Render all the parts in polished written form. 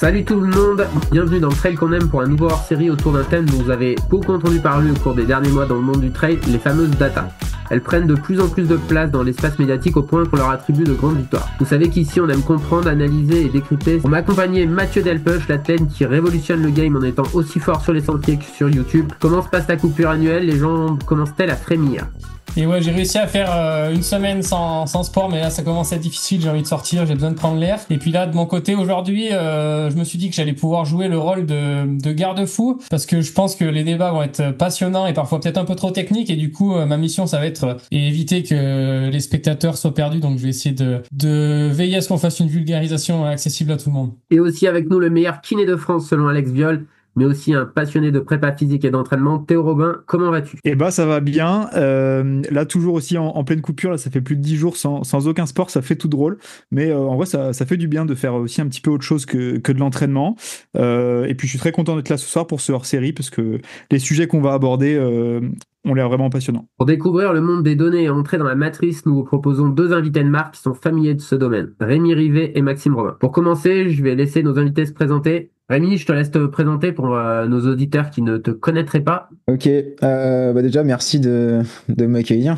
Salut tout le monde, bienvenue dans le trail qu'on aime pour un nouveau hors-série autour d'un thème dont vous avez beaucoup entendu parler au cours des derniers mois dans le monde du trail, les fameuses data. Elles prennent de plus en plus de place dans l'espace médiatique au point qu'on leur attribue de grandes victoires. Vous savez qu'ici on aime comprendre, analyser et décrypter. Pour m'accompagner, Mathieu Delpech, l'athlète qui révolutionne le game en étant aussi fort sur les sentiers que sur YouTube. Comment se passe ta coupure annuelle? Les gens commencent-elles à frémir? Et ouais, j'ai réussi à faire une semaine sans sport, mais là ça commence à être difficile, j'ai envie de sortir, j'ai besoin de prendre l'air. Et puis là, de mon côté, aujourd'hui, je me suis dit que j'allais pouvoir jouer le rôle de garde-fou, parce que je pense que les débats vont être passionnants et parfois peut-être un peu trop techniques, et du coup, ma mission, ça va être éviter que les spectateurs soient perdus, donc je vais essayer de veiller à ce qu'on fasse une vulgarisation accessible à tout le monde. Et aussi avec nous le meilleur kiné de France selon Alex Viol, mais aussi un passionné de prépa physique et d'entraînement. Théo Robin, comment vas-tu? Eh ben ça va bien. Là toujours aussi en pleine coupure, là ça fait plus de 10 jours sans aucun sport, ça fait tout drôle. Mais en vrai ça fait du bien de faire aussi un petit peu autre chose que de l'entraînement. Et puis je suis très content d'être là ce soir pour ce hors-série parce que les sujets qu'on va aborder ont l'air vraiment passionnants. Pour découvrir le monde des données et entrer dans la matrice, nous vous proposons deux invités de marque qui sont familiers de ce domaine, Rémi Rivet et Maxime Robin. Pour commencer, je vais laisser nos invités se présenter. Rémi, je te laisse te présenter pour nos auditeurs qui ne te connaîtraient pas. Ok, déjà merci de m'accueillir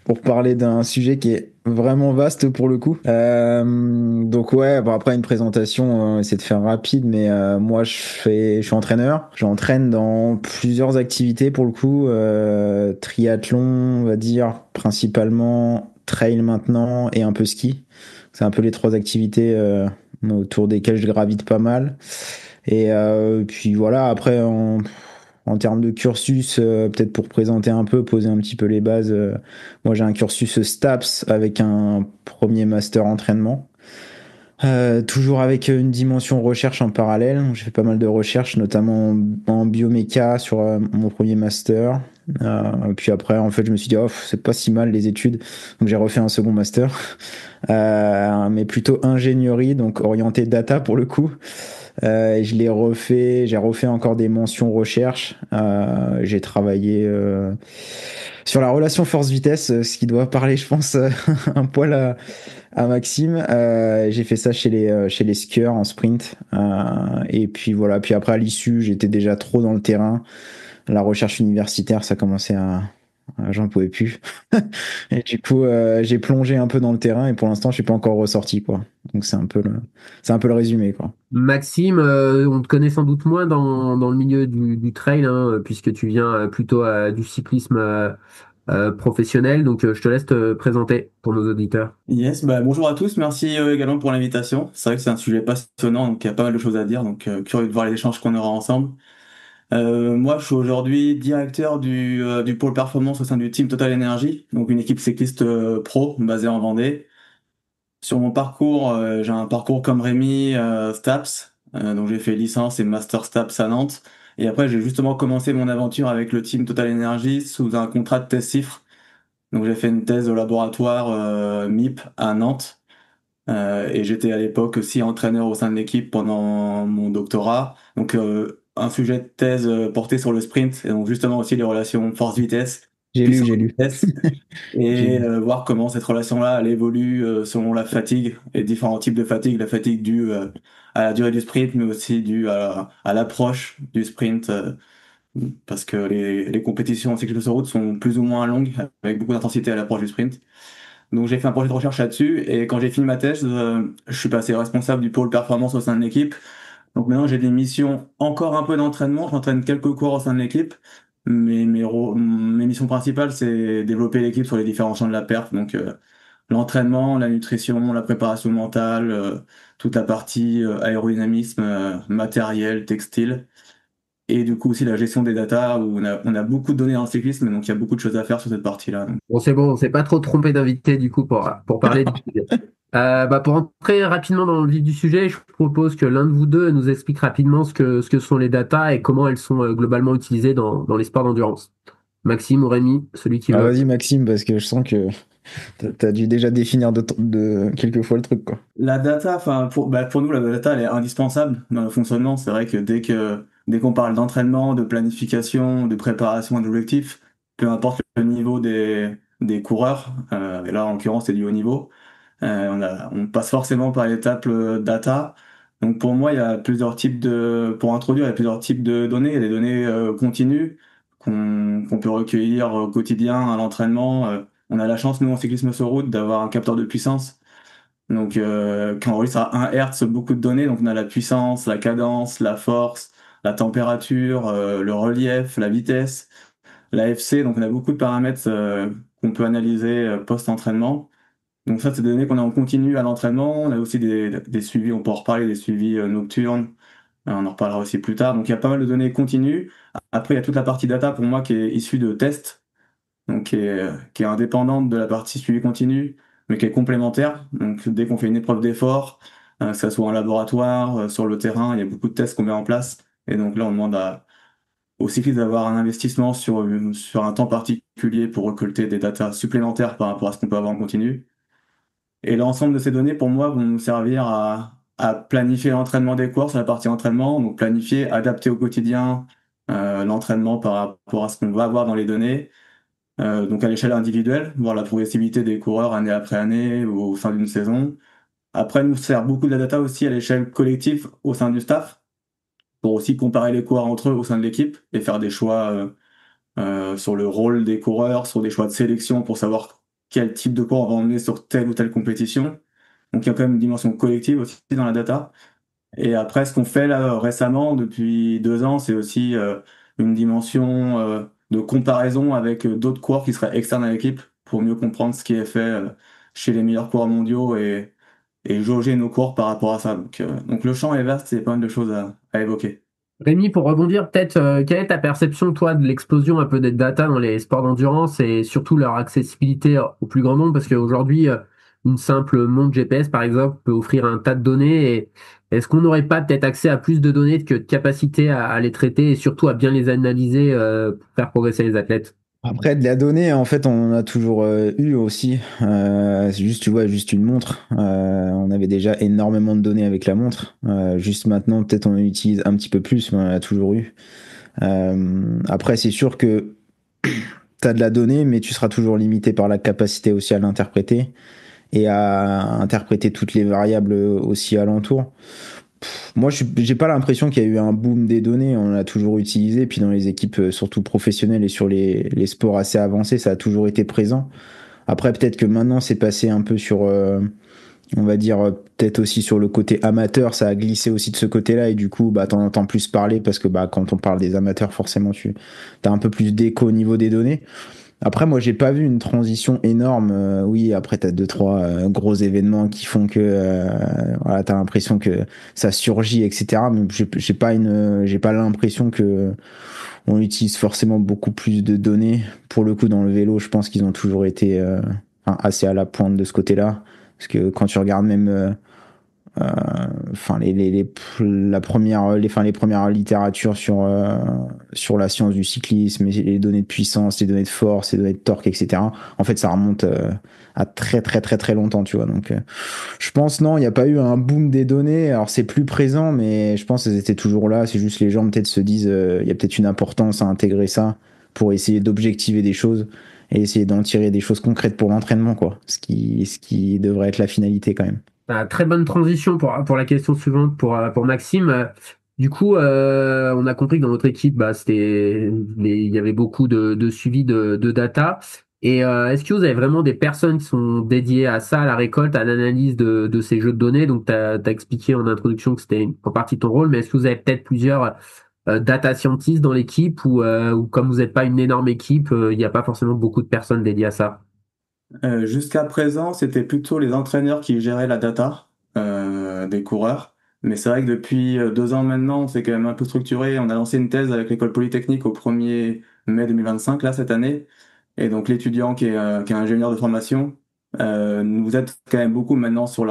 pour parler d'un sujet qui est vraiment vaste pour le coup. Donc ouais, après une présentation, essayer de faire rapide, mais moi je suis entraîneur. J'entraîne dans plusieurs activités pour le coup, triathlon, on va dire principalement, trail maintenant et un peu ski. C'est un peu les trois activités autour desquelles je gravite pas mal. Et puis voilà, après en termes de cursus, peut-être pour présenter un peu, poser un petit peu les bases, moi j'ai un cursus STAPS avec un premier master entraînement. Toujours avec une dimension recherche en parallèle. J'ai fait pas mal de recherches, notamment en bioméca sur mon premier master. Puis après, en fait, je me suis dit, oh, c'est pas si mal les études. Donc j'ai refait un second master, mais plutôt ingénierie, donc orienté data pour le coup. Et je l'ai refait, j'ai refait encore des mentions recherche. J'ai travaillé sur la relation force-vitesse, ce qui doit parler, je pense, un poil à Maxime. J'ai fait ça chez les skieurs en sprint. Et puis voilà, puis après à l'issue, j'étais déjà trop dans le terrain. La recherche universitaire, ça commençait j'en pouvais plus. Et du coup, j'ai plongé un peu dans le terrain et pour l'instant, je suis pas encore ressorti, quoi. Donc c'est un peu le résumé, quoi. Maxime, on te connaît sans doute moins dans le milieu du trail, hein, puisque tu viens plutôt du cyclisme professionnel. Donc je te laisse te présenter pour nos auditeurs. Yes, bonjour à tous, merci également pour l'invitation. C'est vrai que c'est un sujet passionnant, donc il y a pas mal de choses à dire, donc curieux de voir les échanges qu'on aura ensemble. Moi, je suis aujourd'hui directeur du pôle performance au sein du team Total Energy, donc une équipe cycliste pro basée en Vendée. Sur mon parcours, j'ai un parcours comme Rémi, STAPS, donc j'ai fait licence et master STAPS à Nantes. Et après, j'ai justement commencé mon aventure avec le team Total Energy sous un contrat de thèse CIFRE. Donc j'ai fait une thèse au laboratoire MIP à Nantes. Et j'étais à l'époque aussi entraîneur au sein de l'équipe pendant mon doctorat. Donc un sujet de thèse porté sur le sprint et donc justement aussi les relations force-vitesse, J'ai lu. puissance-vitesse, J'ai et lu. voir comment cette relation-là elle évolue selon la fatigue et différents types de fatigue. La fatigue due à la durée du sprint, mais aussi due à l'approche du sprint. Parce que les compétitions en cyclisme sur route sont plus ou moins longues, avec beaucoup d'intensité à l'approche du sprint. Donc j'ai fait un projet de recherche là-dessus, et quand j'ai fini ma thèse, je suis passé responsable du pôle performance au sein de l'équipe. Donc maintenant j'ai des missions encore un peu d'entraînement, j'entraîne quelques cours au sein de l'équipe, mais mes missions principales c'est développer l'équipe sur les différents champs de la perf, donc l'entraînement, la nutrition, la préparation mentale, toute la partie aérodynamisme, matériel, textile. Et du coup aussi la gestion des datas où on a beaucoup de données dans le cyclisme, donc il y a beaucoup de choses à faire sur cette partie-là. Bon, on s'est pas trop trompé d'invité du coup pour parler du sujet. Pour entrer rapidement dans le vif du sujet, je propose que l'un de vous deux nous explique rapidement ce que sont les datas et comment elles sont globalement utilisées dans les sports d'endurance. Maxime ou Rémi, celui qui veut. Vas-y Maxime, parce que je sens que t'as dû déjà définir de quelques fois le truc, quoi. La data, enfin pour nous la data elle est indispensable dans le fonctionnement. C'est vrai que dès qu'on parle d'entraînement, de planification, de préparation d'objectifs, peu importe le niveau des coureurs, et là en l'occurrence c'est du haut niveau, on passe forcément par l'étape data. Donc pour moi, il y a plusieurs types pour introduire, il y a plusieurs types de données. Il y a des données continues qu'on peut recueillir au quotidien à l'entraînement. On a la chance, nous, en cyclisme sur route, d'avoir un capteur de puissance. Donc qui enregistre à 1 Hertz beaucoup de données. Donc on a la puissance, la cadence, la force, la température, le relief, la vitesse, l'AFC. Donc on a beaucoup de paramètres qu'on peut analyser post-entraînement. Donc ça, c'est des données qu'on a en continu à l'entraînement. On a aussi des suivis, on peut en reparler, des suivis nocturnes. On en reparlera aussi plus tard. Donc il y a pas mal de données continues. Après, il y a toute la partie data pour moi qui est issue de tests, donc qui est indépendante de la partie suivi continu, mais qui est complémentaire. Donc dès qu'on fait une épreuve d'effort, que ça soit en laboratoire, sur le terrain, il y a beaucoup de tests qu'on met en place. Et donc là, on demande aux cyclistes d'avoir un investissement sur un temps particulier pour récolter des datas supplémentaires par rapport à ce qu'on peut avoir en continu. Et l'ensemble de ces données, pour moi, vont nous servir à planifier l'entraînement des courses, la partie entraînement, donc planifier, adapter au quotidien l'entraînement par rapport à ce qu'on va avoir dans les données, donc à l'échelle individuelle, voir la progressivité des coureurs année après année ou au sein d'une saison. Après, nous sert beaucoup de la data aussi à l'échelle collective au sein du staff, pour aussi comparer les coureurs entre eux au sein de l'équipe et faire des choix sur le rôle des coureurs, sur des choix de sélection pour savoir quel type de coureur on va emmener sur telle ou telle compétition. Donc il y a quand même une dimension collective aussi dans la data. Et après, ce qu'on fait là récemment, depuis 2 ans, c'est aussi une dimension de comparaison avec d'autres coureurs qui seraient externes à l'équipe pour mieux comprendre ce qui est fait chez les meilleurs coureurs mondiaux et jauger nos coureurs par rapport à ça. Donc le champ est vaste, c'est pas mal de choses à évoquer. Rémi, pour rebondir, peut-être, quelle est ta perception, toi, de l'explosion un peu des data dans les sports d'endurance et surtout leur accessibilité au plus grand nombre? Parce qu'aujourd'hui, une simple montre GPS, par exemple, peut offrir un tas de données. Et est-ce qu'on n'aurait pas peut-être accès à plus de données que de capacité à les traiter et surtout à bien les analyser, pour faire progresser les athlètes? Après, de la donnée, en fait, on en a toujours eu aussi. C'est juste, tu vois, juste une montre. On avait déjà énormément de données avec la montre. Juste maintenant, peut-être on en utilise un petit peu plus, mais on en a toujours eu. Après, c'est sûr que tu as de la donnée, mais tu seras toujours limité par la capacité aussi à l'interpréter et à interpréter toutes les variables aussi alentour. Moi, j'ai pas l'impression qu'il y a eu un boom des données. On l'a toujours utilisé. Puis dans les équipes, surtout professionnelles et sur les sports assez avancés, ça a toujours été présent. Après, peut-être que maintenant, c'est passé un peu sur, on va dire, peut-être aussi sur le côté amateur. Ça a glissé aussi de ce côté-là. Et du coup, bah, t'en entends plus parler parce que bah, quand on parle des amateurs, forcément, tu as un peu plus d'écho au niveau des données. Après, moi, j'ai pas vu une transition énorme. Oui, après, t'as deux, trois gros événements qui font que voilà, t'as l'impression que ça surgit, etc. Mais j'ai pas l'impression que on utilise forcément beaucoup plus de données. Pour le coup, dans le vélo, je pense qu'ils ont toujours été enfin, assez à la pointe de ce côté-là. Parce que quand tu regardes même euh, enfin les premières littératures sur la science du cyclisme, et les données de puissance, les données de force, les données de torque, etc. En fait, ça remonte à très très très très longtemps, tu vois. Donc, je pense non, il n'y a pas eu un boom des données. Alors c'est plus présent, mais je pense qu'elles étaient toujours là. C'est juste les gens peut-être se disent, il y a peut-être une importance à intégrer ça pour essayer d'objectiver des choses et essayer d'en tirer des choses concrètes pour l'entraînement, quoi. Ce qui devrait être la finalité quand même. Très bonne transition pour la question suivante pour Maxime. Du coup, on a compris que dans votre équipe, bah, il y avait beaucoup de suivi de data. Et est-ce que vous avez vraiment des personnes qui sont dédiées à ça, à la récolte, à l'analyse de ces jeux de données? Donc, tu as expliqué en introduction que c'était en partie ton rôle, mais est-ce que vous avez peut-être plusieurs data scientists dans l'équipe ou comme vous n'êtes pas une énorme équipe, il n'y a pas forcément beaucoup de personnes dédiées à ça? Jusqu'à présent, c'était plutôt les entraîneurs qui géraient la data des coureurs. Mais c'est vrai que depuis 2 ans maintenant, on s'est quand même un peu structuré. On a lancé une thèse avec l'école polytechnique au 1er mai 2025, là, cette année. Et donc l'étudiant qui est ingénieur de formation nous aide quand même beaucoup maintenant sur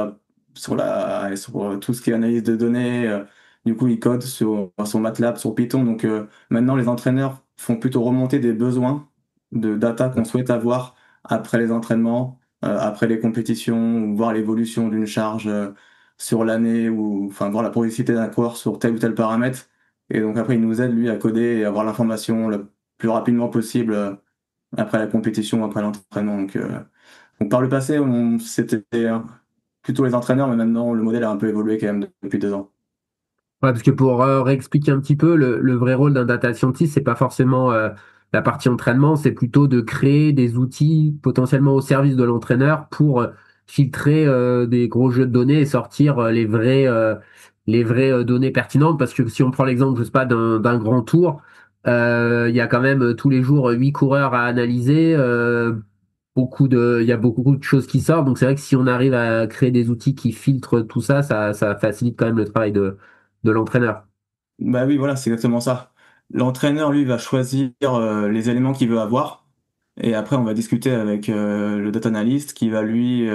tout ce qui est analyse de données. Du coup, il code sur MATLAB, sur Python. Donc maintenant, les entraîneurs font plutôt remonter des besoins de data qu'on souhaite avoir après les entraînements, après les compétitions, ou voir l'évolution d'une charge sur l'année, ou enfin voir la progressivité d'un coureur sur tel ou tel paramètre. Et donc après, il nous aide, lui, à coder et avoir l'information le plus rapidement possible après la compétition, après l'entraînement. Donc par le passé, c'était plutôt les entraîneurs, mais maintenant, le modèle a un peu évolué quand même depuis 2 ans. Ouais, parce que pour réexpliquer un petit peu, le vrai rôle d'un data scientist, c'est pas forcément la partie entraînement, c'est plutôt de créer des outils potentiellement au service de l'entraîneur pour filtrer des gros jeux de données et sortir les vraies données pertinentes. Parce que si on prend l'exemple, je sais pas, d'un grand tour, il y a quand même tous les jours 8 coureurs à analyser. Il y a beaucoup de choses qui sortent. Donc c'est vrai que si on arrive à créer des outils qui filtrent tout ça, ça facilite quand même le travail de l'entraîneur. Bah oui, voilà, c'est exactement ça. L'entraîneur, lui, va choisir les éléments qu'il veut avoir. Et après, on va discuter avec le data analyst qui va lui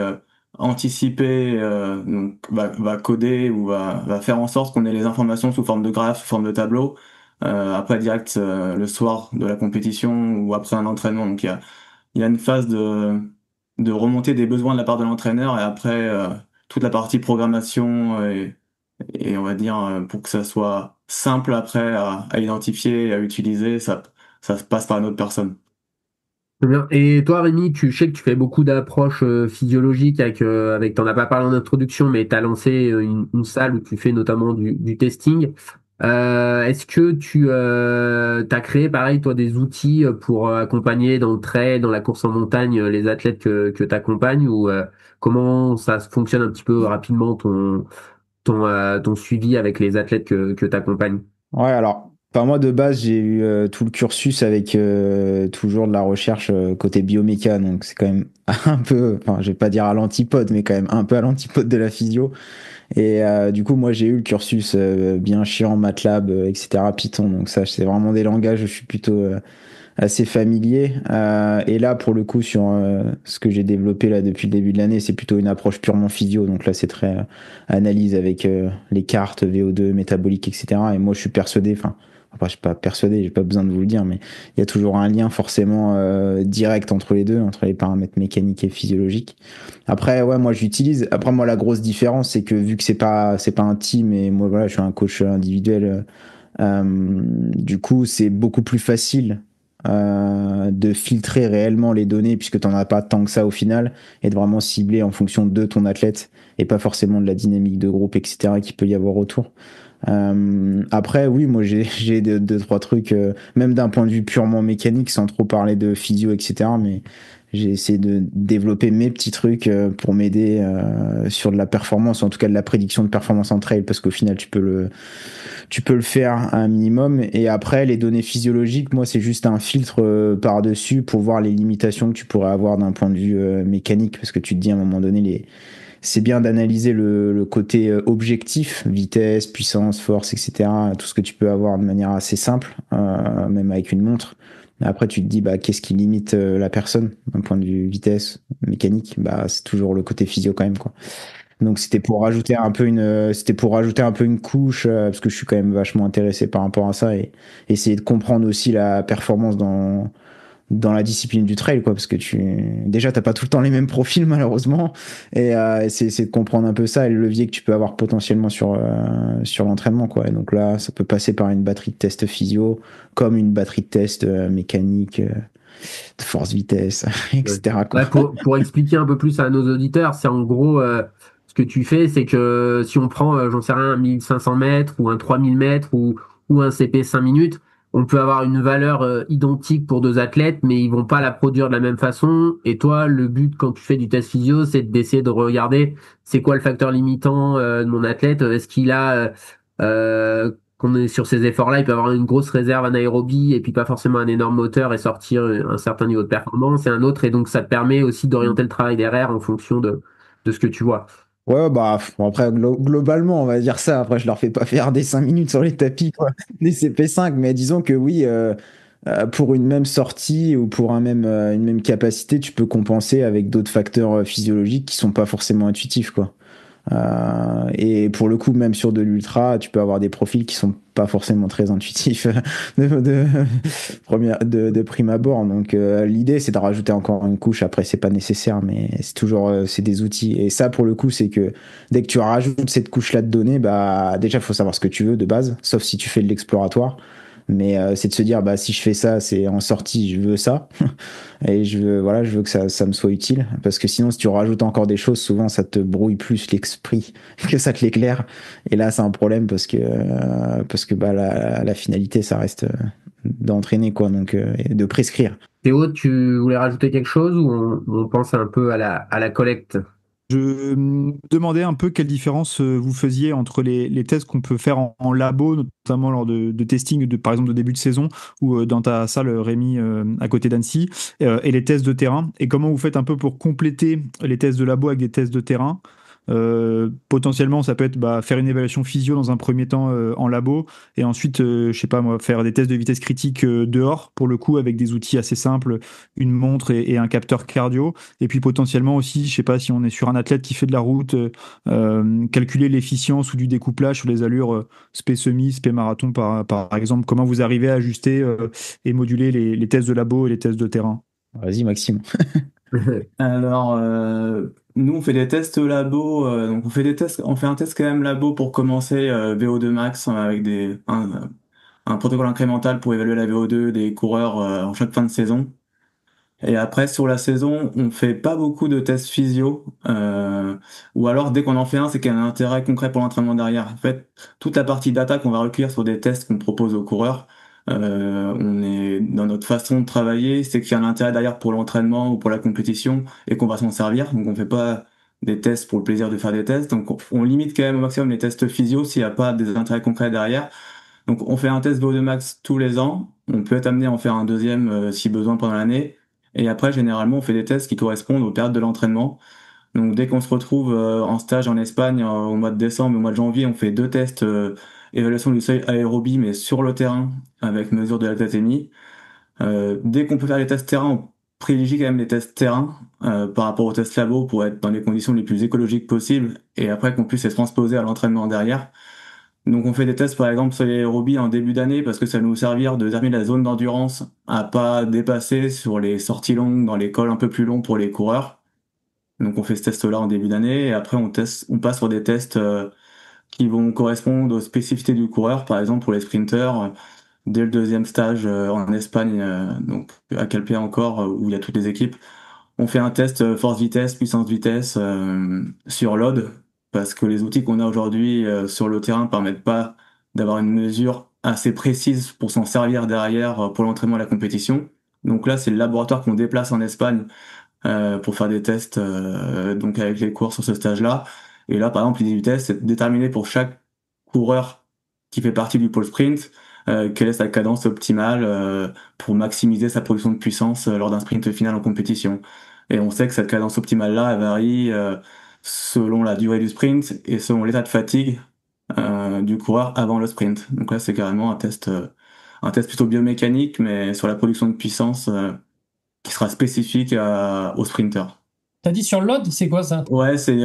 anticiper, donc va coder ou va faire en sorte qu'on ait les informations sous forme de graphe, sous forme de tableau, après direct le soir de la compétition ou après un entraînement. Donc il y a une phase de remontée des besoins de la part de l'entraîneur et après toute la partie programmation et on va dire pour que ça soit simple après à identifier et à utiliser, ça se passe par une autre personne. Très bien. Et toi, Rémi, je sais que tu fais beaucoup d'approches physiologiques t'en as pas parlé en introduction, mais tu as lancé une salle où tu fais notamment du testing. Est-ce que tu as créé, pareil, toi, des outils pour accompagner dans le trail, dans la course en montagne, les athlètes que tu accompagnes ou comment ça fonctionne un petit peu rapidement ton suivi avec les athlètes que tu accompagnes? Ouais, alors, enfin, moi de base, j'ai eu tout le cursus avec toujours de la recherche côté bioméca, donc c'est quand même un peu, enfin, je vais pas dire à l'antipode, mais quand même un peu à l'antipode de la physio. Et du coup, moi j'ai eu le cursus bien chiant, MATLAB, etc., Python, donc ça, c'est vraiment des langages, je suis plutôt assez familier. Et là, pour le coup, sur ce que j'ai développé là depuis le début de l'année, c'est plutôt une approche purement physio. Donc là, c'est très analyse avec les cartes VO2, métabolique, etc. Et moi, je suis persuadé, enfin, je suis pas persuadé, j'ai pas besoin de vous le dire, mais il y a toujours un lien forcément direct entre les deux, entre les paramètres mécaniques et physiologiques. Après, ouais, moi, j'utilise. Après, moi, la grosse différence, c'est que vu que c'est pas un team, et moi, voilà, je suis un coach individuel. Du coup, c'est beaucoup plus facile de filtrer réellement les données puisque tu n'en as pas tant que ça au final et de vraiment cibler en fonction de ton athlète et pas forcément de la dynamique de groupe, etc. qui peut y avoir autour. Après, oui, moi j'ai deux, trois trucs, même d'un point de vue purement mécanique, sans trop parler de physio, etc. Mais j'ai essayé de développer mes petits trucs pour m'aider sur de la performance, en tout cas de la prédiction de performance en trail, parce qu'au final, tu peux le faire à un minimum. Et après, les données physiologiques, moi, c'est juste un filtre par-dessus pour voir les limitations que tu pourrais avoir d'un point de vue mécanique, parce que tu te dis à un moment donné, c'est bien d'analyser le côté objectif, vitesse, puissance, force, etc. Tout ce que tu peux avoir de manière assez simple, même avec une montre. Après, tu te dis, bah, qu'est-ce qui limite la personne d'un point de vue vitesse, mécanique? Bah, c'est toujours le côté physio quand même, quoi. Donc c'était pour rajouter un peu une couche parce que je suis quand même vachement intéressé par rapport à ça et essayer de comprendre aussi la performance dans la discipline du trail quoi parce que déjà t'as pas tout le temps les mêmes profils malheureusement et c'est de comprendre un peu ça et le levier que tu peux avoir potentiellement sur l'entraînement quoi. Et donc là ça peut passer par une batterie de tests physio comme une batterie de tests mécanique de force vitesse Ouais. etc quoi. Ouais, pour expliquer un peu plus à nos auditeurs, c'est en gros ce que tu fais, c'est que si on prend, j'en sais rien, un 1500 mètres ou un 3000 mètres ou un CP 5 minutes, on peut avoir une valeur identique pour deux athlètes, mais ils vont pas la produire de la même façon. Et toi, le but quand tu fais du test physio, c'est d'essayer de regarder c'est quoi le facteur limitant de mon athlète. Est-ce qu'il a qu'on est sur ces efforts-là, il peut avoir une grosse réserve anaérobie et puis pas forcément un énorme moteur et sortir un certain niveau de performance et un autre. Et donc, ça te permet aussi d'orienter le travail derrière en fonction de ce que tu vois. Ouais, bah, bon, après, globalement, on va dire ça. Après, je leur fais pas faire des 5 minutes sur les tapis, quoi, des CP5, mais disons que oui, pour une même sortie ou pour une même capacité, tu peux compenser avec d'autres facteurs physiologiques qui sont pas forcément intuitifs, quoi. Et pour le coup, même sur de l'ultra, tu peux avoir des profils qui sont pas forcément très intuitifs de, de prime abord. Donc l'idée, c'est de rajouter encore une couche. Après, c'est pas nécessaire, mais c'est toujours c'est des outils. Et ça, pour le coup, c'est que dès que tu rajoutes cette couche-là de données, bah déjà, il faut savoir ce que tu veux de base, sauf si tu fais de l'exploratoire. Mais c'est de se dire, bah, si je fais ça, c'est en sortie, je veux ça. Et je veux que ça me soit utile. Parce que sinon, si tu rajoutes encore des choses, souvent, ça te brouille plus l'esprit que ça te l'éclaire. Et là, c'est un problème parce que bah, la finalité, ça reste d'entraîner, quoi. Donc, et de prescrire. Théo, tu voulais rajouter quelque chose ou on pense un peu à la collecte? Je me demandais un peu quelle différence vous faisiez entre les tests qu'on peut faire en labo, notamment lors de testing, par exemple de début de saison, ou dans ta salle, Rémi, à côté d'Annecy, et les tests de terrain, et comment vous faites un peu pour compléter les tests de labo avec des tests de terrain. Potentiellement, ça peut être faire une évaluation physio dans un premier temps en labo, et ensuite, je sais pas moi, faire des tests de vitesse critique dehors, pour le coup, avec des outils assez simples, une montre et un capteur cardio. Et puis potentiellement aussi, je sais pas si on est sur un athlète qui fait de la route, calculer l'efficience ou du découplage sur les allures spé semi, spé marathon par exemple. Comment vous arrivez à ajuster et moduler les tests de labo et les tests de terrain? Vas-y, Maxime. Alors, nous, on fait des tests labo. Donc, on fait un test quand même labo pour commencer VO2 max avec un protocole incrémental pour évaluer la VO2 des coureurs en chaque fin de saison. Et après, sur la saison, on fait pas beaucoup de tests physio, ou alors dès qu'on en fait un, c'est qu'il y a un intérêt concret pour l'entraînement derrière. En fait, toute la partie data qu'on va recueillir sur des tests qu'on propose aux coureurs, on est dans notre façon de travailler, c'est qu'il y a un intérêt derrière pour l'entraînement ou pour la compétition et qu'on va s'en servir. Donc on fait pas des tests pour le plaisir de faire des tests. Donc on limite quand même au maximum les tests physio s'il n'y a pas des intérêts concrets derrière. Donc on fait un test VO2 max tous les ans. On peut être amené à en faire un deuxième si besoin pendant l'année. Et après, généralement, on fait des tests qui correspondent aux périodes de l'entraînement. Donc dès qu'on se retrouve en stage en Espagne au mois de décembre, au mois de janvier, on fait deux tests évaluation du seuil aérobie, mais sur le terrain avec mesure de lactatémie. Dès qu'on peut faire les tests terrain, on privilégie quand même les tests terrain par rapport aux tests labo pour être dans les conditions les plus écologiques possibles et après qu'on puisse les transposer à l'entraînement derrière. Donc on fait des tests par exemple sur l'aérobie en début d'année parce que ça va nous servir de déterminer la zone d'endurance à pas dépasser sur les sorties longues dans les cols un peu plus longs pour les coureurs. Donc on fait ce test-là en début d'année et après on passe sur des tests qui vont correspondre aux spécificités du coureur. Par exemple pour les sprinters, dès le deuxième stage en Espagne, donc à Calpea encore où il y a toutes les équipes, on fait un test force-vitesse, puissance-vitesse sur l'OD, parce que les outils qu'on a aujourd'hui sur le terrain permettent pas d'avoir une mesure assez précise pour s'en servir derrière pour l'entraînement et la compétition. Donc là, c'est le laboratoire qu'on déplace en Espagne pour faire des tests donc avec les coureurs sur ce stage-là. Et là, par exemple, l'idée du test, c'est de déterminer pour chaque coureur qui fait partie du pôle sprint quelle est sa cadence optimale pour maximiser sa production de puissance lors d'un sprint final en compétition. Et on sait que cette cadence optimale-là, elle varie selon la durée du sprint et selon l'état de fatigue du coureur avant le sprint. Donc là, c'est carrément un test plutôt biomécanique, mais sur la production de puissance qui sera spécifique au sprinter. T'as dit sur l'OD, c'est quoi ça? Ouais, c'est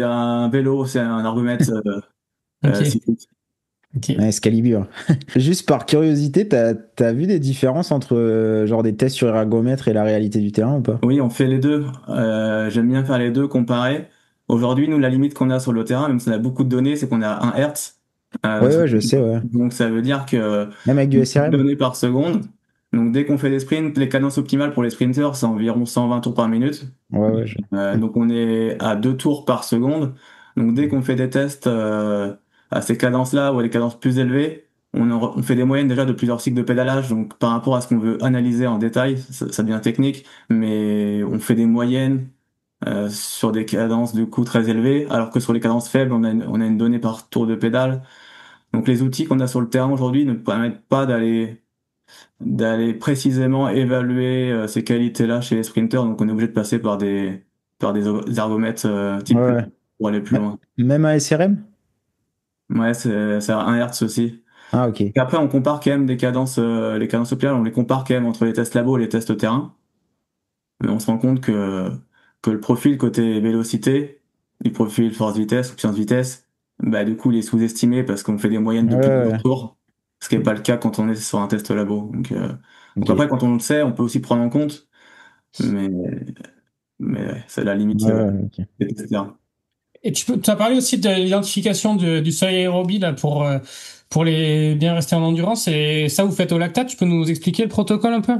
un vélo, c'est un ergomètre Ok. cyclique. Ok. Ouais, Excalibur. Juste par curiosité, t'as vu des différences entre genre des tests sur ergomètre et la réalité du terrain ou pas? Oui, on fait les deux. J'aime bien faire les deux, comparer. Aujourd'hui, nous, la limite qu'on a sur le terrain, même si on a beaucoup de données, c'est qu'on a 1 Hertz. Ouais, ouais, je sais, ouais. Donc ça veut dire que Même avec du beaucoup de SRM? données par seconde. Donc dès qu'on fait des sprints, les cadences optimales pour les sprinters, c'est environ 120 tours par minute. Ouais, ouais. Donc on est à 2 tours par seconde. Donc dès qu'on fait des tests à ces cadences-là ou à des cadences plus élevées, on fait des moyennes déjà de plusieurs cycles de pédalage. Donc par rapport à ce qu'on veut analyser en détail, ça devient technique, mais on fait des moyennes sur des cadences du coup très élevées, alors que sur les cadences faibles, on a une donnée par tour de pédale. Donc les outils qu'on a sur le terrain aujourd'hui ne permettent pas d'aller précisément évaluer ces qualités-là chez les sprinters, donc on est obligé de passer par des ergomètres type Ouais, ouais. pour aller plus loin. Même à SRM? Ouais, c'est à 1 Hertz aussi. Ah, ok. Et après, on compare quand même des cadences, les cadences optimales, on les compare quand même entre les tests labo et les tests terrain. Mais on se rend compte que le profil côté vélocité, du profil force-vitesse ou puissance-vitesse, bah, du coup, il est sous-estimé parce qu'on fait des moyennes de Ouais, plusieurs ouais. tours, ce qui n'est pas le cas quand on est sur un test labo. Donc Ok. après, quand on le sait, on peut aussi prendre en compte, mais, mais ouais, c'est la limite Ouais, ouais, ok. des tests terrain. Et tu as parlé aussi de l'identification du seuil aérobie là, pour les bien rester en endurance. Et ça, vous faites au lactate. Tu peux nous expliquer le protocole un peu?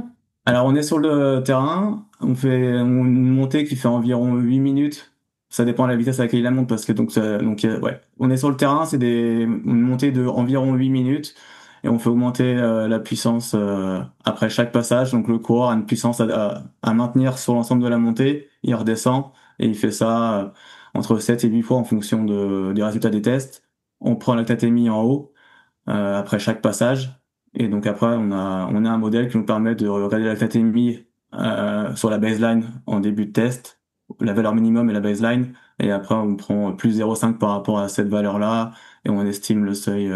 Alors, on est sur le terrain, on fait une montée qui fait environ 8 minutes. Ça dépend de la vitesse à laquelle il la monte, parce que ouais. On est sur le terrain, c'est une montée de environ 8 minutes, et on fait augmenter la puissance après chaque passage. Donc, le coureur a une puissance à maintenir sur l'ensemble de la montée, il redescend, et il fait ça entre 7 et 8 fois en fonction du résultat des tests. On prend la lactatémie en haut après chaque passage. Et donc après, on a un modèle qui nous permet de regarder la lactatémie sur la baseline en début de test, la valeur minimum et la baseline. Et après, on prend plus 0,5 par rapport à cette valeur-là et on estime le seuil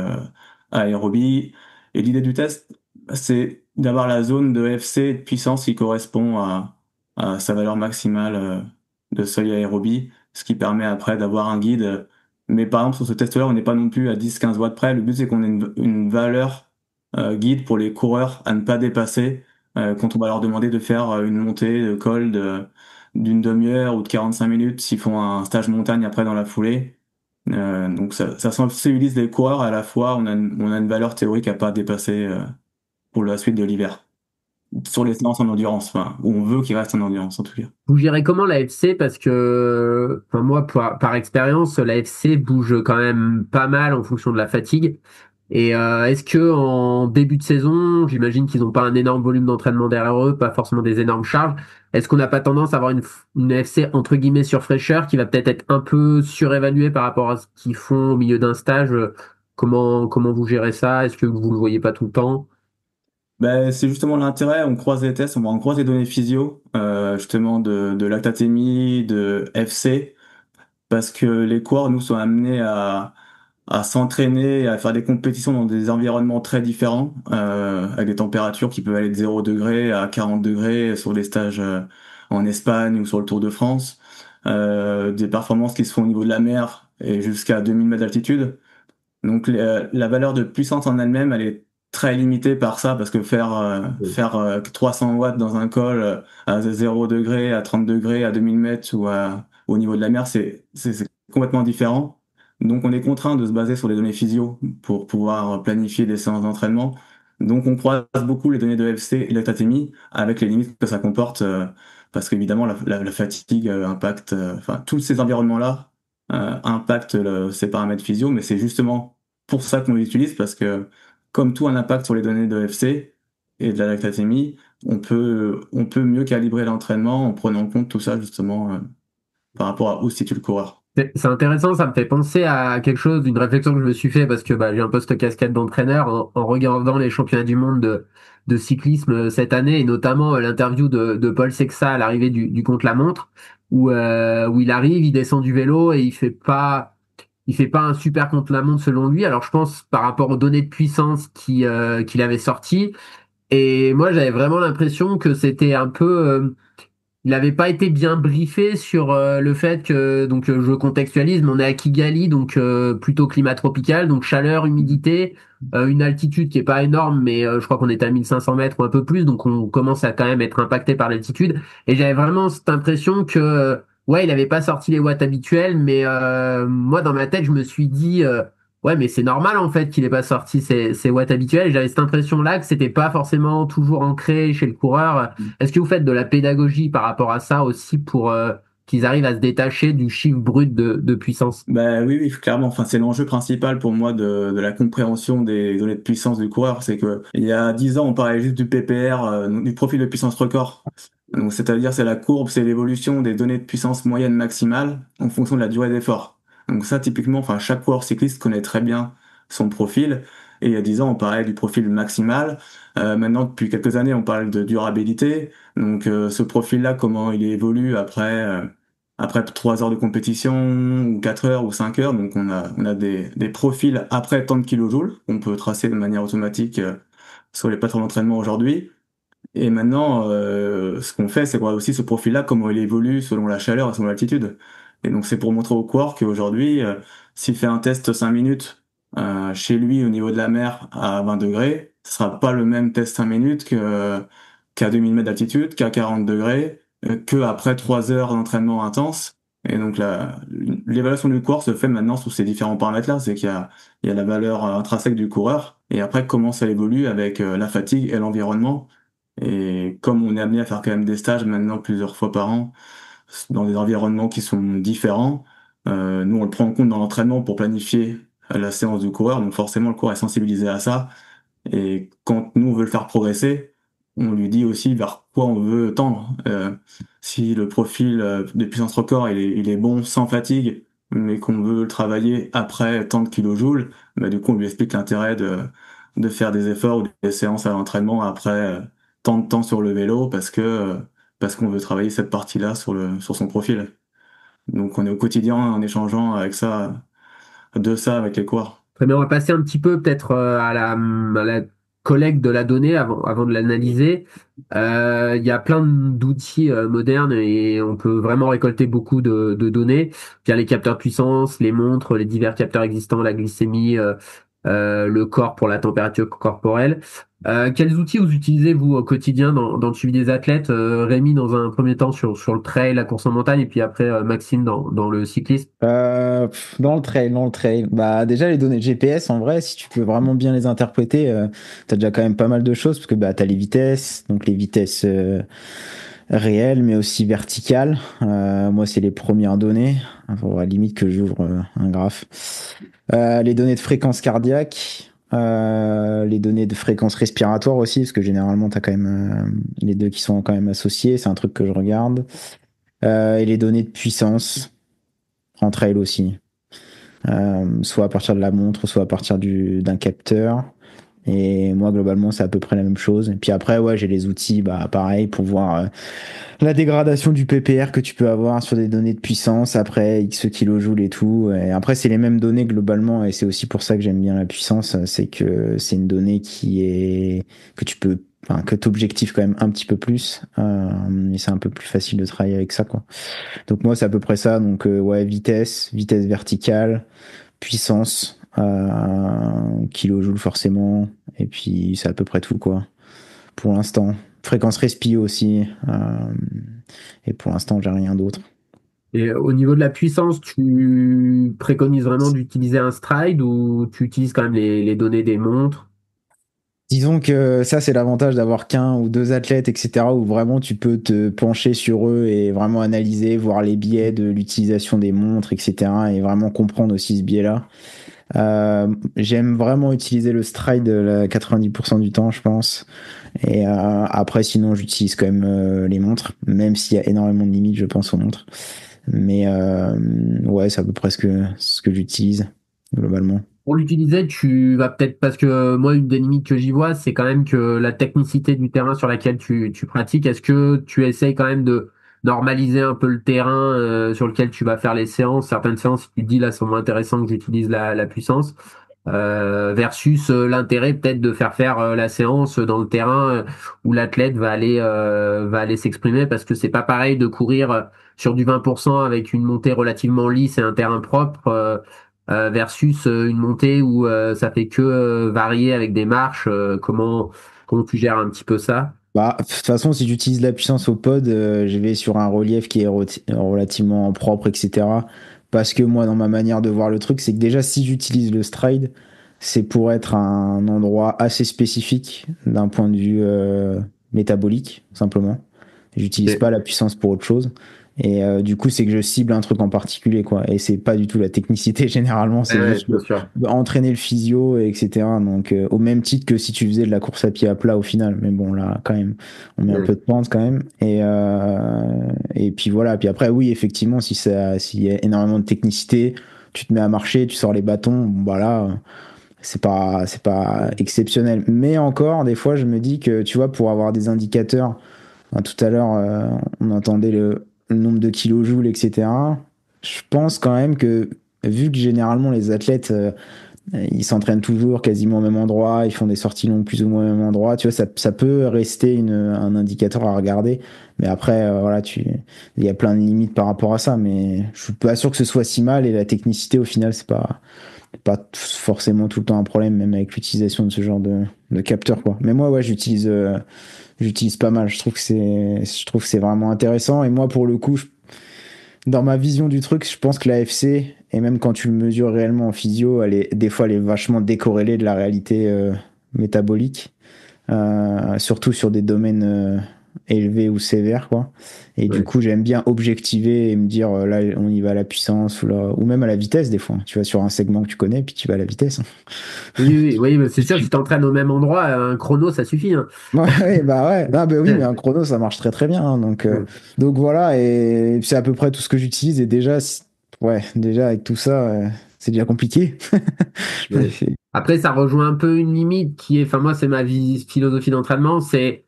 aérobie. Et l'idée du test, c'est d'avoir la zone de FC de puissance qui correspond à sa valeur maximale de seuil aérobie, ce qui permet après d'avoir un guide. Mais par exemple, sur ce test-là, on n'est pas non plus à 10-15 watts près. Le but, c'est qu'on ait une valeur guide pour les coureurs à ne pas dépasser quand on va leur demander de faire une montée de col d'une demi-heure ou de 45 minutes s'ils font un stage montagne après dans la foulée. Donc ça sensibilise les coureurs et à la fois on a une valeur théorique à pas dépasser pour la suite de l'hiver. Sur les séances en endurance, enfin, où on veut qu'ils restent en endurance en tout cas. Vous gérez comment la l'AFC? Parce que, enfin, moi, par expérience, la l'AFC bouge quand même pas mal en fonction de la fatigue. Et est-ce que en début de saison, j'imagine qu'ils n'ont pas un énorme volume d'entraînement derrière eux, pas forcément des énormes charges. Est-ce qu'on n'a pas tendance à avoir une FC entre guillemets sur fraîcheur qui va peut-être être un peu surévaluée par rapport à ce qu'ils font au milieu d'un stage? Comment vous gérez ça? Est-ce que vous le voyez pas tout le temps? Ben, c'est justement l'intérêt, on croise les tests, on croise les données physio, justement de lactatémie, de FC, parce que les coureurs nous sont amenés à s'entraîner, à faire des compétitions dans des environnements très différents, avec des températures qui peuvent aller de 0 degré à 40 degrés sur des stages en Espagne ou sur le Tour de France, des performances qui se font au niveau de la mer et jusqu'à 2000 mètres d'altitude. Donc la valeur de puissance en elle-même, elle est très limitée par ça, parce que faire 300 watts dans un col à 0 degré, à 30 degrés, à 2000 mètres ou au niveau de la mer, c'est complètement différent. Donc on est contraint de se baser sur les données physio pour pouvoir planifier des séances d'entraînement. Donc on croise beaucoup les données de FC et lactatémie avec les limites que ça comporte, parce qu'évidemment la fatigue impacte, enfin tous ces environnements-là impactent ces paramètres physio, mais c'est justement pour ça qu'on les utilise, parce que comme tout a un impact sur les données de FC et de la lactatémie, on peut mieux calibrer l'entraînement en prenant en compte tout ça justement par rapport à où se situe le coureur. C'est intéressant, ça me fait penser à quelque chose, d'une réflexion que je me suis fait parce que bah, j'ai un poste casquette d'entraîneur en regardant les championnats du monde de cyclisme cette année et notamment l'interview de Paul Sexa à l'arrivée du contre-la-montre où il arrive, il descend du vélo et il fait pas un super contre-la-montre selon lui. Alors je pense par rapport aux données de puissance qu'il avait sorties et moi j'avais vraiment l'impression que c'était un peu il n'avait pas été bien briefé sur le fait que, donc je contextualise, mais on est à Kigali, donc plutôt climat tropical, donc chaleur, humidité, une altitude qui est pas énorme, mais je crois qu'on est à 1500 mètres ou un peu plus, donc on commence à quand même être impacté par l'altitude. Et j'avais vraiment cette impression que, ouais, il n'avait pas sorti les watts habituels, mais moi dans ma tête, je me suis dit, ouais, mais c'est normal en fait qu'il ait pas sorti ses watts habituels. Et j'avais cette impression-là que c'était pas forcément toujours ancré chez le coureur. Est-ce que vous faites de la pédagogie par rapport à ça aussi pour qu'ils arrivent à se détacher du chiffre brut de puissance? Bah oui, oui, clairement. Enfin, c'est l'enjeu principal pour moi de la compréhension des données de puissance du coureur. C'est que il y a 10 ans, on parlait juste du PPR, du profil de puissance record. Donc, c'est-à-dire, c'est la courbe, c'est l'évolution des données de puissance moyenne maximale en fonction de la durée d'effort. Donc ça, typiquement, enfin, chaque coureur cycliste connaît très bien son profil. Et il y a 10 ans, on parlait du profil maximal. Maintenant, depuis quelques années, on parle de durabilité. Donc, ce profil-là, comment il évolue après 3 heures de compétition, ou 4 heures, ou 5 heures. Donc on a des profils après tant de kilojoules qu'on peut tracer de manière automatique sur les plateformes d'entraînement aujourd'hui. Et maintenant, ce qu'on fait, c'est qu'on voit aussi ce profil-là, comment il évolue selon la chaleur et selon l'altitude. Et donc c'est pour montrer au coureur qu'aujourd'hui, s'il fait un test 5 minutes chez lui au niveau de la mer à 20 degrés, ce sera pas le même test 5 minutes qu'à 2000 mètres d'altitude, qu'à 40 degrés, que après 3 heures d'entraînement intense. Et donc là, l'évaluation du coureur se fait maintenant sous ces différents paramètres-là. C'est qu'il y a la valeur intrinsèque du coureur, et après comment ça évolue avec la fatigue et l'environnement. Et comme on est amené à faire quand même des stages maintenant plusieurs fois par an dans des environnements qui sont différents, nous on le prend en compte dans l'entraînement pour planifier la séance du coureur. Donc forcément le coureur est sensibilisé à ça. Et quand nous on veut le faire progresser, on lui dit aussi vers quoi on veut tendre. Si le profil de puissance record il est bon sans fatigue, mais qu'on veut le travailler après tant de kilojoules, bah, du coup on lui explique l'intérêt de faire des efforts ou des séances à l'entraînement après tant de temps sur le vélo parce qu'on veut travailler cette partie-là sur son profil. Donc on est au quotidien en échangeant de ça avec les coureurs. Très bien, on va passer un petit peu peut-être à la collecte de la donnée avant de l'analyser. Il y a plein d'outils modernes et on peut vraiment récolter beaucoup de données via les capteurs de puissance, les montres, les divers capteurs existants, la glycémie, le corps pour la température corporelle. Quels outils vous utilisez vous au quotidien dans le suivi des athlètes? Rémi dans un premier temps sur le trail, la course en montagne, et puis après Maxime dans le cyclisme. Dans le trail. Bah, déjà, les données de GPS, en vrai, si tu peux vraiment bien les interpréter, t'as déjà quand même pas mal de choses, parce que bah, t'as les vitesses, donc les vitesses réelles, mais aussi verticales. Moi, c'est les premières données. Il faudra limite que j'ouvre un graphe. Les données de fréquence cardiaque, les données de fréquence respiratoire aussi, parce que généralement, t'as quand même les deux qui sont quand même associés. C'est un truc que je regarde. Et les données de puissance entre elles aussi. Soit à partir de la montre, soit à partir d'un capteur. Et moi, globalement, c'est à peu près la même chose. Et puis après, ouais, j'ai les outils, bah, pareil, pour voir la dégradation du PPR que tu peux avoir sur des données de puissance, après X kilojoules et tout. Et après, c'est les mêmes données globalement, et c'est aussi pour ça que j'aime bien la puissance, c'est que c'est une donnée que t'objectives quand même un petit peu plus, et c'est un peu plus facile de travailler avec ça, quoi. Donc moi, c'est à peu près ça. Donc ouais, vitesse verticale, puissance, kilojoules forcément, et puis c'est à peu près tout, quoi, pour l'instant. Fréquence respi aussi, et pour l'instant, j'ai rien d'autre. Et au niveau de la puissance, tu préconises vraiment d'utiliser un stride ou tu utilises quand même les données des montres? Disons que ça, c'est l'avantage d'avoir qu'un ou deux athlètes, etc., où vraiment tu peux te pencher sur eux et vraiment analyser, voir les biais de l'utilisation des montres, etc., et vraiment comprendre aussi ce biais-là. J'aime vraiment utiliser le stride 90% du temps, je pense. Et après, sinon, j'utilise quand même les montres, même s'il y a énormément de limites, je pense, aux montres. Mais ouais, c'est à peu près ce que j'utilise, globalement. Pour l'utiliser, tu vas peut-être, parce que moi, une des limites que j'y vois, c'est quand même que la technicité du terrain sur laquelle tu pratiques, est-ce que tu essayes quand même de normaliser un peu le terrain sur lequel tu vas faire les séances? Certaines séances, tu te dis là, c'est moins intéressant que j'utilise la puissance, versus l'intérêt peut-être de faire la séance dans le terrain où l'athlète va aller s'exprimer, parce que c'est pas pareil de courir sur du 20% avec une montée relativement lisse et un terrain propre. Versus une montée où ça fait que varier avec des marches. Comment tu gères un petit peu ça? Bah, de toute façon, si j'utilise la puissance au pod, je vais sur un relief qui est relativement propre, etc. Parce que moi, dans ma manière de voir le truc, c'est que déjà, si j'utilise le stride, c'est pour être un endroit assez spécifique d'un point de vue métabolique, simplement. J'utilise Et- pas la puissance pour autre chose. Et du coup, c'est que je cible un truc en particulier, quoi. Et c'est pas du tout la technicité, généralement, c'est Ouais, juste bien sûr. entraîner le physio, etc. Donc, au même titre que si tu faisais de la course à pied à plat au final. Mais bon, là, quand même, on met un Ouais. peu de pente quand même. Et puis voilà. Puis après, oui, effectivement, s'il y a énormément de technicité, tu te mets à marcher, tu sors les bâtons, bon, bah là, c'est pas exceptionnel. Mais encore, des fois, je me dis que, tu vois, pour avoir des indicateurs, hein, tout à l'heure, on entendait le nombre de kilojoules, etc. Je pense quand même que, vu que généralement les athlètes, ils s'entraînent toujours quasiment au même endroit, ils font des sorties longues plus ou moins au même endroit, tu vois, ça peut rester un indicateur à regarder. Mais après, voilà, il y a plein de limites par rapport à ça, mais je suis pas sûr que ce soit si mal, et la technicité, au final, c'est pas forcément tout le temps un problème, même avec l'utilisation de ce genre de capteur, quoi. Mais moi, ouais, j'utilise pas mal. Je trouve que c'est vraiment intéressant. Et moi, pour le coup, dans ma vision du truc, je pense que l'AFC, et même quand tu le mesures réellement en physio, des fois, elle est vachement décorrélée de la réalité métabolique, surtout sur des domaines élevés ou sévères, quoi. Et du Ouais. coup, j'aime bien objectiver et me dire, là, on y va à la puissance, ou même à la vitesse, des fois. Tu vas sur un segment que tu connais, puis tu vas à la vitesse. Oui, oui, oui, mais c'est sûr, si tu t'entraînes au même endroit, un chrono, ça suffit, hein. Ouais, ouais, bah ouais. Ah, bah oui, mais Ouais. un chrono, ça marche très très bien, hein. Mm. Donc voilà, et c'est à peu près tout ce que j'utilise. Et déjà, ouais, déjà avec tout ça, c'est déjà compliqué. Ouais. Après, ça rejoint un peu une limite qui est, enfin moi, c'est ma philosophie d'entraînement, c'est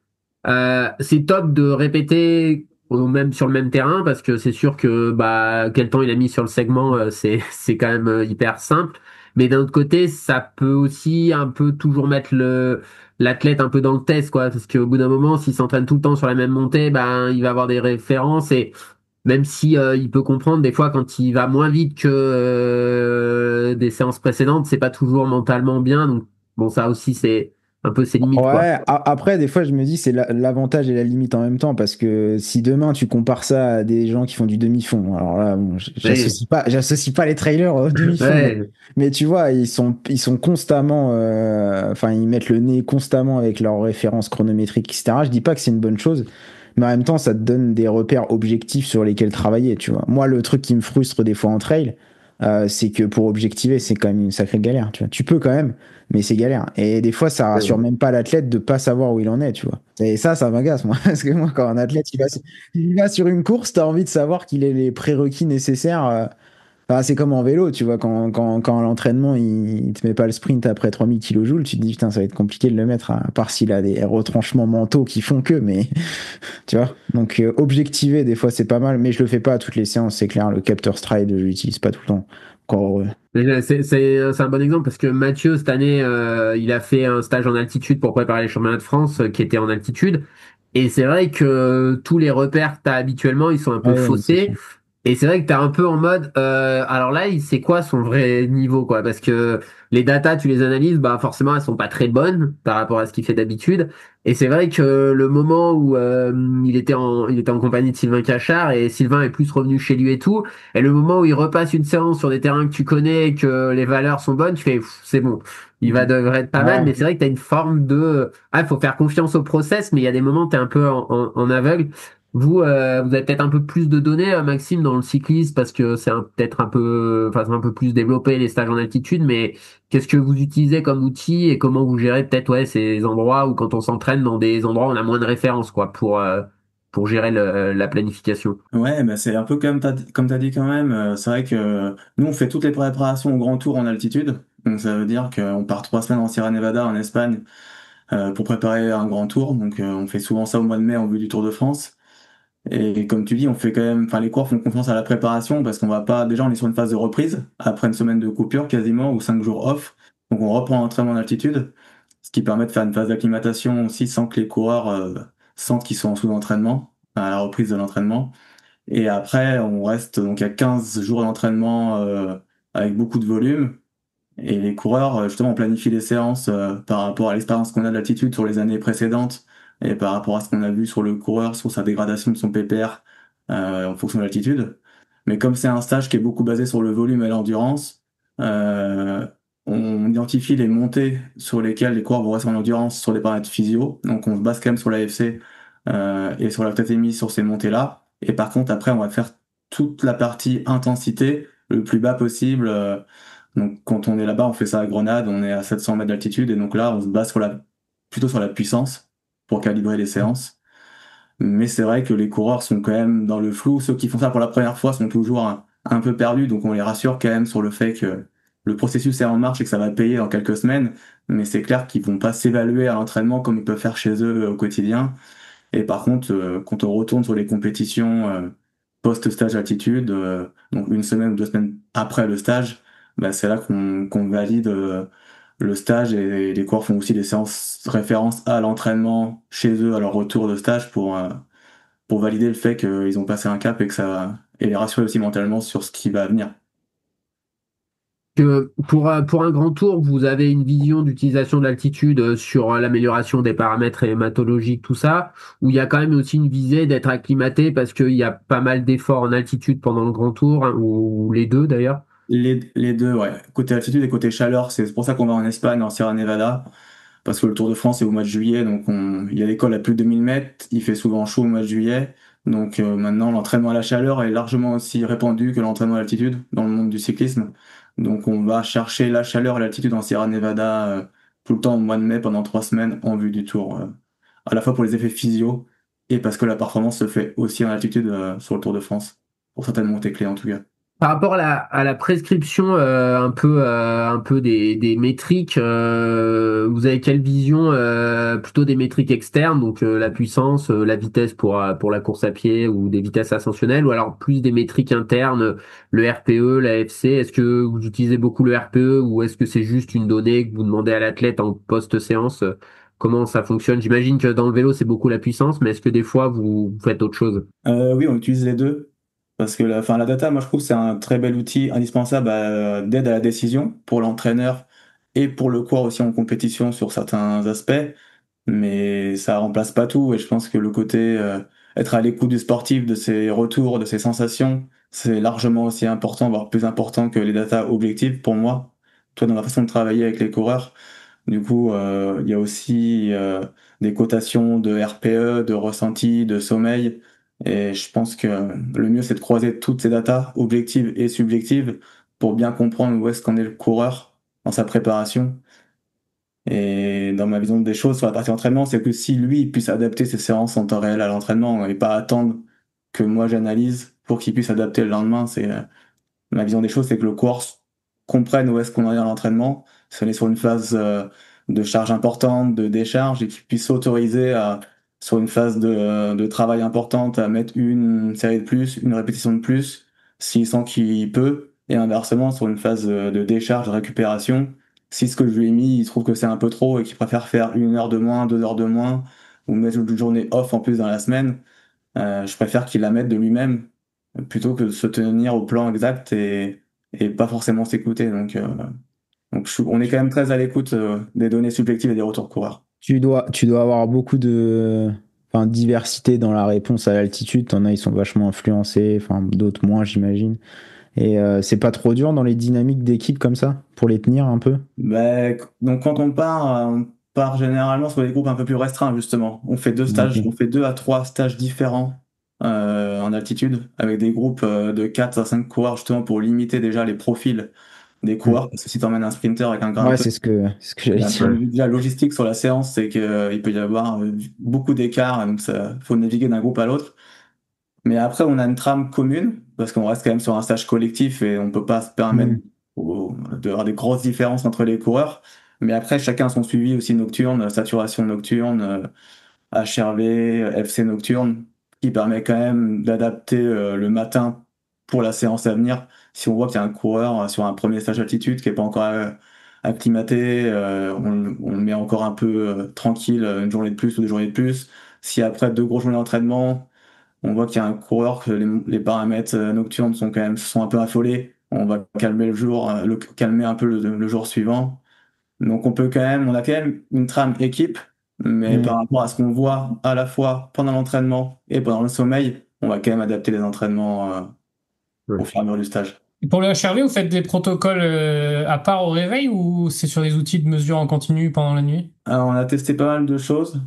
top de répéter même sur le même terrain parce que c'est sûr que bah quel temps il a mis sur le segment, c'est quand même hyper simple. Mais d'un autre côté, ça peut aussi un peu toujours mettre le l'athlète un peu dans le test quoi, parce qu'au bout d'un moment, s'il s'entraîne tout le temps sur la même montée, ben il va avoir des références et même si il peut comprendre des fois quand il va moins vite que des séances précédentes, c'est pas toujours mentalement bien. Donc bon, ça aussi c'est un peu ses limites quoi. Ouais, après, des fois, je me dis, c'est l'avantage et la limite en même temps, parce que si demain tu compares ça à des gens qui font du demi-fond, alors là, bon, Ouais, j'associe pas les trailers au demi-fond, ouais, mais tu vois, ils sont constamment, enfin, ils mettent le nez constamment avec leurs références chronométriques, etc. Je dis pas que c'est une bonne chose, mais en même temps, ça te donne des repères objectifs sur lesquels travailler, tu vois. Moi, le truc qui me frustre des fois en trail, c'est que pour objectiver, c'est quand même une sacrée galère, tu vois. Tu peux quand même, mais c'est galère. Et des fois, ça rassure ouais. même pas l'athlète de pas savoir où il en est, tu vois. Et ça m'agace, moi. Parce que moi, quand un athlète, il va sur une course, t'as envie de savoir qu'il ait les prérequis nécessaires. Enfin, c'est comme en vélo, tu vois, quand à l'entraînement, il te met pas le sprint après 3000 kilojoules, tu te dis, putain, ça va être compliqué de le mettre, à part s'il a des retranchements mentaux qui font que, mais tu vois. Donc, objectiver, des fois, c'est pas mal, mais je le fais pas à toutes les séances, c'est clair. Le capteur stride, je l'utilise pas tout le temps. Encore heureux. Mais c'est un bon exemple parce que Mathieu, cette année, il a fait un stage en altitude pour préparer les championnats de France qui était en altitude. Et c'est vrai que tous les repères que tu as habituellement, ils sont un peu Ouais, non, c'est faussés. sûr. Et c'est vrai que t'es un peu en mode, alors là, c'est quoi son vrai niveau, quoi? Parce que les datas, tu les analyses, bah forcément, elles sont pas très bonnes par rapport à ce qu'il fait d'habitude. Et c'est vrai que le moment où il était en compagnie de Sylvain Cachard et Sylvain est plus revenu chez lui et tout, et le moment où il repasse une séance sur des terrains que tu connais et que les valeurs sont bonnes, tu fais, pff, c'est bon, devrait être pas mal. Ouais. Mais c'est vrai que t'as une forme de, ah, il faut faire confiance au process, mais il y a des moments où t'es un peu en aveugle. Vous avez peut-être un peu plus de données, Maxime, dans le cyclisme, parce que peut-être un peu, enfin, c'est un peu plus développé les stages en altitude, mais qu'est-ce que vous utilisez comme outil et comment vous gérez peut-être, ouais, ces endroits où quand on s'entraîne dans des endroits où on a moins de références, quoi, pour gérer la planification. Ouais, bah c'est un peu comme t'as dit quand même. C'est vrai que nous, on fait toutes les préparations au grand tour en altitude. Donc ça veut dire qu'on part 3 semaines en Sierra Nevada, en Espagne, pour préparer un grand tour. Donc on fait souvent ça au mois de mai en vue du Tour de France. Et comme tu dis, on fait quand même, enfin les coureurs font confiance à la préparation parce qu'on va pas, déjà on est sur une phase de reprise après une semaine de coupure quasiment ou 5 jours off. Donc on reprend l'entraînement en altitude, ce qui permet de faire une phase d'acclimatation aussi sans que les coureurs sentent qu'ils sont en sous-entraînement à la reprise de l'entraînement. Et après, on reste donc à 15 jours d'entraînement avec beaucoup de volume. Et les coureurs, justement, on planifie les séances par rapport à l'expérience qu'on a de l'altitude sur les années précédentes et par rapport à ce qu'on a vu sur le coureur, sur sa dégradation de son PPR en fonction de l'altitude. Mais comme c'est un stage qui est beaucoup basé sur le volume et l'endurance, euh, on identifie les montées sur lesquelles les coureurs vont rester en endurance sur les paramètres physio. Donc on se base quand même sur l'AFC et sur la lactatémie sur ces montées-là. Et par contre, après, on va faire toute la partie intensité le plus bas possible. Donc quand on est là-bas, on fait ça à Grenade, on est à 700 mètres d'altitude, et donc là, on se base plutôt sur la puissance pour calibrer les séances. Mais c'est vrai que les coureurs sont quand même dans le flou. Ceux qui font ça pour la première fois sont toujours un peu perdus, donc on les rassure quand même sur le fait que le processus est en marche et que ça va payer dans quelques semaines. Mais c'est clair qu'ils vont pas s'évaluer à l'entraînement comme ils peuvent faire chez eux au quotidien. Et par contre, quand on retourne sur les compétitions post-stage altitude, donc une semaine ou 2 semaines après le stage, bah, c'est là qu'on valide le stage, et les coureurs font aussi des séances références à l'entraînement chez eux à leur retour de stage pour valider le fait qu'ils ont passé un cap et que ça et les rassurer aussi mentalement sur ce qui va venir. Que pour un grand tour, vous avez une vision d'utilisation de l'altitude sur l'amélioration des paramètres hématologiques, tout ça, où il y a quand même aussi une visée d'être acclimaté parce qu'il y a pas mal d'efforts en altitude pendant le grand tour, hein, ou les deux d'ailleurs. Les deux, ouais. Côté altitude et côté chaleur, c'est pour ça qu'on va en Espagne, en Sierra Nevada, parce que le Tour de France est au mois de juillet, donc il y a des cols à plus de 2000 mètres, il fait souvent chaud au mois de juillet, donc maintenant l'entraînement à la chaleur est largement aussi répandu que l'entraînement à l'altitude dans le monde du cyclisme. Donc on va chercher la chaleur et l'altitude en Sierra Nevada tout le temps au mois de mai pendant 3 semaines en vue du Tour, à la fois pour les effets physio et parce que la performance se fait aussi en altitude sur le Tour de France, pour certaines montées clés en tout cas. Par rapport à la prescription un peu des métriques, vous avez quelle vision plutôt des métriques externes, donc la puissance, la vitesse pour la course à pied ou des vitesses ascensionnelles, ou alors plus des métriques internes, le RPE, la FC. Est-ce que vous utilisez beaucoup le RPE ou est-ce que c'est juste une donnée que vous demandez à l'athlète en post-séance? Comment ça fonctionne? J'imagine que dans le vélo c'est beaucoup la puissance, mais est-ce que des fois vous faites autre chose? Oui, on utilise les deux. Parce que la data, moi je trouve que c'est un très bel outil indispensable d'aide à la décision pour l'entraîneur et pour le coureur aussi en compétition sur certains aspects, mais ça remplace pas tout et je pense que le côté être à l'écoute du sportif, de ses retours, de ses sensations, c'est largement aussi important, voire plus important que les datas objectives pour moi, toi dans la façon de travailler avec les coureurs. Du coup, il y a aussi des cotations de RPE, de ressenti, de sommeil. Et je pense que le mieux, c'est de croiser toutes ces datas, objectives et subjectives, pour bien comprendre où est-ce qu'en est le coureur dans sa préparation. Et dans ma vision des choses sur la partie entraînement, c'est que si lui il puisse adapter ses séances en temps réel à l'entraînement et pas attendre que moi j'analyse pour qu'il puisse adapter le lendemain, ma vision des choses, c'est que le coureur comprenne où est-ce qu'on en est à l'entraînement, si on est sur une phase de charge importante, de décharge, et qu'il puisse s'autoriser sur une phase de travail importante, à mettre une série de plus, une répétition de plus, s'il sent qu'il peut, et inversement, sur une phase de décharge, de récupération, si ce que je lui ai mis, il trouve que c'est un peu trop et qu'il préfère faire 1 heure de moins, 2 heures de moins, ou mettre une journée off en plus dans la semaine, je préfère qu'il la mette de lui-même plutôt que de se tenir au plan exact et pas forcément s'écouter. On est quand même très à l'écoute des données subjectives et des retours coureurs. Tu dois avoir beaucoup de diversité dans la réponse à l'altitude. T'en as, ils sont vachement influencés, enfin, d'autres moins, j'imagine. Et c'est pas trop dur dans les dynamiques d'équipe comme ça, pour les tenir un peu? Donc quand on part généralement sur des groupes un peu plus restreints, justement. On fait 2 stages, on Ok. fait 2 à 3 stages différents en altitude, avec des groupes de 4 à 5 coureurs, justement, pour limiter déjà les profils des Hmm. coureurs. Parce que si tu emmènes un sprinter avec un Ouais, grimpeur, c'est ce que j'allais d'un point de dire. vue de la logistique sur la séance, c'est qu'il peut y avoir beaucoup d'écarts, donc ça faut naviguer d'un groupe à l'autre. Mais après, on a une trame commune, parce qu'on reste quand même sur un stage collectif et on peut pas se permettre Hmm. d'avoir des grosses différences entre les coureurs. Mais après, chacun a son suivi aussi nocturne, saturation nocturne, HRV, FC nocturne, qui permet quand même d'adapter le matin pour la séance à venir. Si on voit qu'il y a un coureur sur un premier stage d'altitude qui est pas encore acclimaté, on le met encore un peu tranquille, une journée de plus ou 2 journées de plus. Si après 2 grosses journées d'entraînement, on voit qu'il y a un coureur que les paramètres nocturnes sont quand même sont un peu affolés, on va calmer le jour, calmer un peu le jour suivant. Donc on a quand même une trame équipe, mais Hmm. par rapport à ce qu'on voit à la fois pendant l'entraînement et pendant le sommeil, on va quand même adapter les entraînements au Ouais. fur et à mesure du stage. Et pour le HRV, vous faites des protocoles à part au réveil ou c'est sur des outils de mesure en continu pendant la nuit? Alors, on a testé pas mal de choses.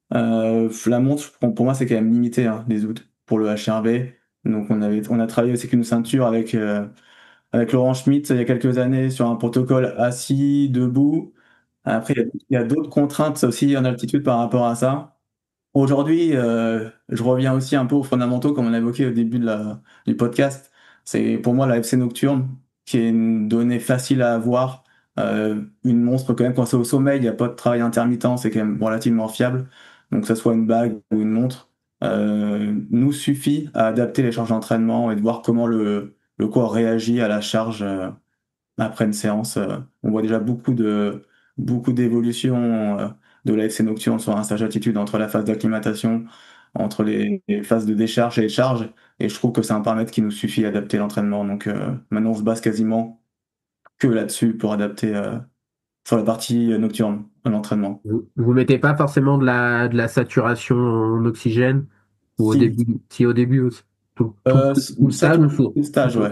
La montre, pour moi, c'est quand même limité, hein, les outils pour le HRV. Donc, on a travaillé aussi avec une ceinture avec Laurent Schmitt il y a quelques années sur un protocole assis, debout. Après, il y a d'autres contraintes aussi en altitude par rapport à ça. Aujourd'hui, je reviens aussi un peu aux fondamentaux, comme on a évoqué au début du podcast. C'est pour moi la FC nocturne, qui est une donnée facile à avoir. Une montre, quand même, quand c'est au sommeil, il n'y a pas de travail intermittent, c'est quand même relativement fiable. Donc, que ce soit une bague ou une montre, nous suffit à adapter les charges d'entraînement et de voir comment le corps réagit à la charge après une séance. On voit déjà beaucoup d'évolutions de l'AFC nocturne sur un stage d'altitude entre la phase d'acclimatation, entre les phases de décharge et de charge. Et je trouve que c'est un paramètre qui nous suffit à adapter l'entraînement. Donc maintenant, on se base quasiment que là-dessus pour adapter sur la partie nocturne à l'entraînement. Vous mettez pas forcément de la saturation en oxygène ou au Si, début, si au début aussi. Tout le ça stage tout ou le stage, ouais.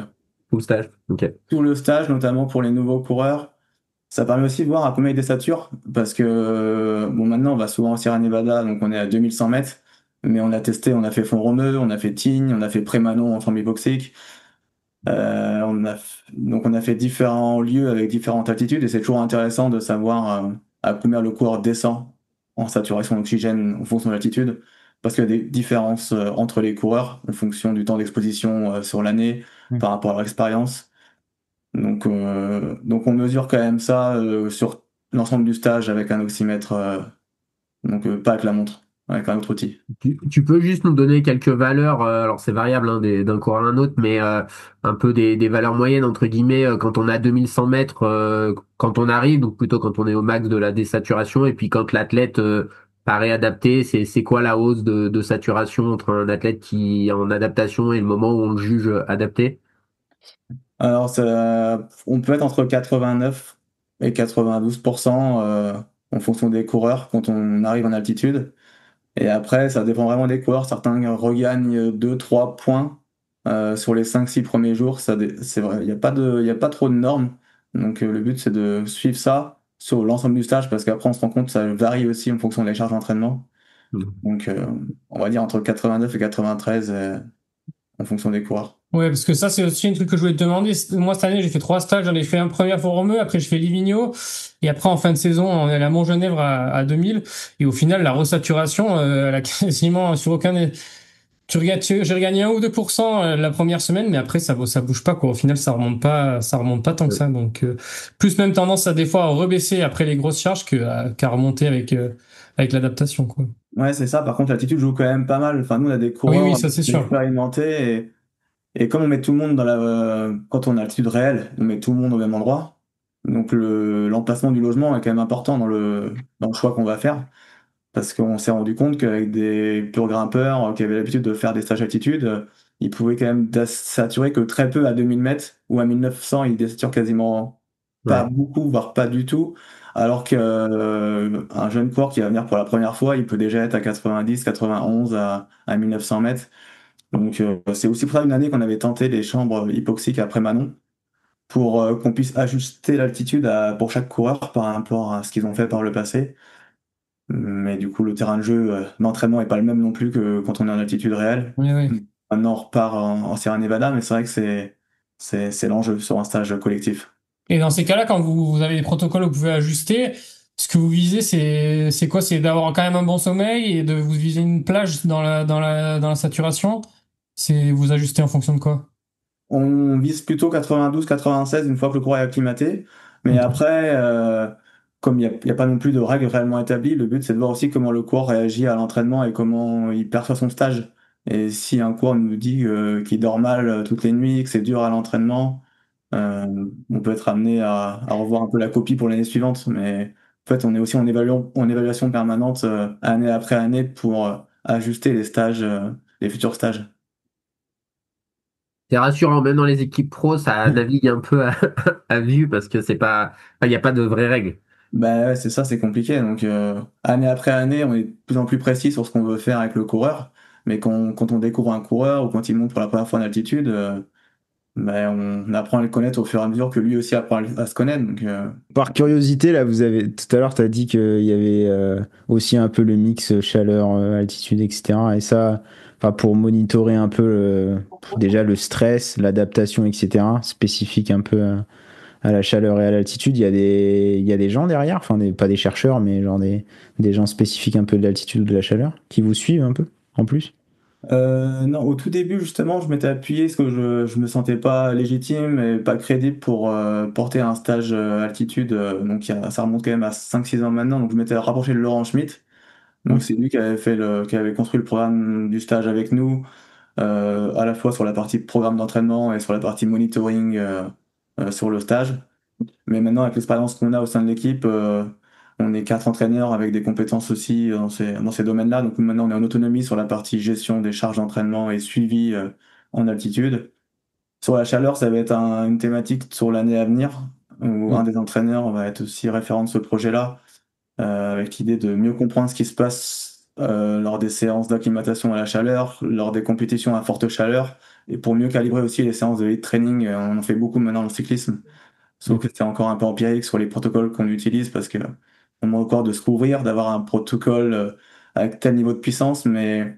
tout le stage. Ok. Tout le stage, notamment pour les nouveaux coureurs. Ça permet aussi de voir à combien il désature, parce que bon, maintenant on va souvent en Sierra Nevada, donc on est à 2100 mètres, mais on a testé, on a fait Font-Romeu, on a fait Tignes, on a fait Prémanon en forme hypoxique. Donc on a fait différents lieux avec différentes altitudes, et c'est toujours intéressant de savoir à combien le coureur descend en saturation d'oxygène en fonction de l'altitude, parce qu'il y a des différences entre les coureurs en fonction du temps d'exposition sur l'année Mm. par rapport à leur expérience. Donc on mesure quand même ça sur l'ensemble du stage avec un oxymètre, pas avec la montre, avec un autre outil. Tu peux juste nous donner quelques valeurs, alors c'est variable hein, d'un coureur à un autre, mais un peu des valeurs moyennes, entre guillemets, quand on a 2100 mètres, quand on arrive, donc plutôt quand on est au max de la désaturation, et puis quand l'athlète paraît adapté, c'est quoi la hausse de saturation entre un athlète qui est en adaptation et le moment où on le juge adapté? Alors on peut être entre 89 et 92% en fonction des coureurs quand on arrive en altitude. Et après, ça dépend vraiment des coureurs. Certains regagnent 2-3 points sur les 5-6 premiers jours. C'est vrai, il y a pas trop de normes. Donc le but, c'est de suivre ça sur l'ensemble du stage parce qu'après, on se rend compte que ça varie aussi en fonction des charges d'entraînement. Donc on va dire entre 89 et 93 en fonction des coureurs. Ouais, parce que ça, c'est aussi un truc que je voulais te demander. Moi, cette année, j'ai fait 3 stages. J'en ai fait un premier à Font-Romeu, après, je fais Livigno. Et après, en fin de saison, on est allé à Montgenèvre à 2000. Et au final, la resaturation, elle a quasiment sur aucun. J'ai regagné 1 ou 2% la première semaine, mais après, ça bouge pas, quoi. Au final, ça remonte pas tant que ça. Donc, plus même tendance à des fois à rebaisser après les grosses charges qu'à remonter avec l'adaptation, quoi. Ouais, c'est ça. Par contre, l'altitude joue quand même pas mal. Enfin, nous, on a des Oui, oui, coureurs ça, c'est sûr. expérimentés et comme on met tout le monde quand on a l'altitude réelle, on met tout le monde au même endroit. Donc, l'emplacement du logement est quand même important dans le choix qu'on va faire. Parce qu'on s'est rendu compte qu'avec des purs grimpeurs qui avaient l'habitude de faire des stages altitude, ils pouvaient quand même saturer que très peu à 2000 mètres ou à 1900, ils désaturent quasiment pas Ouais. beaucoup, voire pas du tout. Alors qu'un jeune coureur qui va venir pour la première fois, il peut déjà être à 90, 91, à 1900 mètres. Donc c'est aussi pour ça une année qu'on avait tenté les chambres hypoxiques après Manon pour qu'on puisse ajuster l'altitude pour chaque coureur par rapport à ce qu'ils ont fait par le passé. Mais du coup, le terrain de jeu d'entraînement est pas le même non plus que quand on est en altitude réelle. Oui, oui. Maintenant, on repart en Sierra Nevada, mais c'est vrai que c'est l'enjeu sur un stage collectif. Et dans ces cas-là, quand vous avez des protocoles, vous pouvez ajuster. Ce que vous visez, c'est quoi? C'est d'avoir quand même un bon sommeil et de vous viser une plage dans la saturation. C'est vous ajuster en fonction de quoi? On vise plutôt 92, 96 une fois que le coureur est acclimaté. Mais Ok. après, comme il y a pas non plus de règles réellement établies, le but c'est de voir aussi comment le coureur réagit à l'entraînement et comment il perçoit son stage. Et si un coureur nous dit qu'il dort mal toutes les nuits, que c'est dur à l'entraînement, on peut être amené à revoir un peu la copie pour l'année suivante. Mais en fait, on est aussi en évaluation permanente année après année pour ajuster les stages, les futurs stages. C'est rassurant, même dans les équipes pro, ça navigue un peu à vue parce que c'est pas, enfin, il n'y a pas de vraies règles. Bah ouais, c'est ça, c'est compliqué. Donc année après année, on est de plus en plus précis sur ce qu'on veut faire avec le coureur. Mais quand on découvre un coureur ou quand il monte pour la première fois en altitude, bah, on apprend à le connaître au fur et à mesure que lui aussi apprend à se connaître. Donc Par curiosité, là, vous avez tout à l'heure, tu as dit qu'il y avait aussi un peu le mix chaleur, altitude, etc. Et ça, enfin, pour monitorer un peu déjà le stress, l'adaptation, etc., spécifique un peu à la chaleur et à l'altitude, il y a des gens derrière, enfin, pas des chercheurs, mais genre des gens spécifiques un peu de l'altitude ou de la chaleur qui vous suivent un peu en plus. non, au tout début, justement, je m'étais appuyé parce que je me sentais pas légitime et pas crédible pour porter un stage altitude. Donc ça remonte quand même à 5-6 ans maintenant. Donc je m'étais rapproché de Laurent Schmitt. Mm. Donc c'est lui qui avait construit le programme du stage avec nous, à la fois sur la partie programme d'entraînement et sur la partie monitoring sur le stage. Mais maintenant, avec l'expérience qu'on a au sein de l'équipe, on est 4 entraîneurs avec des compétences aussi dans ces domaines-là. Donc maintenant, on est en autonomie sur la partie gestion des charges d'entraînement et suivi en altitude. Sur la chaleur, ça va être une thématique sur l'année à venir. où un des entraîneurs va être aussi référent de ce projet-là, avec l'idée de mieux comprendre ce qui se passe lors des séances d'acclimatation à la chaleur, lors des compétitions à forte chaleur, et pour mieux calibrer aussi les séances de heat training. On en fait beaucoup maintenant dans le cyclisme, sauf que c'est encore un peu empirique sur les protocoles qu'on utilise parce que on demande encore de se couvrir, d'avoir un protocole avec tel niveau de puissance, mais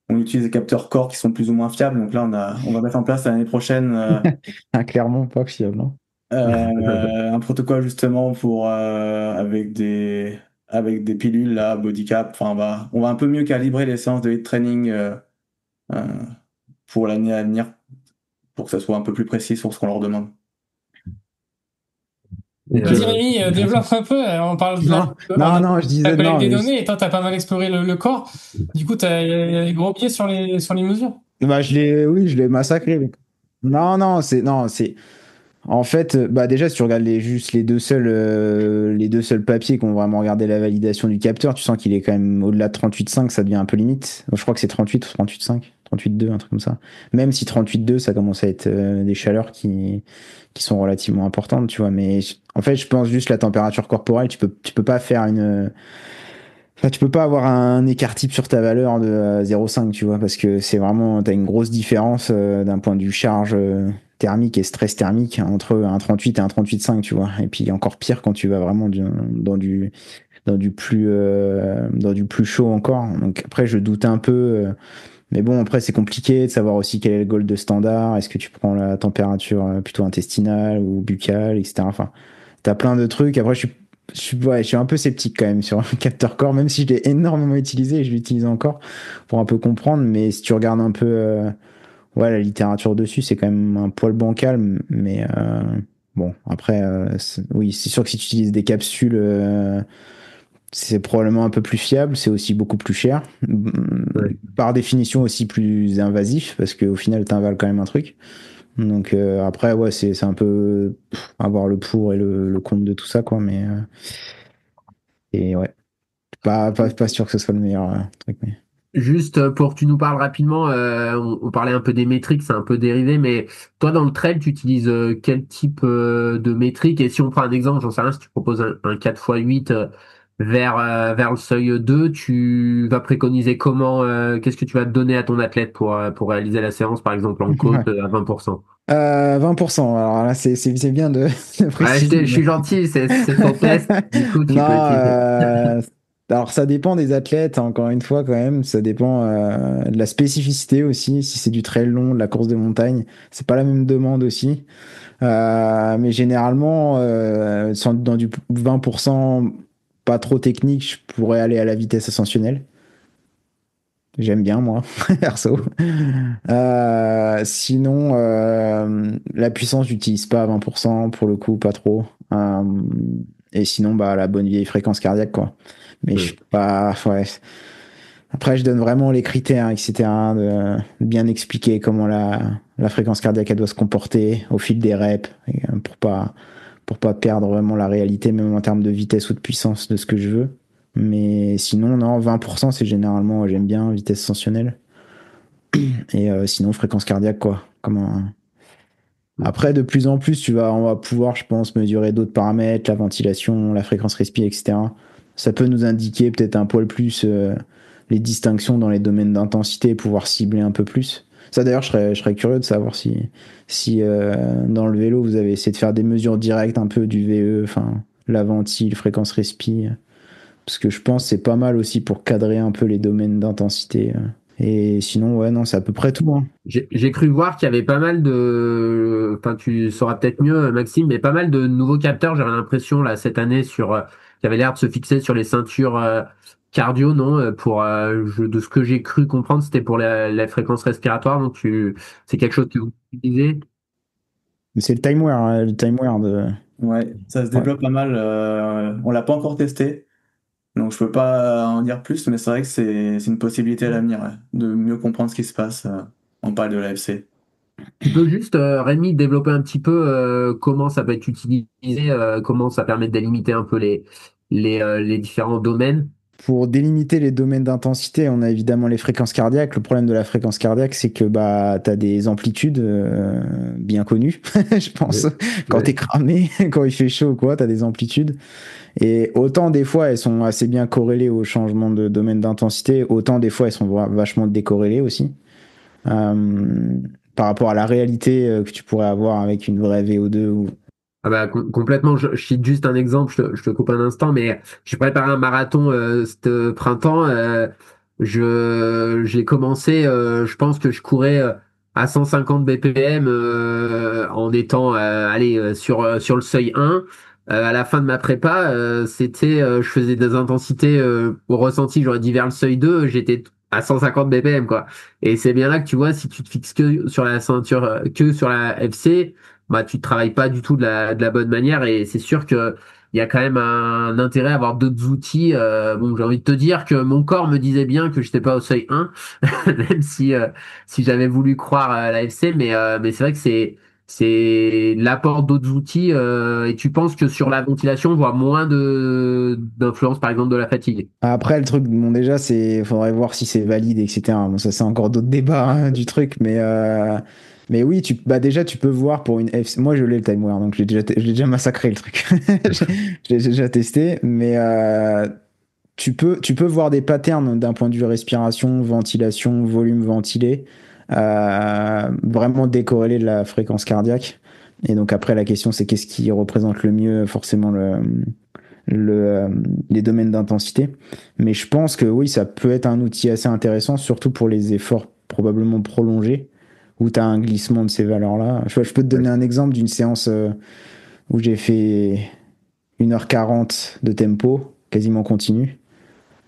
on utilise des capteurs corps qui sont plus ou moins fiables. Donc là, on va mettre en place l'année prochaine Ah, clairement pas fiable. Hein. un protocole justement pour avec des pilules là, bodycap. Enfin, on va un peu mieux calibrer les séances de heat training euh, pour l'année à venir, pour que ça soit un peu plus précis sur ce qu'on leur demande. Et, Vas-y Rémi, développe un peu. On parle de Non, je disais la collecte non. des données et toi, t'as pas mal exploré le corps. Du coup, il y a des gros biais sur les mesures. Bah, je l'ai massacré. Mec. Non, c'est. En fait, bah déjà, si tu regardes juste les deux seuls papiers qui ont vraiment regardé la validation du capteur, tu sens qu'il est quand même au-delà de 38,5, ça devient un peu limite. Je crois que c'est 38 ou 38,5, 38,2, un truc comme ça. Même si 38,2, ça commence à être des chaleurs qui sont relativement importantes, tu vois. Mais en fait, je pense juste la température corporelle, tu peux pas faire enfin, tu peux pas avoir un écart type sur ta valeur de 0,5, tu vois, parce que c'est vraiment, t'as une grosse différence d'un point de vue charge thermique et stress thermique entre un 38 et un 38,5, tu vois. Et puis encore pire quand tu vas vraiment dans du plus chaud encore. Donc après, je doute un peu. Mais bon, après, c'est compliqué de savoir aussi quel est le goal de standard. Est-ce que tu prends la température plutôt intestinale ou buccale, etc. Enfin, t'as plein de trucs. Après, je suis un peu sceptique quand même sur le capteur corps, même si je l'ai énormément utilisé et je l'utilise encore pour un peu comprendre. Mais si tu regardes un peu ouais, la littérature dessus, c'est quand même un poil bancal. Mais bon, après, oui, c'est sûr que si tu utilises des capsules, c'est probablement un peu plus fiable. C'est aussi beaucoup plus cher. Ouais. Par définition aussi plus invasif, parce qu'au final, t'invales quand même un truc. Donc après, ouais, c'est un peu avoir le pour et le contre de tout ça, quoi. Mais et ouais, pas sûr que ce soit le meilleur truc. Mais... Juste pour que tu nous parles rapidement, on parlait un peu des métriques, c'est un peu dérivé, mais toi dans le trail, tu utilises quel type de métrique? Et si on prend un exemple, j'en sais rien, si tu proposes un 4x8 vers le seuil 2, tu vas préconiser comment, qu'est-ce que tu vas te donner à ton athlète pour réaliser la séance, par exemple en côte à 20%? 20%. Alors là, c'est bien de Ouais, préciser. je suis gentil, c'est ton test, du coup tu Non, peux utiliser. alors ça dépend des athlètes, encore une fois, quand même. Ça dépend de la spécificité aussi. Si c'est du trail long, de la course de montagne, c'est pas la même demande aussi. Mais généralement, dans du 20% pas trop technique, je pourrais aller à la vitesse ascensionnelle. J'aime bien, moi, perso. Sinon, la puissance, j'utilise pas à 20%, pour le coup, pas trop. Et sinon, bah, la bonne vieille fréquence cardiaque, quoi. Mais je suis pas, ouais. Après, je donne vraiment les critères, etc., de bien expliquer comment la fréquence cardiaque elle doit se comporter au fil des reps, pour pas perdre vraiment la réalité, même en termes de vitesse ou de puissance de ce que je veux. Mais sinon, non, 20%, c'est généralement, j'aime bien, vitesse ascensionnelle. Et sinon, fréquence cardiaque, quoi. Après, de plus en plus, on va pouvoir, je pense, mesurer d'autres paramètres, la ventilation, la fréquence respire, etc. Ça peut nous indiquer peut-être un poil plus les distinctions dans les domaines d'intensité, pouvoir cibler un peu plus. Ça, d'ailleurs, je serais curieux de savoir si dans le vélo, vous avez essayé de faire des mesures directes un peu du VE, enfin, la ventile, fréquence respi. Parce que je pense que c'est pas mal aussi pour cadrer un peu les domaines d'intensité. Et sinon, ouais, non, c'est à peu près tout. Hein. J'ai cru voir qu'il y avait pas mal de, enfin tu sauras peut-être mieux Maxime, mais pas mal de nouveaux capteurs, j'avais l'impression là cette année qui avaient l'air de se fixer sur les ceintures cardio, non? De ce que j'ai cru comprendre, c'était pour la fréquence respiratoire, donc c'est quelque chose que vous utilisez. Mais c'est le timeware de. Ouais, ça se Ouais. développe pas mal. On l'a pas encore testé, donc je peux pas en dire plus, mais c'est vrai que c'est une possibilité à l'avenir, ouais, de mieux comprendre ce qui se passe. On parle de l'AFC. Tu peux juste, Rémi, développer un petit peu comment ça peut être utilisé, comment ça permet de délimiter un peu les différents domaines. pour délimiter les domaines d'intensité, on a évidemment les fréquences cardiaques. Le problème de la fréquence cardiaque, c'est que bah, tu as des amplitudes bien connues, je pense. Ouais. Quand Ouais. t'es cramé, quand il fait chaud ou quoi, tu as des amplitudes. Et autant des fois, elles sont assez bien corrélées au changement de domaine d'intensité, autant des fois, elles sont vachement décorrélées aussi. Euh, Par rapport à la réalité que tu pourrais avoir avec une vraie VO2 ou... Ah bah, complètement, je cite juste un exemple, je te coupe un instant, mais j'ai préparé un marathon ce printemps. J'ai commencé, je pense que je courais à 150 BPM en étant allez, sur le seuil 1. À la fin de ma prépa, je faisais des intensités au ressenti, j'aurais dit vers le seuil 2, j'étais à 150 BPM quoi. Et c'est bien là que tu vois, si tu te fixes que sur la ceinture, que sur la FC, bah tu travailles pas du tout de la bonne manière et c'est sûr que il y a quand même un intérêt à avoir d'autres outils. Bon, j'ai envie de te dire que mon corps me disait bien que j'étais pas au seuil 1, même si j'avais voulu croire à la FC, mais c'est vrai que c'est l'apport d'autres outils et tu penses que sur la ventilation, on voit moins de d'influence par exemple de la fatigue. Après, le truc, bon, déjà, faudrait voir si c'est valide, etc. Bon, ça, c'est encore d'autres débats hein, du truc, mais oui, bah, déjà, tu peux voir pour une FC. Moi, je l'ai le TimeWare, donc je l'ai déjà massacré le truc. Je l'ai déjà testé, mais tu peux voir des patterns d'un point de vue respiration, ventilation, volume ventilé, vraiment décorrélés de la fréquence cardiaque. Et donc, après, la question, c'est qu'est-ce qui représente le mieux, forcément, le, euh, les domaines d'intensité. Mais je pense que oui, ça peut être un outil assez intéressant, surtout pour les efforts probablement prolongés, où tu as un glissement de ces valeurs-là. Je peux te donner un exemple d'une séance où j'ai fait 1h40 de tempo, quasiment continu,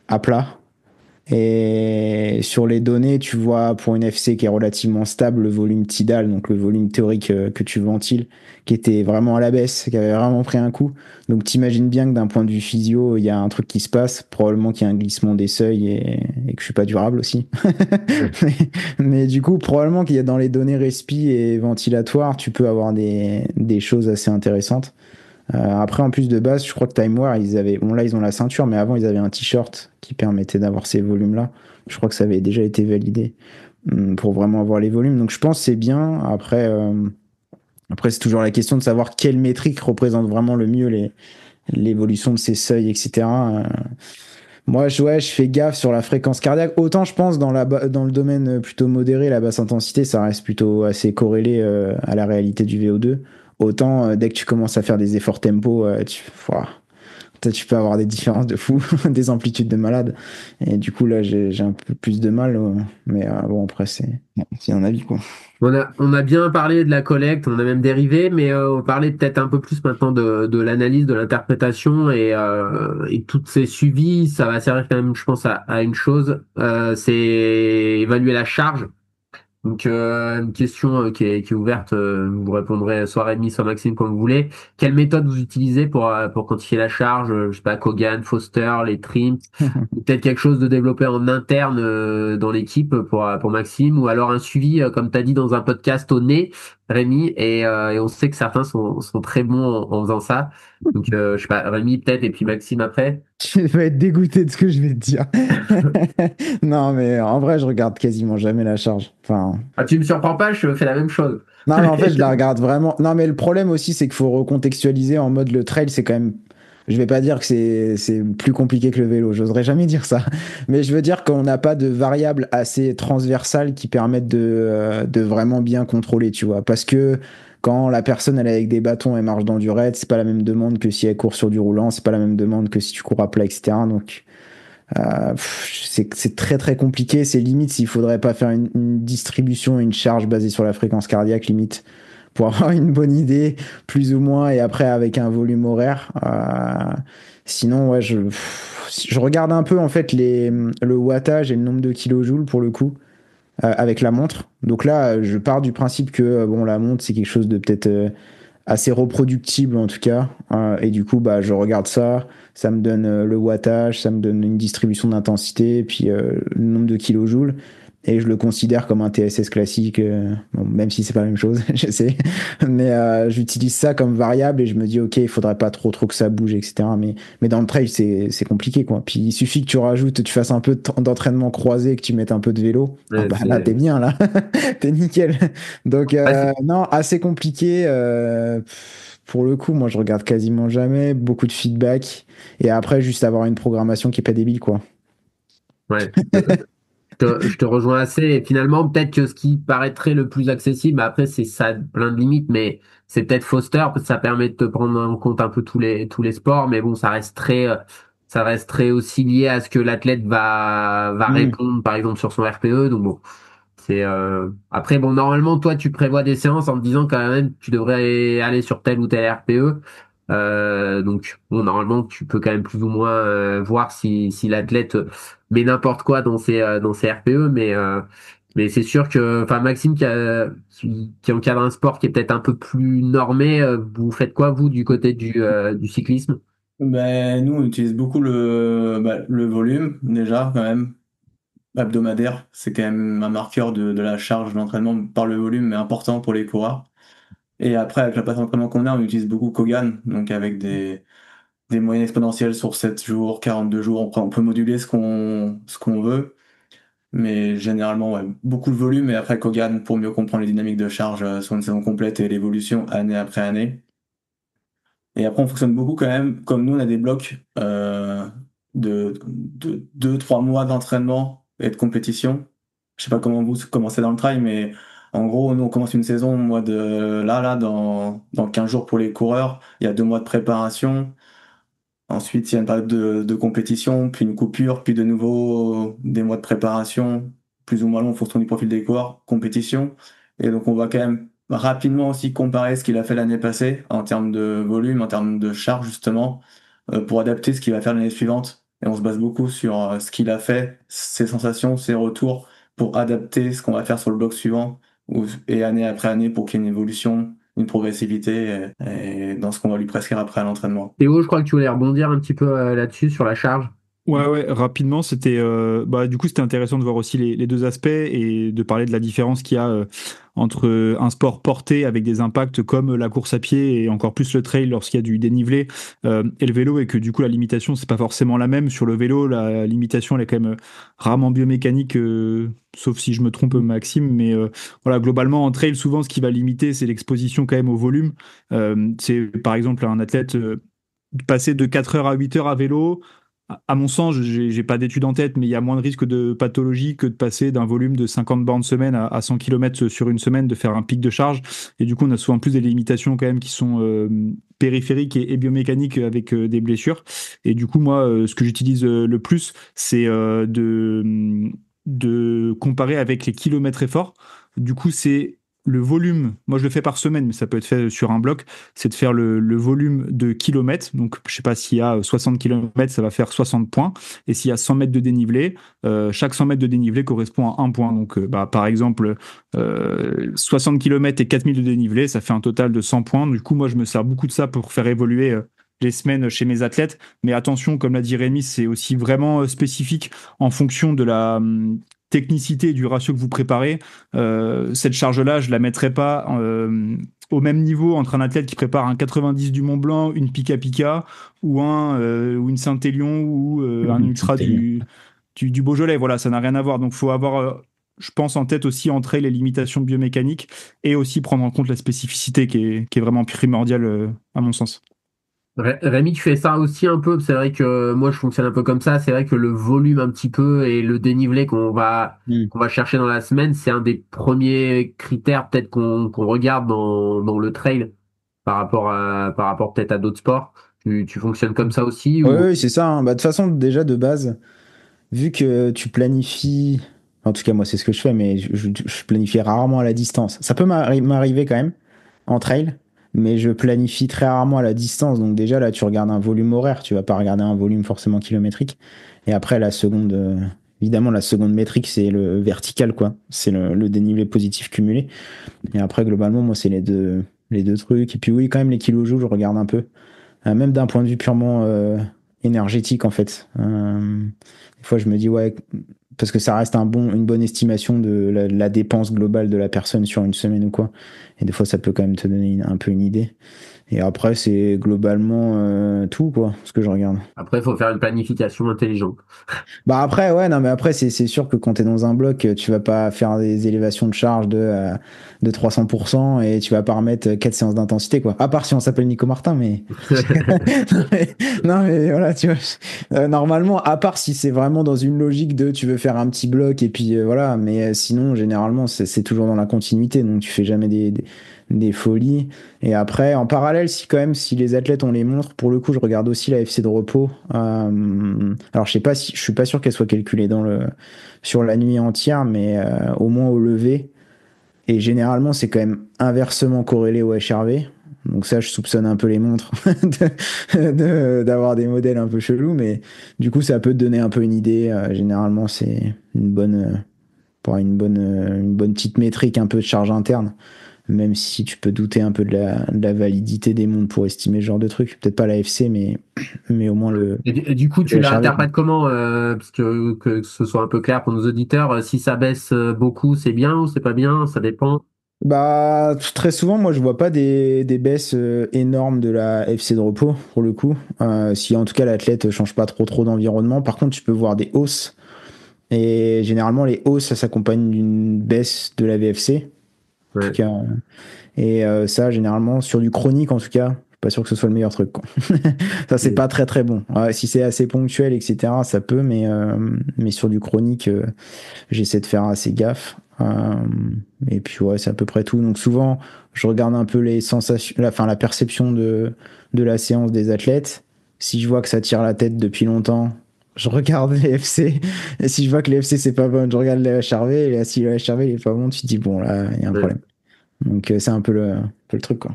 à plat. Et sur les données, tu vois pour une FC qui est relativement stable, le volume tidal, donc le volume théorique que tu ventiles, qui était vraiment à la baisse, qui avait vraiment pris un coup. Donc t'imagines bien que d'un point de vue physio, il y a un truc qui se passe, probablement qu'il y a un glissement des seuils et que je suis pas durable aussi. mais du coup, probablement qu'il y a dans les données respi et ventilatoires, tu peux avoir des choses assez intéressantes. Après, en plus de base, je crois que TimeWare, bon là ils ont la ceinture, mais avant ils avaient un t-shirt qui permettait d'avoir ces volumes-là. Je crois que ça avait déjà été validé pour vraiment avoir les volumes. Donc je pense que c'est bien. Après c'est toujours la question de savoir quelle métrique représente vraiment le mieux l'évolution de ces seuils, etc. Moi, ouais, je fais gaffe sur la fréquence cardiaque. Autant je pense dans le domaine plutôt modéré, la basse intensité, ça reste plutôt assez corrélé à la réalité du VO2. Autant dès que tu commences à faire des efforts tempo, tu peux avoir des différences de fou, des amplitudes de malade. Et du coup, là, j'ai un peu plus de mal. Mais bon, après, c'est un avis, quoi. On a bien parlé de la collecte, on a même dérivé, mais on va parler peut-être un peu plus maintenant de l'analyse, de l'interprétation et toutes ces suivis. Ça va servir quand même, je pense, à une chose, c'est évaluer la charge. Donc une question qui est ouverte, vous répondrez soit Rémi, soit Maxime comme vous voulez. Quelle méthode vous utilisez pour quantifier la charge? Je sais pas, Kogan, Foster, les trims, ou peut-être quelque chose de développé en interne dans l'équipe pour Maxime, ou alors un suivi, comme tu as dit dans un podcast au nez, Rémi, et on sait que certains sont très bons en faisant ça. Donc je sais pas, Rémi peut-être, et puis Maxime après. Tu vas être dégoûté de ce que je vais te dire. Non, mais en vrai, je regarde quasiment jamais la charge. Enfin, Ah, tu me surprends pas, je fais la même chose. non, mais en fait, je la regarde vraiment. Non, mais le problème aussi, c'est qu'il faut recontextualiser en mode le trail, c'est quand même. Je vais pas dire que c'est plus compliqué que le vélo, j'oserais jamais dire ça. Mais je veux dire qu'on n'a pas de variables assez transversales qui permettent de vraiment bien contrôler, tu vois. Parce que quand la personne elle est avec des bâtons et marche dans du raid, c'est pas la même demande que si elle court sur du roulant, c'est pas la même demande que si tu cours à plat, etc. Donc c'est très très compliqué. C'est limite s'il faudrait pas faire une distribution, une charge basée sur la fréquence cardiaque, limite, pour avoir une bonne idée, plus ou moins, et après avec un volume horaire. Sinon, ouais, je regarde un peu en fait le wattage et le nombre de kilojoules pour le coup, avec la montre. Donc là, je pars du principe que bon, la montre c'est quelque chose de peut-être assez reproductible en tout cas. Et du coup, bah, je regarde ça. Ça me donne le wattage, ça me donne une distribution d'intensité, puis le nombre de kilojoules. et je le considère comme un TSS classique, bon, même si c'est pas la même chose, je sais, mais j'utilise ça comme variable et je me dis ok, il faudrait pas trop que ça bouge, etc. Mais dans le trail c'est compliqué quoi. Puis il suffit que tu rajoutes, tu fasses un peu d'entraînement croisé, que tu mettes un peu de vélo, Ouais, bah là t'es bien là, t'es nickel. Donc non, assez compliqué. Pour le coup, moi je regarde quasiment jamais, beaucoup de feedback et après juste avoir une programmation qui est pas débile quoi. ouais. Je te rejoins assez. Et finalement, peut-être que ce qui paraîtrait le plus accessible, mais après, c'est ça a plein de limites, mais c'est peut-être Foster, parce que ça permet de te prendre en compte un peu tous les sports, mais bon, ça reste très aussi lié à ce que l'athlète va Mm. répondre, par exemple, sur son RPE. Donc bon, après, bon, normalement, toi, tu prévois des séances en te disant quand même, tu devrais aller sur tel ou tel RPE. Donc, bon, normalement, tu peux quand même plus ou moins voir si l'athlète met n'importe quoi dans ses RPE, mais c'est sûr que, enfin, Maxime qui encadre un sport qui est peut-être un peu plus normé, vous faites quoi, vous, du côté du cyclisme? Ben, nous, on utilise beaucoup le volume, déjà, quand même, hebdomadaire. C'est quand même un marqueur de la charge d'entraînement par le volume, mais important pour les coureurs. Et après, avec la plateforme d'entraînement qu'on a, on utilise beaucoup Kogan, donc avec des moyennes exponentielles sur 7 jours, 42 jours. On peut moduler ce qu'on veut, mais généralement, ouais, beaucoup de volume. Et après, Kogan pour mieux comprendre les dynamiques de charge sur une saison complète et l'évolution année après année. Et après, on fonctionne beaucoup quand même, comme nous, on a des blocs de 2, 3 mois d'entraînement et de compétition. Je sais pas comment vous commencez dans le trail, mais en gros, nous, on commence une saison au mois de dans 15 jours pour les coureurs. Il y a 2 mois de préparation. Ensuite, il y a une période de compétition, puis une coupure, puis de nouveau des mois de préparation, plus ou moins long en fonction du profil des coureurs, compétition. Et donc, on va quand même rapidement aussi comparer ce qu'il a fait l'année passée en termes de volume, en termes de charge, justement, pour adapter ce qu'il va faire l'année suivante. Et on se base beaucoup sur ce qu'il a fait, ses sensations, ses retours, pour adapter ce qu'on va faire sur le bloc suivant, et année après année, pour qu'il y ait une évolution, une progressivité, et dans ce qu'on va lui prescrire après à l'entraînement. Théo, je crois que tu voulais rebondir un petit peu là-dessus, sur la charge. Ouais, rapidement, c'était du coup c'était intéressant de voir aussi les deux aspects et de parler de la différence qu'il y a entre un sport porté avec des impacts comme la course à pied et encore plus le trail lorsqu'il y a du dénivelé et le vélo, et que du coup la limitation c'est pas forcément la même. Sur le vélo, la limitation elle est quand même rarement biomécanique, sauf si je me trompe Maxime, mais voilà, globalement en trail souvent ce qui va limiter c'est l'exposition quand même au volume. C'est par exemple un athlète passer de 4 heures à 8 heures à vélo. À mon sens, j'ai pas d'études en tête, mais il y a moins de risques de pathologie que de passer d'un volume de 50 bornes semaine à 100 km sur une semaine, de faire un pic de charge. Et du coup, on a souvent plus des limitations quand même qui sont périphériques et biomécaniques avec des blessures. Et du coup, moi, ce que j'utilise le plus, c'est de comparer avec les kilomètres efforts. Du coup, c'est le volume, moi je le fais par semaine, mais ça peut être fait sur un bloc, c'est de faire le volume de kilomètres. Donc, je sais pas, s'il y a 60 kilomètres, ça va faire 60 points. Et s'il y a 100 mètres de dénivelé, chaque 100 mètres de dénivelé correspond à un point. Donc, par exemple, 60 kilomètres et 4000 de dénivelé, ça fait un total de 100 points. Du coup, moi, je me sers beaucoup de ça pour faire évoluer les semaines chez mes athlètes. Mais attention, comme l'a dit Rémi, c'est aussi vraiment spécifique en fonction de la technicité et du ratio que vous préparez. Cette charge-là, je la mettrai pas au même niveau entre un athlète qui prépare un 90 du Mont Blanc, une Pika Pika, ou ou une Saint-Élion, ou un ultra du Beaujolais. Voilà, ça n'a rien à voir. Donc, faut avoir, je pense, en tête aussi entrer les limitations biomécaniques et aussi prendre en compte la spécificité qui est vraiment primordiale à mon sens. Rémi, tu fais ça aussi un peu. C'est vrai que moi, je fonctionne un peu comme ça. C'est vrai que le volume un petit peu et le dénivelé Mm. qu'on va chercher dans la semaine, c'est un des premiers critères peut-être qu'on regarde dans le trail par rapport peut-être à d'autres sports. Tu fonctionnes comme ça aussi Oui, ou oui, c'est ça, hein. Bah, de toute façon, déjà de base, vu que tu planifies, en tout cas moi c'est ce que je fais, mais je planifie rarement à la distance. Ça peut m'arriver quand même en trail, mais je planifie très rarement à la distance. Donc déjà là, tu regardes un volume horaire, tu vas pas regarder un volume forcément kilométrique. Et après la seconde, évidemment la seconde métrique, c'est le vertical quoi, c'est le dénivelé positif cumulé. Et après globalement, moi c'est les deux trucs. Et puis oui, quand même les kilojoules, je regarde un peu. Même d'un point de vue purement énergétique en fait. Des fois, je me dis, ouais, parce que ça reste une bonne estimation de la dépense globale de la personne sur une semaine ou quoi. Et des fois, ça peut quand même te donner un peu une idée. Et après, c'est globalement tout, quoi, ce que je regarde. Après, il faut faire une planification intelligente. Bah après, ouais, non, mais après, c'est sûr que quand t'es dans un bloc, tu vas pas faire des élévations de charge de 300% et tu vas pas remettre 4 séances d'intensité, quoi. À part si on s'appelle Nico Martin, mais... non, mais voilà, tu vois. Normalement, à part si c'est vraiment dans une logique de tu veux faire un petit bloc et puis voilà, mais sinon, généralement, c'est toujours dans la continuité, donc tu fais jamais des folies. Et après, en parallèle, si quand même, si les athlètes on les montre, pour le coup, je regarde aussi la FC de repos. Alors, je sais pas si, je suis pas sûr qu'elle soit calculée sur la nuit entière, mais au moins au lever. Et généralement, c'est quand même inversement corrélé au HRV. Donc ça, je soupçonne un peu les montres d'avoir des modèles un peu chelous, mais du coup, ça peut te donner un peu une idée. Généralement, c'est pour une bonne petite métrique, un peu de charge interne, même si tu peux douter un peu de la validité des montres pour estimer ce genre de truc. Peut-être pas la FC, mais au moins Et du coup, tu le HRV, quoi. l'interprètes comment parce que ce soit un peu clair pour nos auditeurs, si ça baisse beaucoup, c'est bien ou c'est pas bien, ça dépend. Bah, très souvent, moi, je vois pas des baisses énormes de la FC de repos, pour le coup. Si en tout cas l'athlète change pas trop d'environnement. Par contre, tu peux voir des hausses. Et généralement, les hausses, ça s'accompagne d'une baisse de la VFC. En tout Ouais. cas. Et ça, généralement, sur du chronique, en tout cas, je suis pas sûr que ce soit le meilleur truc, quoi. Ça, c'est pas très bon. Ouais, si c'est assez ponctuel, etc., ça peut, mais sur du chronique, j'essaie de faire assez gaffe. Et puis ouais, c'est à peu près tout. Donc souvent, je regarde un peu les sensations, la perception de la séance des athlètes. Si je vois que ça tire la tête depuis longtemps, je regarde les FC. Et si je vois que les FC c'est pas bon, je regarde les HRV. Et si le HRV il est pas bon, tu te dis bon là, il y a un Ouais. problème. Donc c'est un peu le truc, quoi.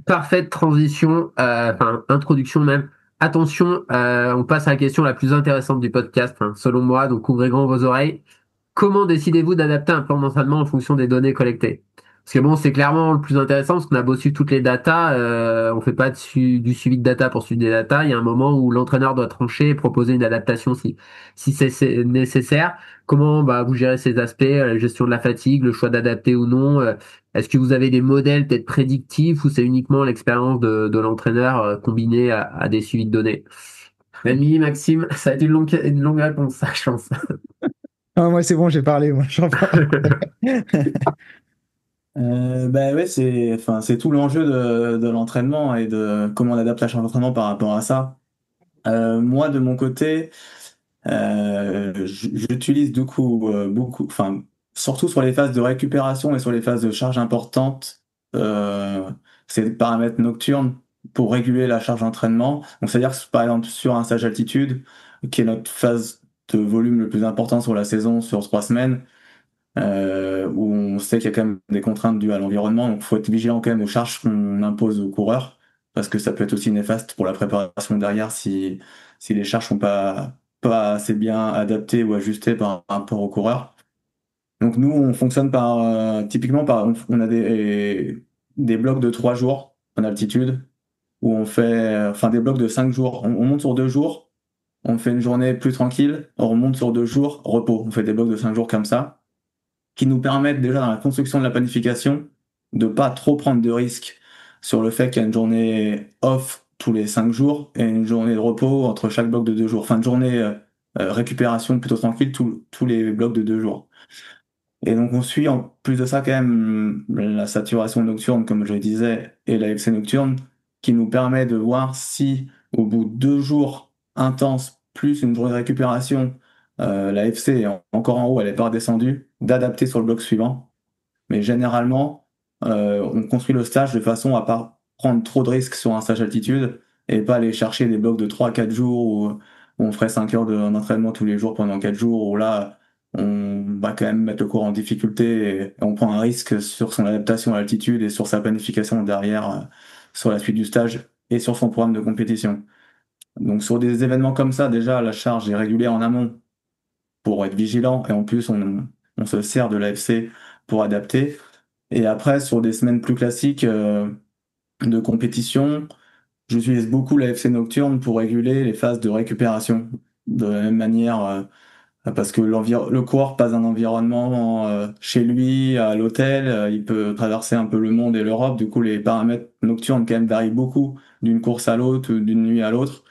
Parfaite transition, enfin introduction même. Attention, on passe à la question la plus intéressante du podcast, hein, selon moi, donc ouvrez grand vos oreilles. Comment décidez-vous d'adapter un plan d'entraînement en fonction des données collectées? Parce que bon, c'est clairement le plus intéressant parce qu'on a beau suivre toutes les datas, on fait pas du suivi de data pour suivre des datas. Il y a un moment où l'entraîneur doit trancher et proposer une adaptation si c'est nécessaire. Comment bah, vous gérez ces aspects, la gestion de la fatigue, le choix d'adapter ou non? Est-ce que vous avez des modèles peut-être prédictifs ou c'est uniquement l'expérience de l'entraîneur combinée à des suivis de données? Rémi, Maxime, ça a été une longue réponse, ça, je pense. Ah, moi c'est bon, j'ai parlé, moi j'en parle. Bah ouais, c'est tout l'enjeu de l'entraînement et de comment on adapte la charge d'entraînement par rapport à ça. Moi, de mon côté, j'utilise du coup beaucoup, enfin, surtout sur les phases de récupération et sur les phases de charge importantes, euh, c'est le paramètre nocturne pour réguler la charge d'entraînement. Donc, c'est-à-dire que par exemple sur un stage altitude, qui est notre phase de volume le plus important sur la saison sur 3 semaines, où on sait qu'il y a quand même des contraintes dues à l'environnement, donc il faut être vigilant quand même aux charges qu'on impose aux coureurs, parce que ça peut être aussi néfaste pour la préparation derrière si les charges sont pas assez bien adaptées ou ajustées par rapport aux coureurs. Donc nous, on fonctionne typiquement on a des blocs de 3 jours en altitude, où on fait, enfin des blocs de 5 jours. On monte sur 2 jours, on fait une journée plus tranquille, on remonte sur 2 jours, repos. On fait des blocs de 5 jours comme ça qui nous permettent déjà dans la construction de la planification de pas trop prendre de risques sur le fait qu'il y a une journée off tous les 5 jours et une journée de repos entre chaque bloc de 2 jours. Enfin, une journée récupération plutôt tranquille tous les blocs de 2 jours. Et donc on suit en plus de ça quand même la saturation nocturne, comme je le disais, et la FC nocturne, qui nous permet de voir si au bout de 2 jours intenses, plus une journée de récupération, la FC est encore en haut, elle n'est pas redescendue, d'adapter sur le bloc suivant. Mais généralement, on construit le stage de façon à pas prendre trop de risques sur un stage altitude et pas aller chercher des blocs de 3-4 jours où on ferait 5 heures d'entraînement tous les jours pendant 4 jours, où là, on va quand même mettre le cours en difficulté et on prend un risque sur son adaptation à l'altitude et sur sa planification derrière, sur la suite du stage et sur son programme de compétition. Donc sur des événements comme ça, déjà, la charge est régulée en amont pour être vigilant et en plus, on se sert de l'AFC pour adapter. Et après, sur des semaines plus classiques de compétition, j'utilise beaucoup l'AFC nocturne pour réguler les phases de récupération. de la même manière, parce que le coureur passe d'un environnement chez lui à l'hôtel, il peut traverser un peu le monde et l'Europe. Du coup, les paramètres nocturnes quand même varient beaucoup d'une course à l'autre, ou d'une nuit à l'autre.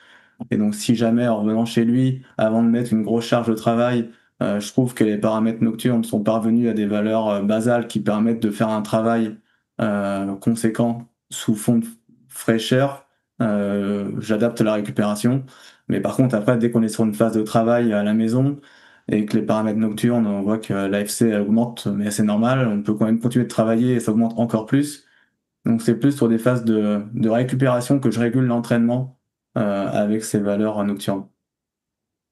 Et donc, si jamais en revenant chez lui, avant de mettre une grosse charge de travail, je trouve que les paramètres nocturnes sont parvenus à des valeurs basales qui permettent de faire un travail conséquent sous fond de fraîcheur, j'adapte la récupération. Mais par contre, après, dès qu'on est sur une phase de travail à la maison et que les paramètres nocturnes, on voit que l'AFC augmente, mais c'est normal, on peut quand même continuer de travailler et ça augmente encore plus. Donc c'est plus sur des phases de récupération que je régule l'entraînement avec ces valeurs nocturnes.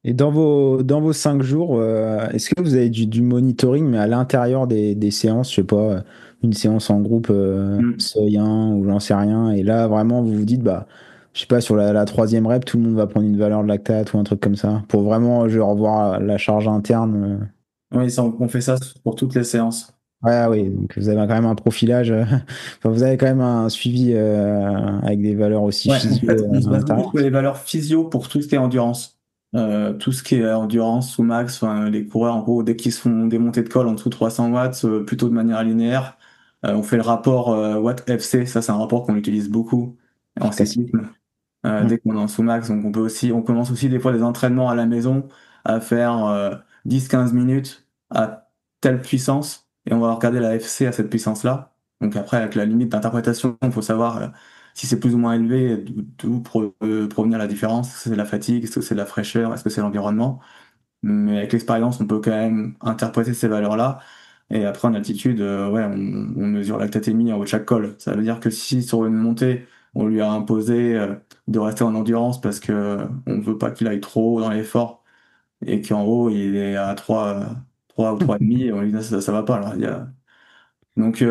Et dans vos 5 jours, est-ce que vous avez du monitoring, mais à l'intérieur des séances, je sais pas, une séance en groupe Mm. seuil 1 ou j'en sais rien, et là vraiment vous vous dites, bah, je sais pas, sur la troisième rep, tout le monde va prendre une valeur de lactate ou un truc comme ça, pour vraiment je revoir la charge interne. Oui, on fait ça pour toutes les séances. Ouais, ah oui, donc vous avez quand même un profilage, enfin, vous avez quand même un suivi avec des valeurs aussi Ouais, en fait, physio on se à base beaucoup l'intérieur. sur les valeurs physio pour tout ce qui est endurance. Tout ce qui est endurance sous max, enfin, les coureurs, en gros, dès qu'ils se font des montées de colle en dessous de 300 watts, plutôt de manière linéaire, on fait le rapport watt FC. Ça, c'est un rapport qu'on utilise beaucoup en Efficacité. cyclisme. Mm. Dès qu'on est en sous-max, donc on commence aussi des fois des entraînements à la maison à faire 10-15 minutes à telle puissance et on va regarder la FC à cette puissance-là. Donc après, avec la limite d'interprétation, il faut savoir si c'est plus ou moins élevé, d'où provenir la différence. Est-ce que c'est la fatigue, est-ce que c'est la fraîcheur, est-ce que c'est l'environnement. Mais avec l'expérience, on peut quand même interpréter ces valeurs-là. Et après, en altitude, ouais, on mesure lactatémie en haut de chaque col. Ça veut dire que si sur une montée, on lui a imposé de rester en endurance parce que on veut pas qu'il aille trop haut dans l'effort et qu'en haut, il est à 3 ou 3,5, on lui dit ça va pas. Alors, donc,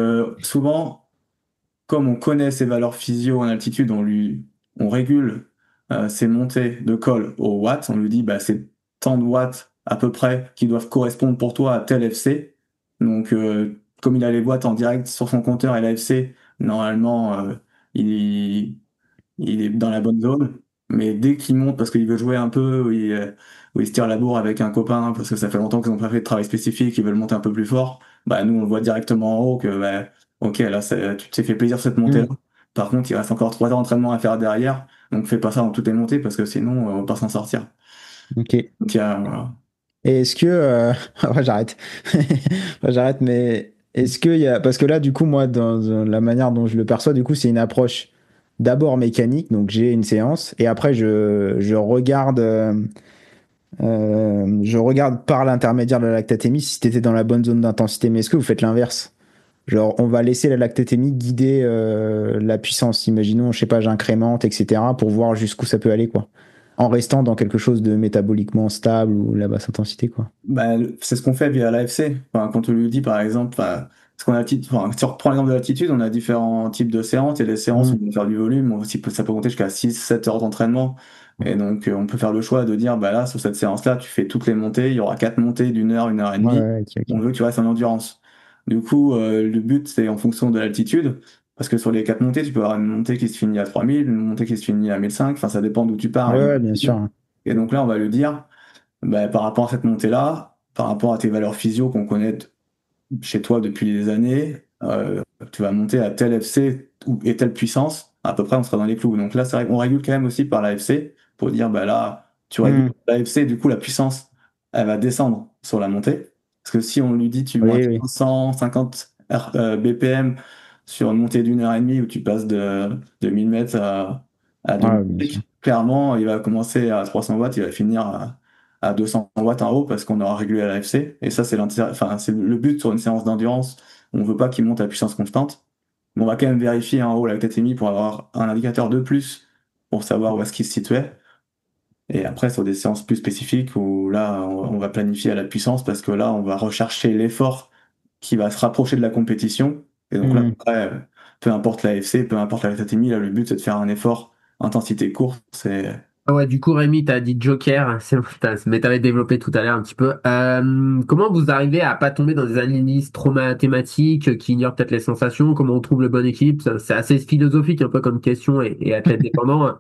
souvent, comme on connaît ses valeurs physio en altitude, on régule ses montées de col au watt. On lui dit, bah, c'est tant de watts à peu près qui doivent correspondre pour toi à tel FC. Donc, comme il a les watts en direct sur son compteur et l'AFC, normalement, il, il est dans la bonne zone. Mais dès qu'il monte parce qu'il veut jouer un peu, ou il se tire la bourre avec un copain parce que ça fait longtemps qu'ils ont pas fait de travail spécifique, ils veulent monter un peu plus fort, bah nous on le voit directement en haut que bah, ok là tu t'es fait plaisir cette montée-là. Mm. Par contre, il reste encore 3 heures d'entraînement à faire derrière, donc fais pas ça dans toutes les montées parce que sinon on va pas s'en sortir. Ok. Donc voilà. Et est-ce que ouais, j'arrête. Ouais, j'arrête, mais est-ce que y a parce que là du coup moi dans la manière dont je le perçois du coup c'est une approche d'abord mécanique, donc j'ai une séance et après je regarde par l'intermédiaire de la lactatémie si t'étais dans la bonne zone d'intensité. Mais est-ce que vous faites l'inverse? Genre on va laisser la lactatémie guider la puissance. Imaginons, je sais pas, j'incrémente, etc. pour voir jusqu'où ça peut aller, quoi. En restant dans quelque chose de métaboliquement stable ou la basse intensité, quoi. Bah, c'est ce qu'on fait via l'AFC. Enfin, quand on lui dit, par exemple, enfin, parce qu'on a, enfin, si on reprend l'exemple de l'altitude, on a différents types de séances. Et les séances, on Mm. peut faire du volume, ça peut monter jusqu'à 6-7 heures d'entraînement. Et donc, on peut faire le choix de dire, bah là, sur cette séance-là, tu fais toutes les montées. Il y aura 4 montées d'une heure et Ouais, demie. ouais, ok, On ok. veut que tu restes en endurance. Du coup, le but, c'est en fonction de l'altitude. Parce que sur les 4 montées, tu peux avoir une montée qui se finit à 3000, une montée qui se finit à 1500. Enfin, ça dépend d'où tu pars Ouais, et de ouais, bien l'altitude. sûr. Et donc là, on va lui dire, bah, par rapport à cette montée-là, par rapport à tes valeurs physio qu'on connaît chez toi depuis des années, tu vas monter à tel FC et telle puissance, à peu près on sera dans les clous. Donc là, c'est vrai qu'on régule quand même aussi par l'AFC pour dire, bah là, tu régules Mm. l'AFC, du coup la puissance, elle va descendre sur la montée. Parce que si on lui dit tu montes Oui, oui. 150 BPM sur une montée d'une heure et demie où tu passes de 1000 mètres à Ouais, 2000 bien sûr. briques, clairement, il va commencer à 300 watts, il va finir à 200 watts en haut parce qu'on aura régulé à l'AFC. Et ça, enfin, c'est le but sur une séance d'endurance. On veut pas qu'il monte à puissance constante. Mais on va quand même vérifier en haut la lactatémie pour avoir un indicateur de plus pour savoir où est-ce qu'il se situait. Et après, sur des séances plus spécifiques où là, on va planifier à la puissance parce que là, on va rechercher l'effort qui va se rapprocher de la compétition. Et donc là, Mm. après, peu importe la FC, peu importe la lactatémie, là, le but, c'est de faire un effort intensité courte. Ah ouais, du coup, Rémi, t'as dit Joker, mais t'avais développé tout à l'heure un petit peu. Comment vous arrivez à pas tomber dans des analyses trop mathématiques qui ignorent peut-être les sensations? Comment on trouve le bon équilibre? C'est assez philosophique un peu comme question et athlète dépendant.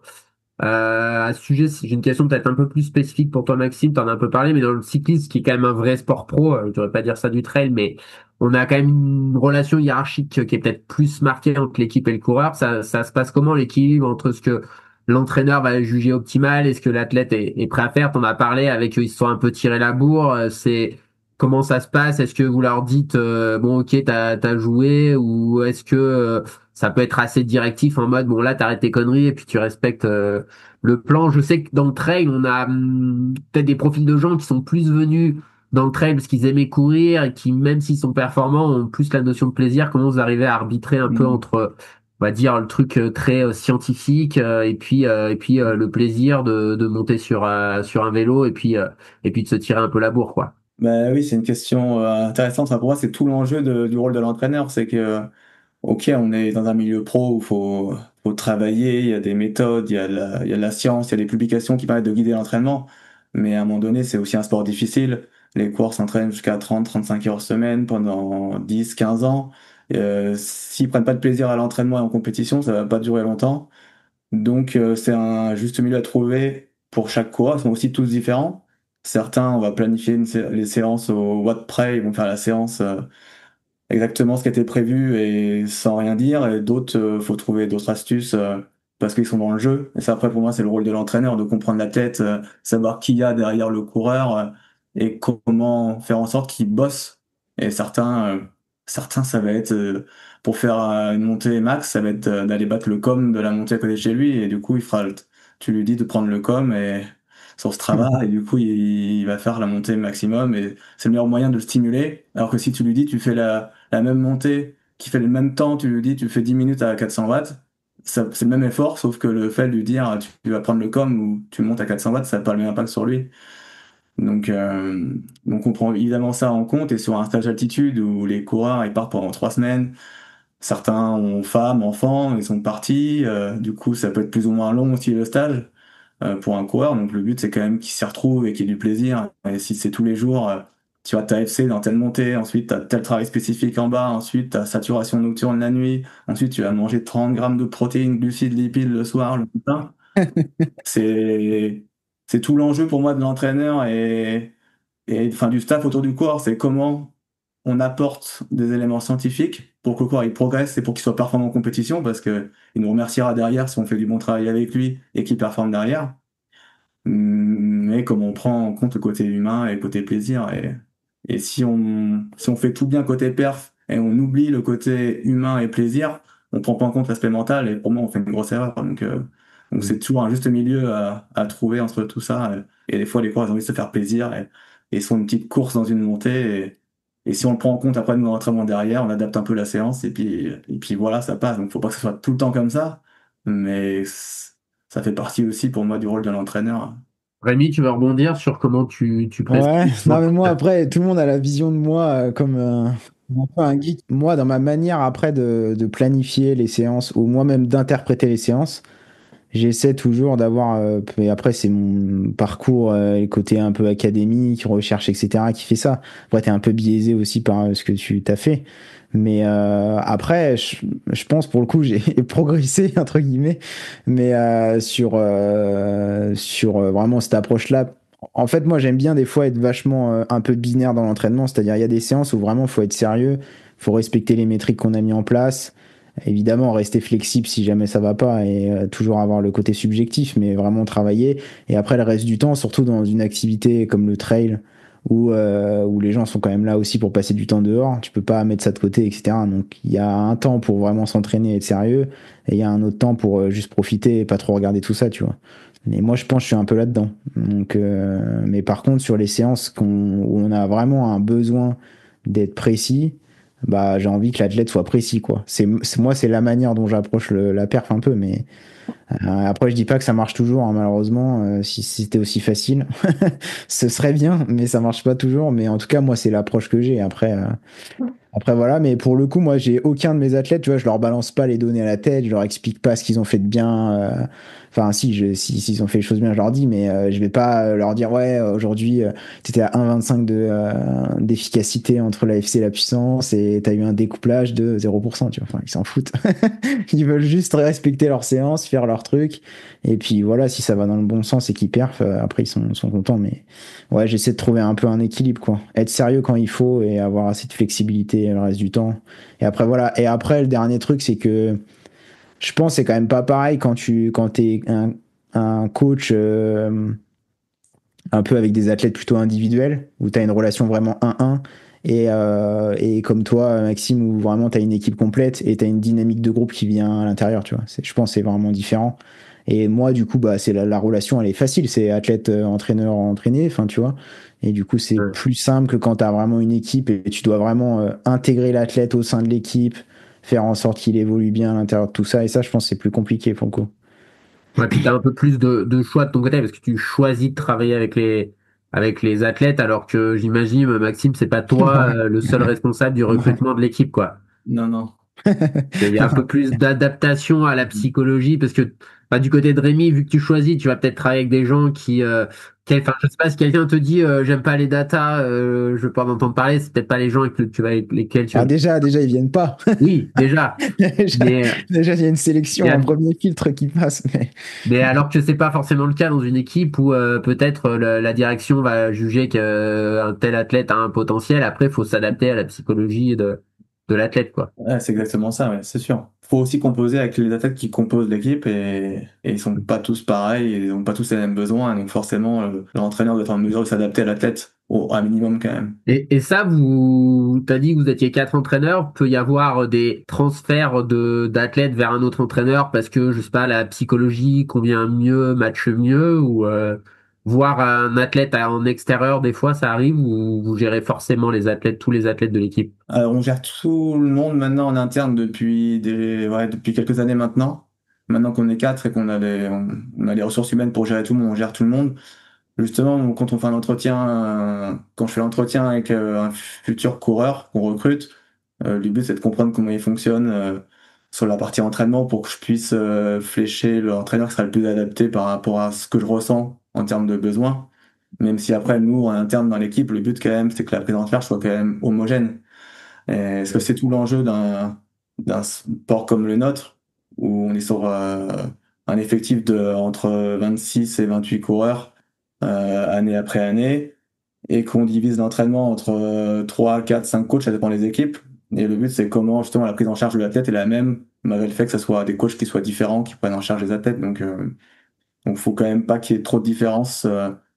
À ce sujet, j'ai une question peut-être un peu plus spécifique pour toi, Maxime. T'en as un peu parlé, mais dans le cyclisme, qui est quand même un vrai sport pro, je devrais pas dire ça du trail, mais on a quand même une relation hiérarchique qui est peut-être plus marquée entre l'équipe et le coureur. Ça se passe comment l'équilibre entre ce que l'entraîneur va juger optimal et ce que l'athlète est prêt à faire? T'en as parlé avec eux, ils se sont un peu tiré la bourre. C'est comment ça se passe? Est-ce que vous leur dites bon ok t'as joué, ou est-ce que ça peut être assez directif en mode bon là t'arrêtes tes conneries et puis tu respectes le plan? Je sais que dans le trail on a peut-être des profils de gens qui sont plus venus dans le trail parce qu'ils aimaient courir et qui, même s'ils sont performants, ont plus la notion de plaisir. Comment vous arrivez à arbitrer un peu entre, on va dire, le truc très scientifique et puis le plaisir de monter sur un vélo et puis de se tirer un peu la bourre, quoi. Ben oui, c'est une question intéressante. Enfin, pour moi, c'est tout l'enjeu du rôle de l'entraîneur. C'est que, ok, on est dans un milieu pro où faut travailler, il y a des méthodes, il y a de la science, il y a des publications qui permettent de guider l'entraînement. Mais à un moment donné, c'est aussi un sport difficile. Les coureurs s'entraînent jusqu'à 30-35 heures semaine pendant 10-15 ans. S'ils prennent pas de plaisir à l'entraînement et en compétition, ça va pas durer longtemps. Donc, c'est un juste milieu à trouver pour chaque coureur. Ils sont aussi tous différents. Certains, on va planifier les séances au watt près. Ils vont faire la séance exactement ce qui était prévu et sans rien dire. Et d'autres, faut trouver d'autres astuces parce qu'ils sont dans le jeu. Et ça, après, pour moi, c'est le rôle de l'entraîneur de comprendre la tête, savoir qui y a derrière le coureur et comment faire en sorte qu'il bosse. Et certains, ça va être pour faire une montée max, ça va être d'aller battre le com de la montée à côté de chez lui. Et du coup, tu lui dis de prendre le com et sur Strava et du coup, il va faire la montée maximum et c'est le meilleur moyen de le stimuler. Alors que si tu lui dis, tu fais la même montée, qui fait le même temps, tu lui dis, tu fais 10 minutes à 400 watts, c'est le même effort, sauf que le fait de lui dire, tu vas prendre le com ou tu montes à 400 watts, ça n'a pas le même impact sur lui. Donc on prend évidemment ça en compte et sur un stage d'altitude où les coureurs, ils partent pendant 3 semaines, certains ont femmes, enfants, ils sont partis, du coup, ça peut être plus ou moins long aussi le stage pour un coureur. Donc le but, c'est quand même qu'il s'y retrouve et qu'il ait du plaisir. Et si c'est tous les jours, tu as ta FC dans telle montée, ensuite tu as tel travail spécifique en bas, ensuite ta saturation nocturne la nuit, ensuite tu vas manger 30 grammes de protéines, glucides, lipides le soir, le matin. C'est, c'est tout l'enjeu pour moi de l'entraîneur et enfin, du staff autour du coureur. C'est comment on apporte des éléments scientifiques pour que le coureur il progresse et pour qu'il soit performant en compétition parce que il nous remerciera derrière si on fait du bon travail avec lui et qu'il performe derrière. Mais comme on prend en compte le côté humain et le côté plaisir et si on fait tout bien côté perf et on oublie le côté humain et plaisir, on prend pas en compte l'aspect mental et pour moi on fait une grosse erreur. Donc c'est toujours un juste milieu à trouver entre tout ça et des fois les coureurs ont envie de se faire plaisir et ils font une petite course dans une montée et si on le prend en compte après nous l'entraînement derrière, on adapte un peu la séance et puis voilà, ça passe. Donc faut pas que ce soit tout le temps comme ça, mais ça fait partie aussi pour moi du rôle de l'entraîneur. Rémi, tu veux rebondir sur comment tu Ouais, prescris? non mais moi après, tout le monde a la vision de moi comme un peu un geek. Moi, dans ma manière après de planifier les séances ou moi-même d'interpréter les séances, j'essaie toujours d'avoir, et après c'est mon parcours, le côté un peu académique, recherche, etc. qui fait ça. Après, t'es un peu biaisé aussi par ce que tu t'as fait. Mais après, je pense pour le coup, j'ai progressé, entre guillemets, mais sur vraiment cette approche-là. En fait, moi, j'aime bien des fois être vachement un peu binaire dans l'entraînement, c'est-à-dire il y a des séances où vraiment il faut être sérieux, il faut respecter les métriques qu'on a mis en place. Évidemment, rester flexible si jamais ça va pas et toujours avoir le côté subjectif, mais vraiment travailler. Et après, le reste du temps, surtout dans une activité comme le trail, où les gens sont quand même là aussi pour passer du temps dehors, tu peux pas mettre ça de côté, etc. Donc, il y a un temps pour vraiment s'entraîner et être sérieux, et il y a un autre temps pour juste profiter et pas trop regarder tout ça, tu vois. Et moi, je pense que je suis un peu là-dedans. Donc, mais par contre, sur les séances où on a vraiment un besoin d'être précis, bah j'ai envie que l'athlète soit précis quoi. Moi c'est la manière dont j'approche la perf un peu, mais après je dis pas que ça marche toujours hein, malheureusement. Si c'était aussi facile ce serait bien, mais ça marche pas toujours. Mais en tout cas moi c'est l'approche que j'ai. Après voilà, mais pour le coup moi j'ai aucun de mes athlètes, tu vois, je leur balance pas les données à la tête, je leur explique pas ce qu'ils ont fait de bien, enfin si, s'ils ont fait les choses bien, je leur dis, mais je vais pas leur dire ouais, aujourd'hui t'étais à 1,25 d'efficacité entre la FC et la puissance et t'as eu un découplage de 0%, tu vois. Enfin, ils s'en foutent. Ils veulent juste respecter leur séance, faire leur truc, et puis voilà, si ça va dans le bon sens et qu'ils perfent, après sont contents. Mais ouais, j'essaie de trouver un peu un équilibre, quoi. Être sérieux quand il faut et avoir assez de flexibilité le reste du temps. Et après voilà. Et après, le dernier truc, c'est que je pense que c'est quand même pas pareil quand t'es un coach un peu avec des athlètes plutôt individuels, où tu as une relation vraiment 1-1, et comme toi, Maxime, où vraiment tu as une équipe complète et tu as une dynamique de groupe qui vient à l'intérieur, tu vois. Je pense que c'est vraiment différent. Et moi, du coup, bah, c'est la relation, elle est facile, c'est athlète, entraîneur, entraîné, enfin, tu vois. Et du coup, c'est Ouais. plus simple que quand tu as vraiment une équipe et tu dois vraiment intégrer l'athlète au sein de l'équipe, faire en sorte qu'il évolue bien à l'intérieur de tout ça. Et ça, je pense que c'est plus compliqué pour le coup. Ouais, puis t'as un peu plus de choix de ton côté parce que tu choisis de travailler avec les athlètes alors que j'imagine, Maxime, c'est pas toi Ouais. le seul responsable du Non. recrutement de l'équipe, quoi. Non, non. Il y a un peu plus d'adaptation à la psychologie parce que bah, du côté de Rémi, vu que tu choisis, tu vas peut-être travailler avec des gens enfin, je sais pas si quelqu'un te dit j'aime pas les datas, je veux pas en entendre parler, c'est peut-être pas les gens avec lesquels tu Ah, vas. déjà, ils viennent pas. Oui, déjà. Déjà, Mais, déjà, il y a une sélection, mais, un premier filtre qui passe. Mais... mais alors que c'est pas forcément le cas dans une équipe où peut-être la direction va juger qu'un tel athlète a un potentiel, après il faut s'adapter à la psychologie de l'athlète, quoi. Ouais, c'est exactement ça, ouais, c'est sûr. Faut aussi composer avec les athlètes qui composent l'équipe et ils sont pas tous pareils, ils ont pas tous les mêmes besoins, donc forcément l'entraîneur doit être en mesure de s'adapter à l'athlète au un minimum quand même. Et ça, t'as dit que vous étiez 4 entraîneurs. Peut y avoir des transferts d'athlètes vers un autre entraîneur parce que, je sais pas, la psychologie convient mieux, match mieux, ou voir un athlète en extérieur, des fois, ça arrive, ou vous gérez forcément tous les athlètes de l'équipe. On gère tout le monde maintenant en interne depuis quelques années maintenant. Maintenant qu'on est quatre et on a les ressources humaines pour gérer tout le monde, on gère tout le monde. Justement, quand on fait un entretien, quand je fais l'entretien avec un futur coureur qu'on recrute, le but c'est de comprendre comment il fonctionne sur la partie entraînement pour que je puisse flécher l'entraîneur qui sera le plus adapté par rapport à ce que je ressens en termes de besoins. Même si après, nous, en interne dans l'équipe, le but quand même, c'est que la prise en charge soit quand même homogène. Parce que c'est tout l'enjeu d'un sport comme le nôtre, où on est sur un effectif de entre 26 et 28 coureurs année après année, et qu'on divise l'entraînement entre 3, 4, 5 coachs, ça dépend des équipes. Et le but, c'est comment justement la prise en charge de l'athlète est la même, malgré le fait que ce soit des coachs qui soient différents, qui prennent en charge les athlètes. Donc, faut quand même pas qu'il y ait trop de différence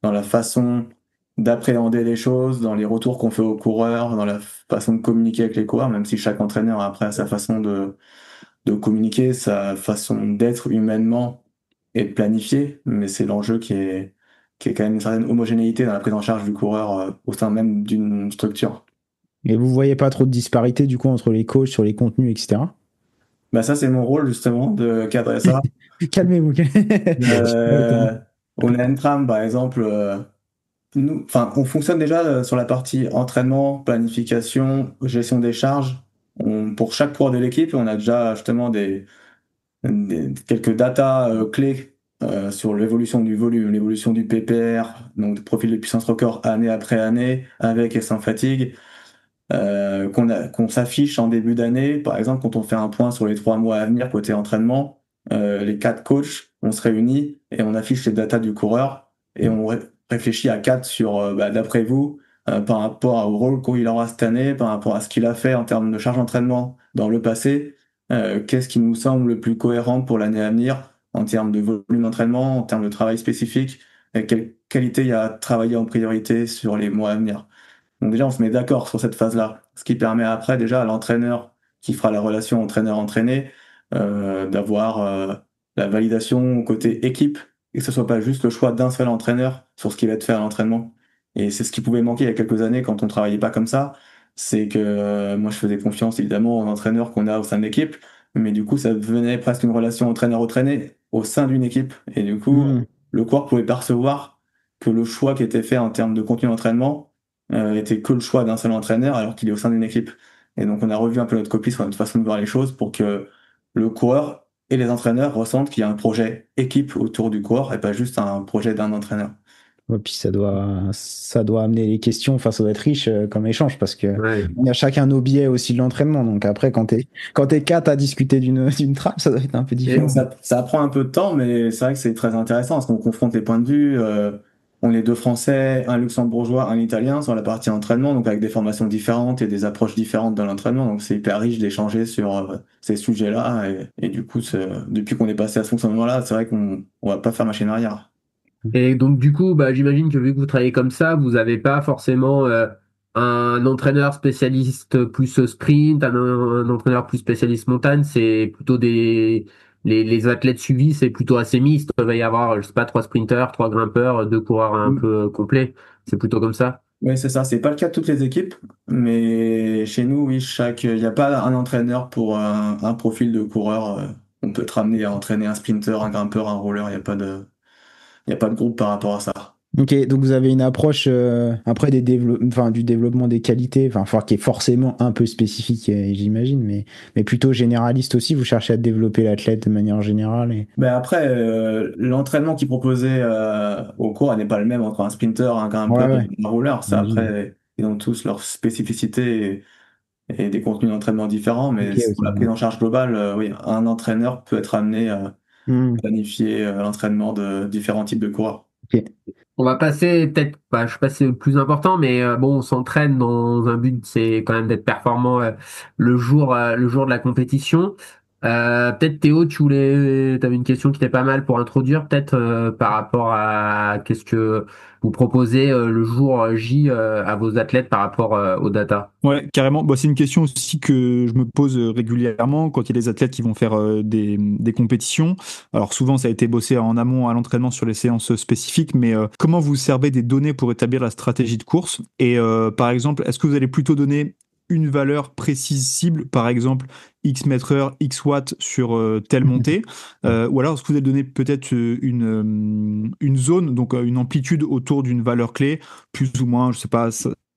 dans la façon d'appréhender les choses, dans les retours qu'on fait aux coureurs, dans la façon de communiquer avec les coureurs, même si chaque entraîneur après a sa façon de communiquer, sa façon d'être humainement et de planifier, mais c'est l'enjeu qui est quand même une certaine homogénéité dans la prise en charge du coureur au sein même d'une structure. Et vous voyez pas trop de disparité du coup entre les coachs sur les contenus, etc. Bah ça, c'est mon rôle justement de cadrer ça. Calmez-vous. Euh, on a une trame, par exemple. Enfin, on fonctionne déjà sur la partie entraînement, planification, gestion des charges. Pour chaque coureur de l'équipe, on a déjà justement quelques datas clés sur l'évolution du volume, l'évolution du PPR, donc le profil de puissance record année après année, avec et sans fatigue, qu'on s'affiche en début d'année. Par exemple, quand on fait un point sur les 3 mois à venir côté entraînement, les 4 coachs, on se réunit et on affiche les datas du coureur et on réfléchit à 4 sur, d'après vous, par rapport au rôle qu'il aura cette année, par rapport à ce qu'il a fait en termes de charge d'entraînement dans le passé, qu'est-ce qui nous semble le plus cohérent pour l'année à venir en termes de volume d'entraînement, en termes de travail spécifique, et quelle qualité il y a à travailler en priorité sur les mois à venir. Donc déjà, on se met d'accord sur cette phase-là, ce qui permet après déjà à l'entraîneur qui fera la relation entraîneur-entraîné d'avoir la validation côté équipe et que ce soit pas juste le choix d'un seul entraîneur sur ce qui va être fait à l'entraînement. Et c'est ce qui pouvait manquer il y a quelques années quand on travaillait pas comme ça, c'est que moi je faisais confiance évidemment aux entraîneurs qu'on a au sein de l'équipe, mais du coup ça devenait presque une relation entraîneur-entraîné au sein d'une équipe. Et du coup, Hmm. le coureur pouvait percevoir que le choix qui était fait en termes de contenu d'entraînement était que le choix d'un seul entraîneur alors qu'il est au sein d'une équipe. Et donc on a revu un peu notre copie sur notre façon de voir les choses pour que le coureur et les entraîneurs ressentent qu'il y a un projet équipe autour du coureur et pas juste un projet d'un entraîneur. Ouais, puis ça doit amener les questions, enfin ça doit être riche comme échange parce que Ouais. on a chacun nos biais aussi de l'entraînement. Donc après, quand t'es quatre à discuter d'une trappe, ça doit être un peu Et différent. ça prend un peu de temps, mais c'est vrai que c'est très intéressant parce qu'on confronte les points de vue. On est deux Français, un Luxembourgeois, un Italien sur la partie entraînement, donc avec des formations différentes et des approches différentes de l'entraînement. Donc c'est hyper riche d'échanger sur ces sujets-là. Et du coup, depuis qu'on est passé à ce fonctionnement-là, c'est vrai qu'on va pas faire machine arrière. Et donc du coup, bah, j'imagine que vu que vous travaillez comme ça, vous n'avez pas forcément un entraîneur spécialiste plus sprint, un entraîneur plus spécialiste montagne. C'est plutôt les athlètes suivis, c'est plutôt assez mixte. Il va y avoir, je sais pas, 3 sprinteurs, 3 grimpeurs, 2 coureurs un peu complets. C'est plutôt comme ça. Oui, c'est ça. C'est pas le cas de toutes les équipes, mais chez nous, oui, il n'y a pas un entraîneur pour un profil de coureur. On peut te ramener à entraîner un sprinter, un grimpeur, un roller. Il y a pas de groupe par rapport à ça. Ok, donc vous avez une approche après du développement des qualités, qui est forcément un peu spécifique, j'imagine, mais plutôt généraliste aussi. Vous cherchez à développer l'athlète de manière générale. Mais après, l'entraînement qui proposait au cours n'est pas le même entre un sprinter, un grimpeur Ouais, et un roller. Ça, j'imagine. après, ils ont tous leurs spécificités et des contenus d'entraînement différents, mais Ok, pour la prise en charge globale, oui, un entraîneur peut être amené à Hmm, planifier l'entraînement de différents types de coureurs. On va passer peut-être, bah, je sais pas si c'est le plus important, mais bon, on s'entraîne dans un but, c'est quand même d'être performant le jour de la compétition. Peut-être Théo, t'avais une question qui était pas mal pour introduire, peut-être par rapport à qu'est-ce que vous proposez le jour J à vos athlètes par rapport aux data. Ouais, carrément. Bah, c'est une question aussi que je me pose régulièrement quand il y a des athlètes qui vont faire des compétitions. Alors souvent, ça a été bossé en amont à l'entraînement sur les séances spécifiques, mais comment vous servez des données pour établir la stratégie de course? Et par exemple, est-ce que vous allez plutôt donner une valeur précise cible, par exemple X mètres heure, X watts sur telle montée, ou alors est-ce que vous allez donner peut-être une zone, donc une amplitude autour d'une valeur clé, plus ou moins, je sais pas,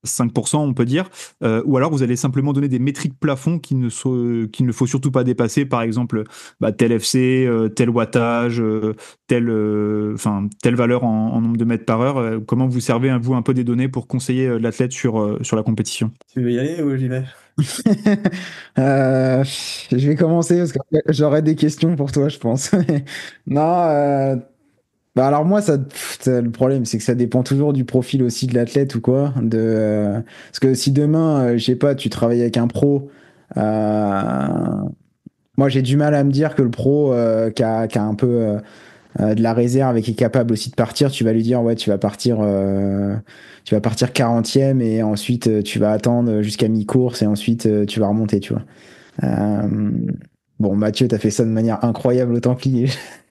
5%, on peut dire, ou alors vous allez simplement donner des métriques plafonds qu'il ne faut surtout pas dépasser, par exemple tel FC, tel wattage, telle valeur en nombre de mètres par heure. Comment vous servez, vous, un peu des données pour conseiller l'athlète sur la compétition? Tu veux y aller ou j'y vais? Je vais commencer parce que j'aurai des questions pour toi, je pense. Non, alors moi, le problème, c'est que ça dépend toujours du profil aussi de l'athlète ou quoi. Parce que si demain, je sais pas, tu travailles avec un pro, moi j'ai du mal à me dire que le pro qui a un peu de la réserve et qui est capable aussi de partir, tu vas lui dire ouais, tu vas partir 40e et ensuite tu vas attendre jusqu'à mi-course et ensuite tu vas remonter, tu vois. Euh, Bon, Mathieu, t'as fait ça de manière incroyable au Templier.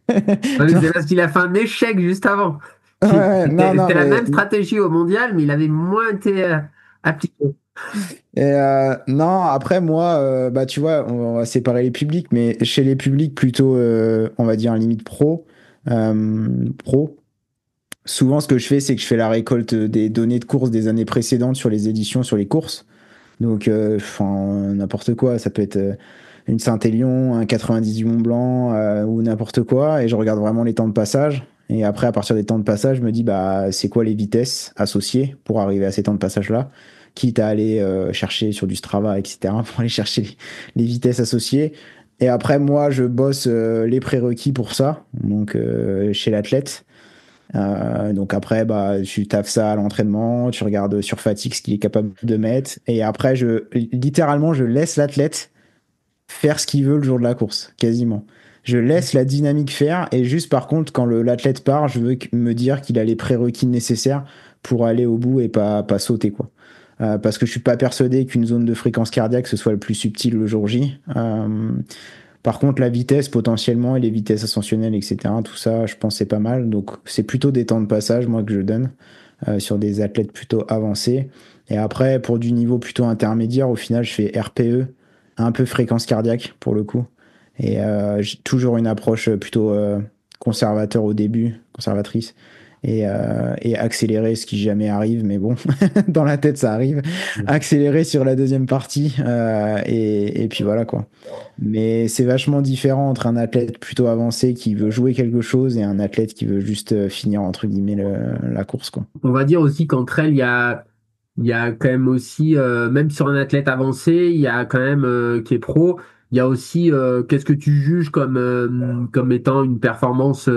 Ouais, mais c'est parce qu'il a fait un échec juste avant. Ouais, non, non, C'était la mais même stratégie au mondial, mais il avait moins été appliqué. non, après moi, tu vois, on va séparer les publics, mais chez les publics plutôt, on va dire limite pro. Souvent, ce que je fais, c'est que je fais la récolte des données de course des années précédentes sur les éditions, sur les courses. Donc, n'importe quoi, ça peut être une Saint-Élion, un 98 Mont Blanc ou n'importe quoi, et je regarde vraiment les temps de passage. Et après, à partir des temps de passage, je me dis, bah, c'est quoi les vitesses associées pour arriver à ces temps de passage-là, quitte à aller chercher sur du Strava, etc., pour aller chercher les vitesses associées. Et après, moi, je bosse les prérequis pour ça, donc chez l'athlète. Donc après, tu taffes ça à l'entraînement, tu regardes sur fatigue ce qu'il est capable de mettre, et après, littéralement, je laisse l'athlète faire ce qu'il veut le jour de la course, quasiment. Je laisse la dynamique faire, et juste par contre, quand l'athlète part, je veux me dire qu'il a les prérequis nécessaires pour aller au bout et pas sauter, quoi. Parce que je suis pas persuadé qu'une zone de fréquence cardiaque ce soit le plus subtil le jour J. Par contre, la vitesse potentiellement et les vitesses ascensionnelles, etc., tout ça, je pense c'est pas mal. Donc, c'est plutôt des temps de passage, moi, que je donne sur des athlètes plutôt avancés. Et après, pour du niveau plutôt intermédiaire, au final, je fais RPE, un peu fréquence cardiaque pour le coup. Et j'ai toujours une approche plutôt conservateur au début, conservatrice. et accélérer, ce qui jamais arrive, mais bon, dans la tête ça arrive, accélérer sur la deuxième partie, et puis voilà quoi. Mais c'est vachement différent entre un athlète plutôt avancé qui veut jouer quelque chose et un athlète qui veut juste finir entre guillemets la course quoi. On va dire aussi qu'en trail, il y a quand même aussi, même sur un athlète avancé, il y a quand même qui est pro, il y a aussi qu'est-ce que tu juges comme étant une performance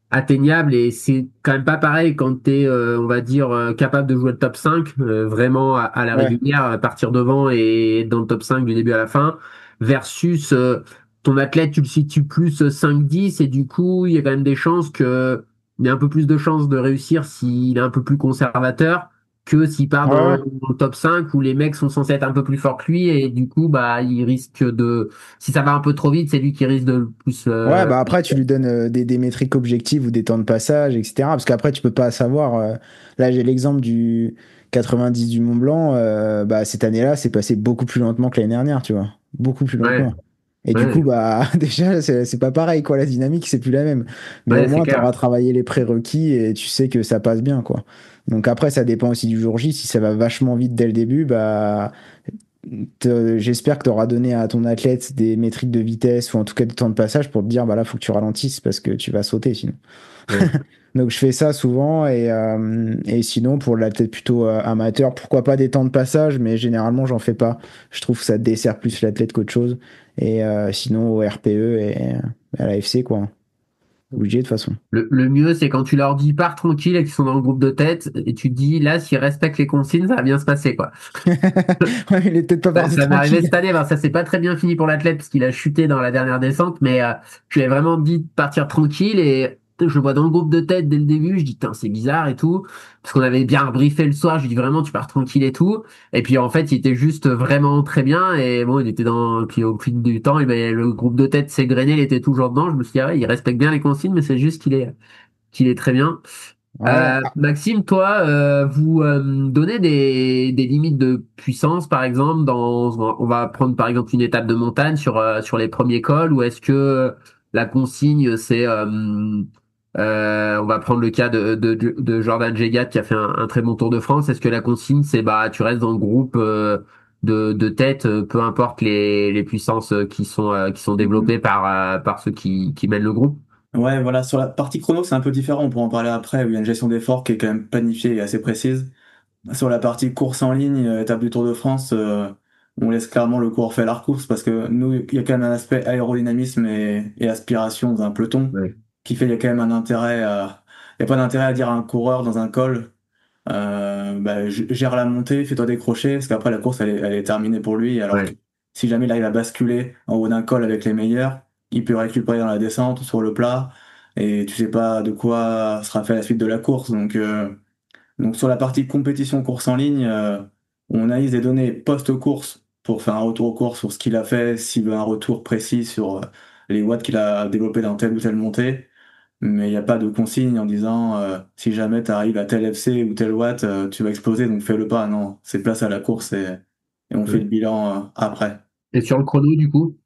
atteignable et c'est quand même pas pareil quand tu es, on va dire, capable de jouer le top 5 vraiment à la Ouais. régulière, à partir devant et être dans le top 5 du début à la fin, versus ton athlète, tu le situes plus 5-10 et du coup, il y a quand même des chances que il y a un peu plus de chances de réussir s'il est un peu plus conservateur que s'il part dans Ouais, le top 5 où les mecs sont censés être un peu plus forts que lui et du coup bah il risque de si ça va un peu trop vite c'est lui qui risque de le plus ouais, bah après, tu lui donnes des métriques objectives ou des temps de passage, etc. Parce qu'après, tu peux pas savoir. Là, j'ai l'exemple du 90 du Mont Blanc. Bah, cette année-là, c'est passé beaucoup plus lentement que l'année dernière, tu vois. Beaucoup plus ouais lentement. Et du coup, ouais bah, déjà, c'est pas pareil, quoi. La dynamique, c'est plus la même. Mais au ouais c'est moins, tu auras clair. travaillé les prérequis et tu sais que ça passe bien, quoi. Donc après, ça dépend aussi du jour J. Si ça va vachement vite dès le début, bah, j'espère que tu auras donné à ton athlète des métriques de vitesse ou en tout cas des temps de passage pour te dire bah là faut que tu ralentisses parce que tu vas sauter sinon. Ouais. Donc je fais ça souvent et sinon pour l'athlète plutôt amateur, pourquoi pas des temps de passage, mais généralement j'en fais pas. Je trouve que ça dessert plus l'athlète qu'autre chose. Et sinon au RPE et à la FC quoi. Obligé de toute façon. Le mieux c'est quand tu leur dis pars tranquille et qu'ils sont dans le groupe de tête et tu te dis là s'ils respectent les consignes ça va bien se passer quoi. Ouais, il est peut-être pas parti Ça m'est arrivé tranquille. cette année, ben, ça s'est pas très bien fini pour l'athlète parce qu'il a chuté dans la dernière descente, mais je lui ai vraiment dit de partir tranquille et je le vois dans le groupe de tête dès le début, je dis putain c'est bizarre et tout, parce qu'on avait bien briefé le soir, je lui dis vraiment tu pars tranquille et tout, et puis en fait il était juste vraiment très bien et bon il était puis au fil du temps, et ben, le groupe de tête s'est grainé, il était toujours dedans, je me suis dit ah ouais, il respecte bien les consignes mais c'est juste qu'il est très bien. Ouais. Maxime, toi, vous donnez des limites de puissance, par exemple, on va prendre par exemple une étape de montagne sur les premiers cols, ou est-ce que la consigne, c'est, on va prendre le cas de Jordan Jegat qui a fait un très bon Tour de France, est-ce que la consigne, c'est bah tu restes dans le groupe de tête, peu importe les puissances qui sont développées par ceux qui mènent le groupe? Ouais, voilà, sur la partie chrono, c'est un peu différent, on pourra en parler après, où il y a une gestion d'effort qui est quand même planifiée et assez précise. Sur la partie course en ligne, étape du Tour de France, on laisse clairement le coureur faire la course parce que nous, il y a quand même un aspect aérodynamisme et aspiration dans un peloton Ouais. qui fait qu'il y a quand même un intérêt il y a pas d'intérêt à dire à un coureur dans un col, bah, gère la montée, fais-toi décrocher, parce qu'après la course elle est terminée pour lui, alors que Ouais. si jamais il arrive à basculer en haut d'un col avec les meilleurs, il peut récupérer dans la descente ou sur le plat, et tu sais pas de quoi sera fait la suite de la course, donc sur la partie compétition course en ligne, on analyse des données post-course pour faire un retour aux courses sur ce qu'il a fait, s'il veut un retour précis sur les watts qu'il a développé dans telle ou telle montée. Mais il n'y a pas de consigne en disant si jamais tu arrives à tel FC ou tel watt, tu vas exploser, donc fais-le pas. Non, c'est place à la course et on fait le Ouais. bilan après. Et sur le chrono, du coup?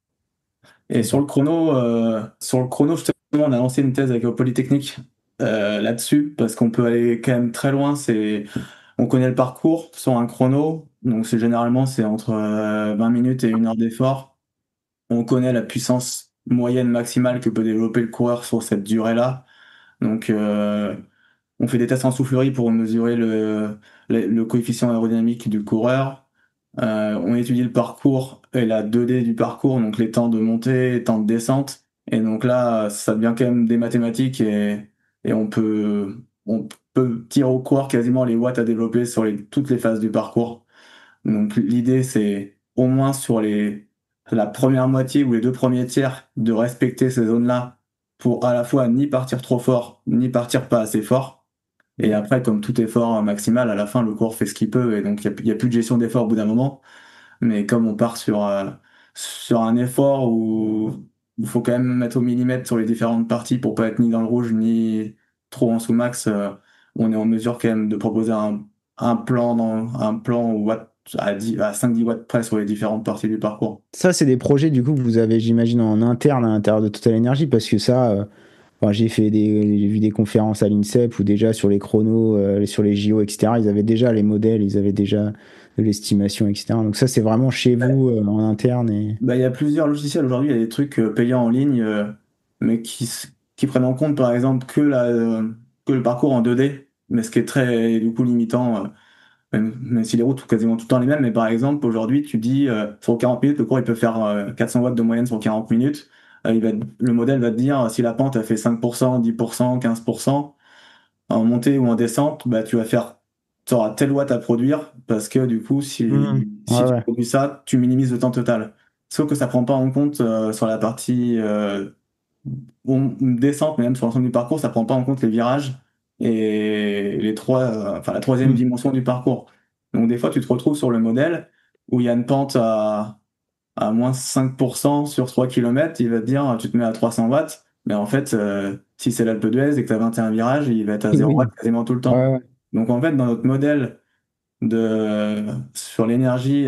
Et sur le chrono, justement, on a lancé une thèse avec Polytechnique là-dessus, parce qu'on peut aller quand même très loin. On connaît le parcours sur un chrono, donc c'est entre 20 minutes et 1 heure d'effort. On connaît la puissance moyenne maximale que peut développer le coureur sur cette durée-là. Donc, on fait des tests en soufflerie pour mesurer le coefficient aérodynamique du coureur. On étudie le parcours et la 2D du parcours, donc les temps de montée, les temps de descente. Et donc là, ça devient quand même des mathématiques et on peut tirer au coureur quasiment les watts à développer sur toutes les phases du parcours. Donc l'idée, c'est au moins sur la première moitié ou les 2 premiers tiers de respecter ces zones-là pour à la fois ni partir trop fort, ni partir pas assez fort. Et après, comme tout effort maximal, à la fin, le coureur fait ce qu'il peut. Et donc, il y a plus de gestion d'effort au bout d'un moment. Mais comme on part sur un effort où il faut quand même mettre au millimètre sur les différentes parties pour pas être ni dans le rouge, ni trop en sous-max, on est en mesure quand même de proposer un plan à 5-10 watts près sur les différentes parties du parcours. Ça, c'est des projets du coup que vous avez, j'imagine, en interne à l'intérieur de Total Energy parce que ça. enfin, j'ai vu des conférences à l'INSEP où déjà sur les chronos, sur les JO, etc., ils avaient déjà les modèles, ils avaient déjà de l'estimation, etc. Donc ça, c'est vraiment chez vous, en interne. Et... Bah, il y a plusieurs logiciels aujourd'hui, il y a des trucs payants en ligne, mais qui prennent en compte par exemple que le parcours en 2D, mais ce qui est très du coup limitant, même si les routes sont quasiment tout le temps les mêmes, mais par exemple aujourd'hui tu dis sur 40 minutes, le cours il peut faire 400 watts de moyenne sur 40 minutes, le modèle va te dire si la pente a fait 5%, 10%, 15%, en montée ou en descente, bah, tu auras tel watt à produire parce que du coup, Ouais, si tu ouais. produis ça, tu minimises le temps total. Sauf que ça prend pas en compte sur la partie descente, mais même sur l'ensemble du parcours, ça prend pas en compte les virages et enfin, la troisième Mm. dimension du parcours. Donc des fois, tu te retrouves sur le modèle où il y a une pente à moins 5% sur 3 km, il va te dire tu te mets à 300 watts, mais en fait, si c'est l'Alpe d'Huez et que tu as 21 virages, il va être à 0 Oui. watts quasiment tout le Ouais, temps. ouais. Donc en fait, dans notre modèle sur l'énergie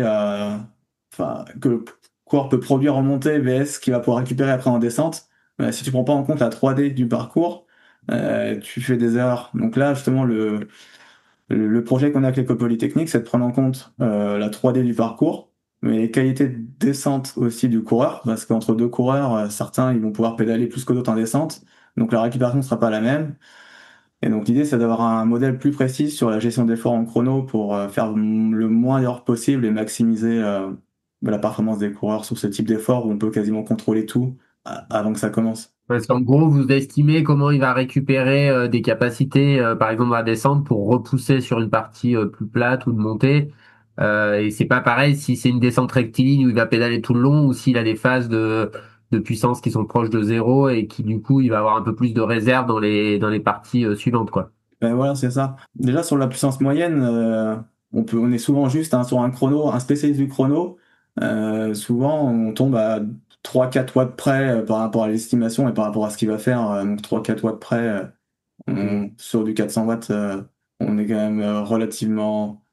que le coureur peut produire en montée vs qu'il va pouvoir récupérer après en descente, si tu prends pas en compte la 3D du parcours, tu fais des erreurs. Donc là, justement, le projet qu'on a avec l'École Polytechnique, c'est de prendre en compte la 3D du parcours, mais les qualités de descente aussi du coureur, parce qu'entre deux coureurs, certains ils vont pouvoir pédaler plus que d'autres en descente, donc la récupération ne sera pas la même. Et donc l'idée, c'est d'avoir un modèle plus précis sur la gestion d'efforts en chrono pour faire le moins d'erreurs possible et maximiser la performance des coureurs sur ce type d'effort où on peut quasiment contrôler tout avant que ça commence. Parce qu'en gros, vous estimez comment il va récupérer des capacités, par exemple à descendre, pour repousser sur une partie plus plate ou de montée. Et c'est pas pareil si c'est une descente rectiligne où il va pédaler tout le long ou s'il a des phases de puissance qui sont proches de zéro et qui du coup il va avoir un peu plus de réserve dans les parties suivantes, quoi. Ben voilà, c'est ça. Déjà sur la puissance moyenne, on est souvent juste sur un chrono, un spécialiste du chrono. Souvent, on tombe à 3-4 watts près par rapport à l'estimation et par rapport à ce qu'il va faire. Donc 3-4 watts près, sur du 400 watts, on est quand même relativement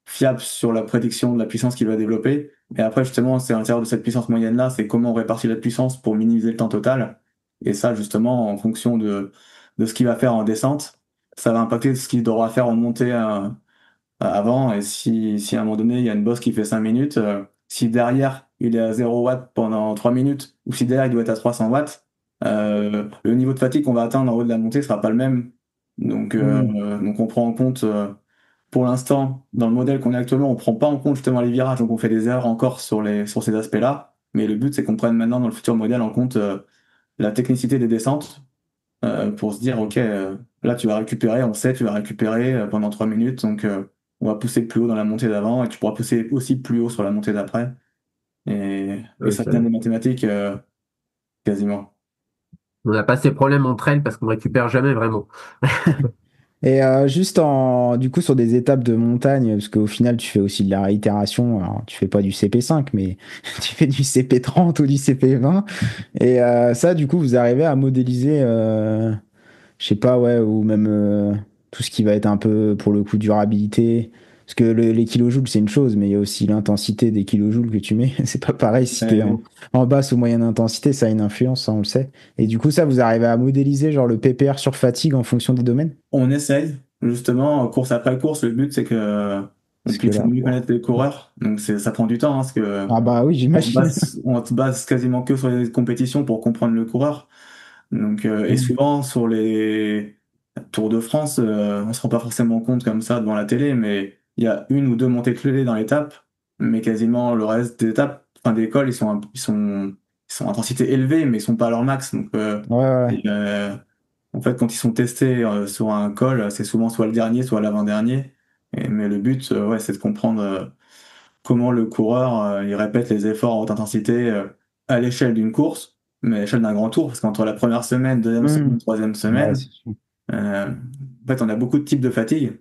fiable sur la prédiction de la puissance qu'il va développer. Et après, justement, c'est à l'intérieur de cette puissance moyenne-là, c'est comment on répartit la puissance pour minimiser le temps total. Et ça, justement, en fonction de ce qu'il va faire en descente, ça va impacter ce qu'il devra faire en montée avant. Et si à un moment donné, il y a une bosse qui fait 5 minutes, si derrière, il est à 0 watts pendant 3 minutes, ou si derrière, il doit être à 300 watts, le niveau de fatigue qu'on va atteindre en haut de la montée sera pas le même. Mm. Donc on prend en compte, pour l'instant, dans le modèle qu'on a actuellement, on prend pas en compte justement les virages, donc on fait des erreurs encore sur ces aspects-là. Mais le but, c'est qu'on prenne maintenant dans le futur modèle en compte la technicité des descentes pour se dire, OK, là, tu vas récupérer, on sait, tu vas récupérer pendant 3 minutes, donc on va pousser plus haut dans la montée d'avant et tu pourras pousser aussi plus haut sur la montée d'après. Et ça vient des mathématiques quasiment. On n'a pas ces problèmes entre elles parce qu'on récupère jamais vraiment. Et juste du coup sur des étapes de montagne, parce qu'au final tu fais aussi de la réitération, alors tu fais pas du CP5 mais tu fais du CP30 ou du CP20 et ça du coup vous arrivez à modéliser je sais pas ouais ou même tout ce qui va être un peu pour le coup durabilité parce que les kilojoules c'est une chose mais il y a aussi l'intensité des kilojoules que tu mets c'est pas pareil si t'es Et en basse ou moyenne intensité ça a une influence ça on le sait et du coup ça vous arrivez à modéliser genre le PPR sur fatigue en fonction des domaines. on essaye, justement, course après course, le but, c'est que on Parce que puisse là, mieux bon. connaître les coureurs. Donc ça prend du temps, hein, parce que Ah bah oui, j'imagine. on se base quasiment que sur les compétitions pour comprendre le coureur. Donc, et Mm. souvent sur les Tours de France, on se rend pas forcément compte comme ça devant la télé, mais il y a une ou deux montées clés dans l'étape, mais quasiment le reste des étapes, enfin des cols, ils sont à intensité élevée, mais ils sont pas à leur max. Donc, Ouais, ouais, ouais. et, en fait, quand ils sont testés sur un col, c'est souvent soit le dernier, soit l'avant-dernier. Mais le but, ouais, c'est de comprendre comment le coureur il répète les efforts en haute intensité à l'échelle d'une course, mais à l'échelle d'un grand tour, parce qu'entre la première semaine, deuxième Mm. semaine, troisième Ouais, semaine, c'est sûr. en fait, on a beaucoup de types de fatigue.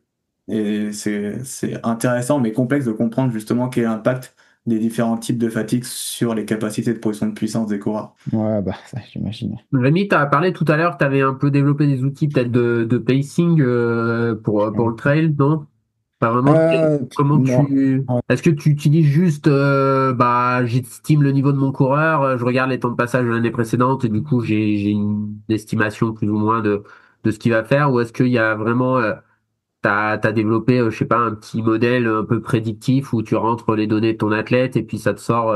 Et c'est intéressant, mais complexe de comprendre justement quel est l'impact des différents types de fatigue sur les capacités de production de puissance des coureurs. Ouais, bah ça, j'imagine. Rémi, tu as parlé tout à l'heure que tu avais un peu développé des outils peut-être de pacing pour Ouais. le trail, non? Enfin, vraiment, comment Non. tu... Ouais. Est-ce que tu utilises juste, j'estime le niveau de mon coureur, je regarde les temps de passage de l'année précédente et du coup, j'ai une estimation plus ou moins de ce qu'il va faire, ou est-ce qu'il y a vraiment, t'as développé, je sais pas, un petit modèle un peu prédictif où tu rentres les données de ton athlète et puis ça te sort,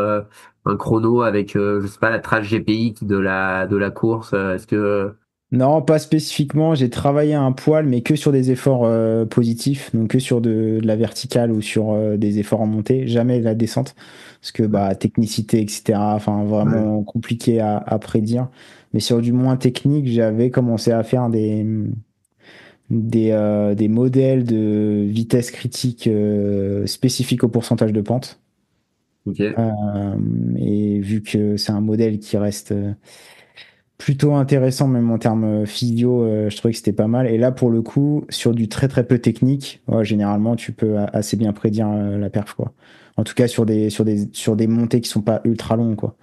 un chrono avec, je sais pas, la trace GPI de la course, est-ce que... Non, pas spécifiquement. J'ai travaillé un poil, mais que sur des efforts positifs, donc que sur de la verticale ou sur des efforts en montée, jamais la descente, parce que bah technicité, etc. Enfin, vraiment compliqué à prédire. Mais sur du moins technique, j'avais commencé à faire des modèles de vitesse critique spécifiques au pourcentage de pente. Ok. Et vu que c'est un modèle qui reste plutôt intéressant, même en termes physio, je trouvais que c'était pas mal. Et là, pour le coup, sur du très très peu technique, ouais, généralement, tu peux assez bien prédire la perf, quoi. En tout cas, sur des montées qui sont pas ultra longues, quoi.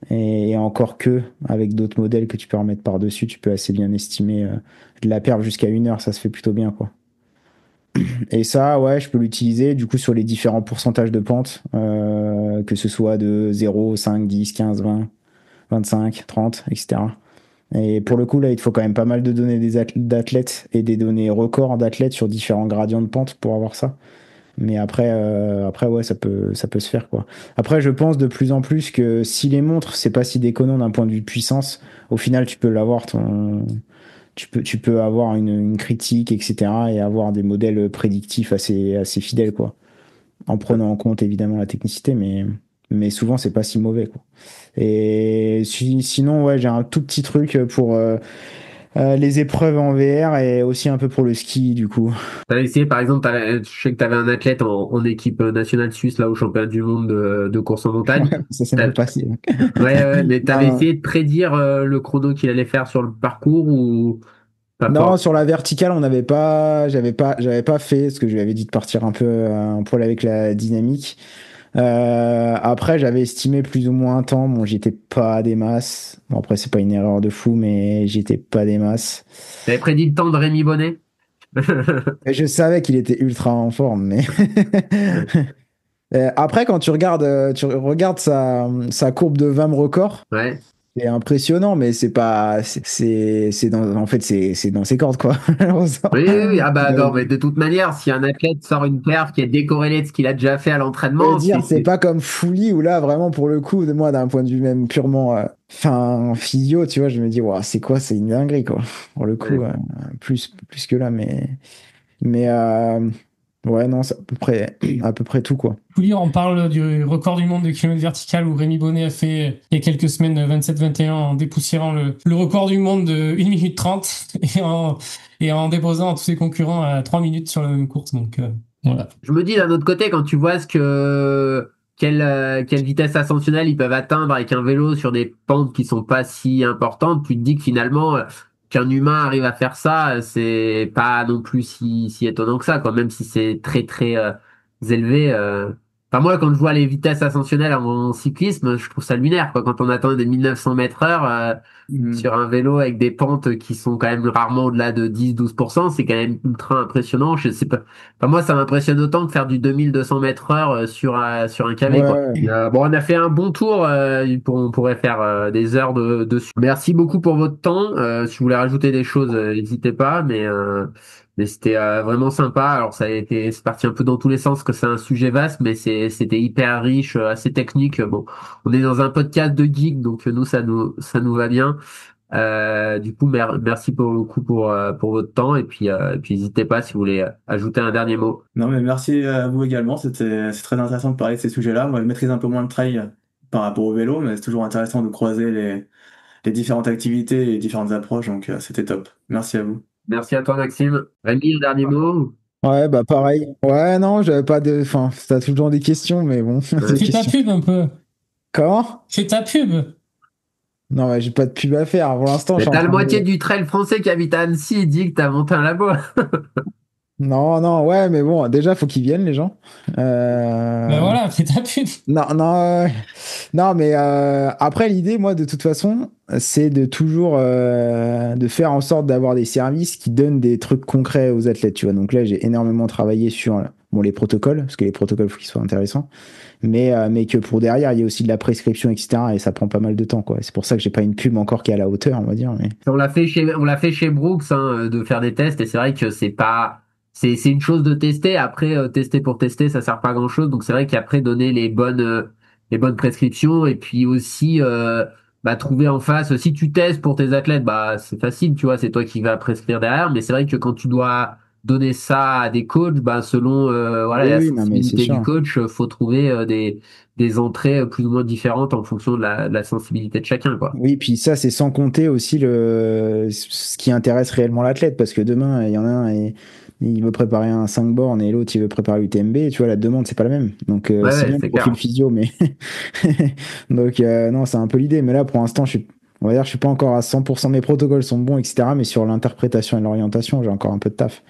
Et encore que, avec d'autres modèles que tu peux remettre par-dessus, tu peux assez bien estimer de la perf jusqu'à 1 heure, ça se fait plutôt bien, quoi. Et ça, ouais, je peux l'utiliser du coup sur les différents pourcentages de pente, que ce soit de 0, 5, 10, 15, 20, 25, 30, etc. Et pour le coup, là, il te faut quand même pas mal de données d'athlètes et des données records d'athlètes sur différents gradients de pente pour avoir ça. Mais après ouais, ça peut se faire, quoi. Après, je pense de plus en plus que si les montres, c'est pas si déconnant d'un point de vue puissance, au final, tu peux l'avoir tu peux avoir une critique, etc. et avoir des modèles prédictifs assez fidèles, quoi. En prenant en compte évidemment la technicité, mais souvent c'est pas si mauvais, quoi. Et sinon, ouais, j'ai un tout petit truc pour les épreuves en VR et aussi un peu pour le ski, du coup. T'avais essayé, par exemple, je sais que tu avais un athlète en équipe nationale suisse, là, au championnat du monde de course en montagne. Ça s'est T'as- mal passé, donc. Ouais, mais t'avais Non, essayé de prédire le chrono qu'il allait faire sur le parcours ou pas non, fort? sur la verticale, j'avais pas fait, parce que je lui avais dit de partir un peu un poil avec la dynamique. Après, j'avais estimé plus ou moins un temps. Bon, j'étais pas des masses. Bon, après, c'est pas une erreur de fou, mais j'étais pas des masses. T'avais prédit le temps de Rémi Bonnet? Et je savais qu'il était ultra en forme, mais après, quand tu regardes sa courbe de VAM record, Ouais. c'est impressionnant, mais c'est pas, en fait, c'est dans ses cordes, quoi. Oui, oui, oui. Ah bah non, Euh, mais de toute manière, si un athlète sort une perf qui est décorrélée de ce qu'il a déjà fait à Je veux l'entraînement, dire, c'est pas comme Fouli où là, vraiment, pour le coup, de moi, d'un point de vue même purement, enfin, physio, tu vois, je me dis, ouah, c'est quoi, c'est une dinguerie, quoi. Pour le coup, Ouais. plus que là, mais ouais, non, c'est à peu près tout, quoi. Poulier, on parle du record du monde de kilomètres vertical où Rémi Bonnet a fait il y a quelques semaines 27-21 en dépoussiérant le record du monde de 1 minute 30 et en déposant tous ses concurrents à 3 minutes sur la même course. Donc voilà. Je me dis d'un autre côté, quand tu vois quelle vitesse ascensionnelle ils peuvent atteindre avec un vélo sur des pentes qui sont pas si importantes, tu te dis que finalement, qu'un humain arrive à faire ça, c'est pas non plus si étonnant que ça, quoi, même si c'est très très élevé. Enfin, moi, quand je vois les vitesses ascensionnelles en cyclisme, je trouve ça lunaire, quoi, quand on atteint des 1900 mètres heure sur un vélo avec des pentes qui sont quand même rarement au-delà de 10-12%, c'est quand même ultra impressionnant. Je sais pas. Enfin, moi, ça m'impressionne autant que faire du 2200 mètres heure sur un KV, quoi. Ouais, Bon, on a fait un bon tour. On pourrait faire des heures dessus. Merci beaucoup pour votre temps. Si vous voulez rajouter des choses, n'hésitez pas. Mais c'était vraiment sympa. Alors, c'est parti un peu dans tous les sens, que c'est un sujet vaste, mais c'était hyper riche, assez technique. Bon, on est dans un podcast de geek, donc nous, ça nous va bien. Du coup, merci pour le coup pour votre temps et puis n'hésitez pas si vous voulez ajouter un dernier mot. Non, mais merci à vous également. C'est très intéressant de parler de ces sujets-là. Moi, je maîtrise un peu moins le trail par rapport au vélo, mais c'est toujours intéressant de croiser les différentes activités et les différentes approches. Donc, c'était top. Merci à vous. Merci à toi, Maxime. Rémi, un dernier mot? ouais, bah pareil. Ouais, non, j'avais pas de. Enfin, t'as tout le temps des questions, mais bon, Ouais. des Fais ta questions. pub un peu. Comment? Fais ta pub. Non, ouais, j'ai pas de pub à faire. Pour l'instant, je Mais suis en t'as la train moitié de. du trail français qui habite à Annecy et dit que t'as monté un labo. Non, non, ouais, mais bon, déjà, faut qu'ils viennent, les gens. Ben voilà, fais ta pub. Non, non, non, mais après l'idée, moi, de toute façon, c'est de toujours de faire en sorte d'avoir des services qui donnent des trucs concrets aux athlètes, tu vois. Donc là, j'ai énormément travaillé sur bon, les protocoles, parce que les protocoles, faut qu'ils soient intéressants, mais que pour derrière, il y a aussi de la prescription, etc. Et ça prend pas mal de temps, quoi. C'est pour ça que j'ai pas une pub encore qui est à la hauteur, on va dire. Mais... On l'a fait chez Brooks, hein, de faire des tests, et c'est vrai que c'est une chose de tester. Après, tester pour tester, ça sert pas à grand chose. Donc c'est vrai qu'après donner les bonnes prescriptions, et puis aussi, trouver en face, si tu testes pour tes athlètes, bah, c'est facile, tu vois, c'est toi qui vas prescrire derrière. Mais c'est vrai que quand tu dois donner ça à des coachs, bah, selon, voilà, Oui, la oui, non, mais c'est sensibilité du sûr. coach, faut trouver, des entrées plus ou moins différentes en fonction de la sensibilité de chacun, quoi. Oui, puis ça, c'est sans compter aussi ce qui intéresse réellement l'athlète, parce que demain, il y en a un et il veut préparer un 5 bornes et l'autre, il veut préparer l'UTMB, tu vois, la demande, c'est pas la même. Donc, Ouais, c'est ouais, bien le c'est profil clair. physio, mais... Donc, non, c'est un peu l'idée. Mais là, pour l'instant, on va dire, je suis pas encore à 100%, mes protocoles sont bons, etc. Mais sur l'interprétation et l'orientation, j'ai encore un peu de taf.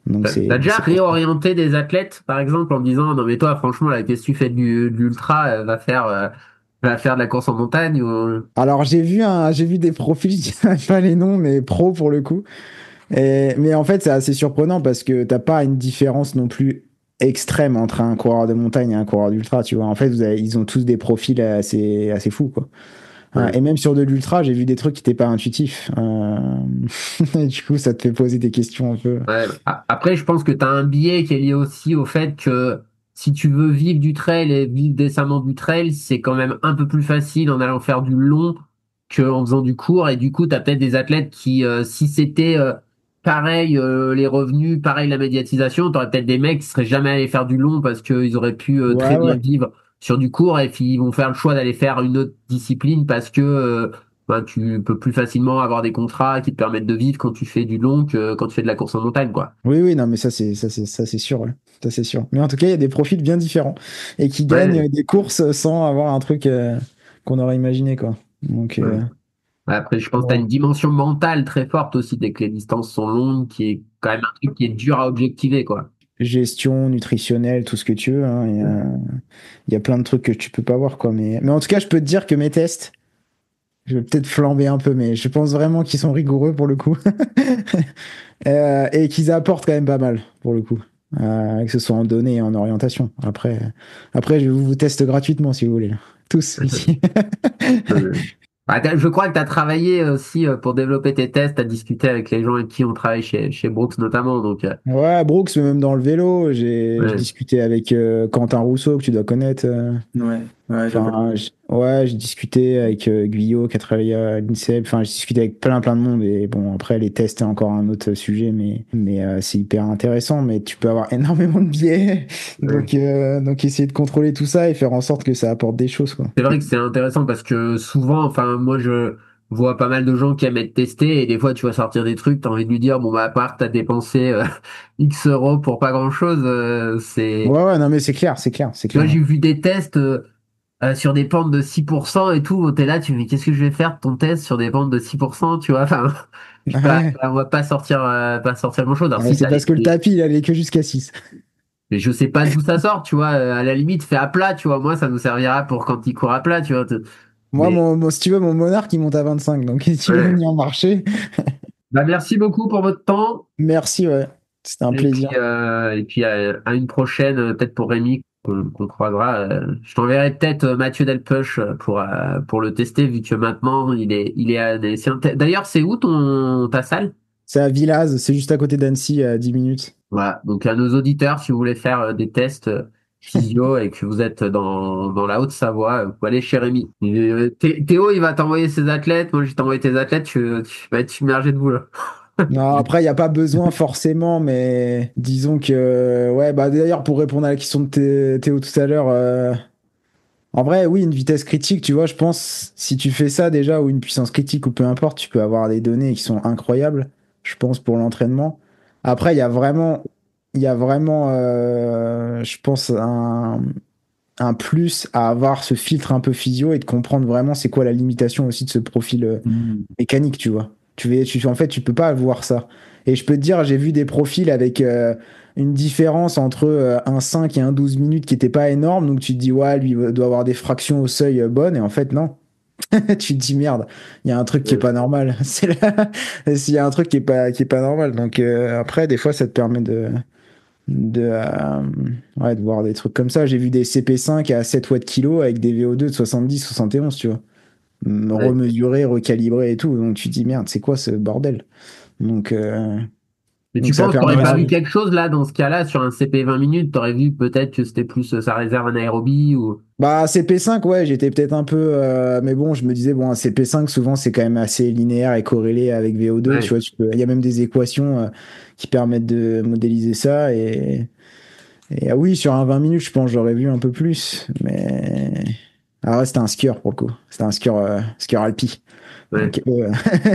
Donc, T'as déjà c'est pour ça. réorienté des athlètes, par exemple, en disant, non mais toi, franchement, là, qu'est-ce que tu fais de l'ultra, va faire de la course en montagne ou... Alors, j'ai vu des profils, je dirais pas les noms, mais pro pour le coup. Mais en fait, c'est assez surprenant parce que t'as pas une différence non plus extrême entre un coureur de montagne et un coureur d'ultra, tu vois. En fait, ils ont tous des profils assez fous, quoi. Ouais. Et même sur de l'ultra, j'ai vu des trucs qui n'étaient pas intuitifs. Et du coup, ça te fait poser des questions un peu. Ouais. Après, je pense que tu as un biais qui est lié aussi au fait que si tu veux vivre du trail et vivre décemment du trail, c'est quand même un peu plus facile en allant faire du long qu'en faisant du court. Et du coup, tu as peut-être des athlètes qui, si c'était pareil, les revenus, pareil la médiatisation, tu aurais peut-être des mecs qui seraient jamais allés faire du long parce qu'ils auraient pu très Ouais, bien ouais. vivre sur du court et puis ils vont faire le choix d'aller faire une autre discipline parce que tu peux plus facilement avoir des contrats qui te permettent de vivre quand tu fais du long que quand tu fais de la course en montagne, quoi. Oui, oui, non, mais ça, c'est sûr. Ouais. Ça, c'est sûr. Mais en tout cas, il y a des profils bien différents et qui Ouais, gagnent des courses sans avoir un truc qu'on aurait imaginé, quoi. Donc, ouais. Après, je pense que tu as une bon. dimension mentale très forte aussi dès que les distances sont longues, qui est quand même un truc qui est dur à objectiver, quoi. Gestion nutritionnelle, tout ce que tu veux. Hein, il y a plein de trucs que tu peux pas voir, quoi. Mais en tout cas, je peux te dire que mes tests, je vais peut-être flamber un peu, mais je pense vraiment qu'ils sont rigoureux pour le coup. Et qu'ils apportent quand même pas mal pour le coup. Que ce soit en données et en orientation. Après je vous teste gratuitement si vous voulez. Tous ici. Je crois que tu as travaillé aussi pour développer tes tests, tu as discuté avec les gens avec qui on travaille chez Brooks notamment. Donc, Ouais, Brooks, mais même dans le vélo, je ouais. discutais avec Quentin Rousseau, que tu dois connaître. Ouais, ouais, je vois. Enfin, ouais, j'ai discuté avec Guyot qui a travaillé à l'INSEP. Enfin, j'ai discuté avec plein de monde. Et bon, après, les tests, c'est encore un autre sujet, mais c'est hyper intéressant. Mais tu peux avoir énormément de biais. Ouais. Donc, essayer de contrôler tout ça et faire en sorte que ça apporte des choses, quoi. C'est vrai que c'est intéressant parce que souvent, enfin, moi, je vois pas mal de gens qui aiment être testés et des fois, tu vas sortir des trucs, t'as envie de lui dire, bon, bah, à part, t'as dépensé X euros pour pas grand-chose, Ouais, ouais, non, mais c'est clair, c'est clair, c'est tu vois, clair. j'ai vu des tests sur des pentes de 6% et tout, t'es là, tu me dis, qu'est-ce que je vais faire de ton test sur des pentes de 6%, tu vois, enfin, Ouais, on va pas sortir grand-chose. Alors, ouais, si c'est t'as parce que le tapis, il allait que jusqu'à 6. mais je sais pas d'où ça sort, tu vois, à la limite, fais à plat, tu vois, moi, ça nous servira pour quand il court à plat, tu vois, Moi, mais, si tu veux, mon monarque, il monte à 25. Donc, si tu veux ouais. venir marcher, Bah, merci beaucoup pour votre temps. merci, ouais. C'était un plaisir. Et puis à une prochaine, peut-être pour Rémi, qu'on croisera. Je t'enverrai peut-être Mathieu Delpech pour le tester, vu que maintenant il est à des... D'ailleurs, c'est où ta salle? C'est à Villaz, c'est juste à côté d'Annecy, à 10 minutes. Voilà. Donc à nos auditeurs, si vous voulez faire des tests physio et que vous êtes dans la Haute-Savoie, vous pouvez aller chez Rémi. Théo, il va t'envoyer ses athlètes. Moi, je vais t'envoyer tes athlètes. Tu vas être submergé de boulot. Non, après, il n'y a pas besoin forcément, mais disons que, ouais, bah d'ailleurs, pour répondre à la question de Théo tout à l'heure, en vrai, oui, une vitesse critique, tu vois, je pense, si tu fais ça déjà, ou une puissance critique, ou peu importe, tu peux avoir des données qui sont incroyables, je pense, pour l'entraînement. Après, je pense, un plus à avoir ce filtre un peu physio et de comprendre vraiment c'est quoi la limitation aussi de ce profil mécanique, tu vois. En fait, tu peux pas voir ça. Et je peux te dire, j'ai vu des profils avec une différence entre un 5 et un 12 minutes qui était pas énorme. Donc tu te dis, ouais, lui il doit avoir des fractions au seuil bonnes. Et en fait, non. Tu te dis, merde, il y a un truc qui est pas normal. S'il y a un truc qui est pas normal. Donc après, des fois, ça te permet de voir des trucs comme ça. J'ai vu des CP5 à 7 watts kilo avec des VO2 de 70-71, tu vois. Remesurés, recalibrés et tout. Donc tu te dis, merde, c'est quoi ce bordel? Donc, mais tu penses que t'aurais pas vu quelque chose là, dans ce cas-là, sur un CP 20 minutes, t'aurais vu peut-être que c'était plus sa réserve anaérobie ou... Bah, CP5, ouais, j'étais peut-être un peu. Mais bon, je me disais, bon, un CP5, souvent, c'est quand même assez linéaire et corrélé avec VO2. Ouais. Tu vois, il y a même des équations qui permettent de modéliser ça. Et ah oui, sur un 20 minutes, je pense, j'aurais vu un peu plus. Mais. Ah ouais, c'était un skieur pour le coup. C'était un skieur Alpi. Ouais. Donc,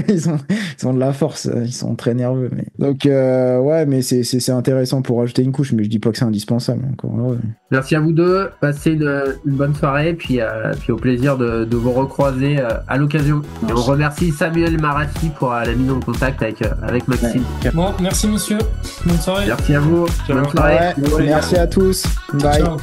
ils ont de la force, ils sont très nerveux. Mais... Donc, ouais, mais c'est intéressant pour rajouter une couche, mais je dis pas que c'est indispensable. Encore, ouais. Merci à vous deux, passez une bonne soirée, puis au plaisir de vous recroiser à l'occasion. Et on remercie Samuel Marassi pour la mise en contact avec Maxime. Ouais. Bon, merci monsieur, bonne soirée. Merci à vous, bonne soirée. Ouais, merci à tous, bye. Ciao.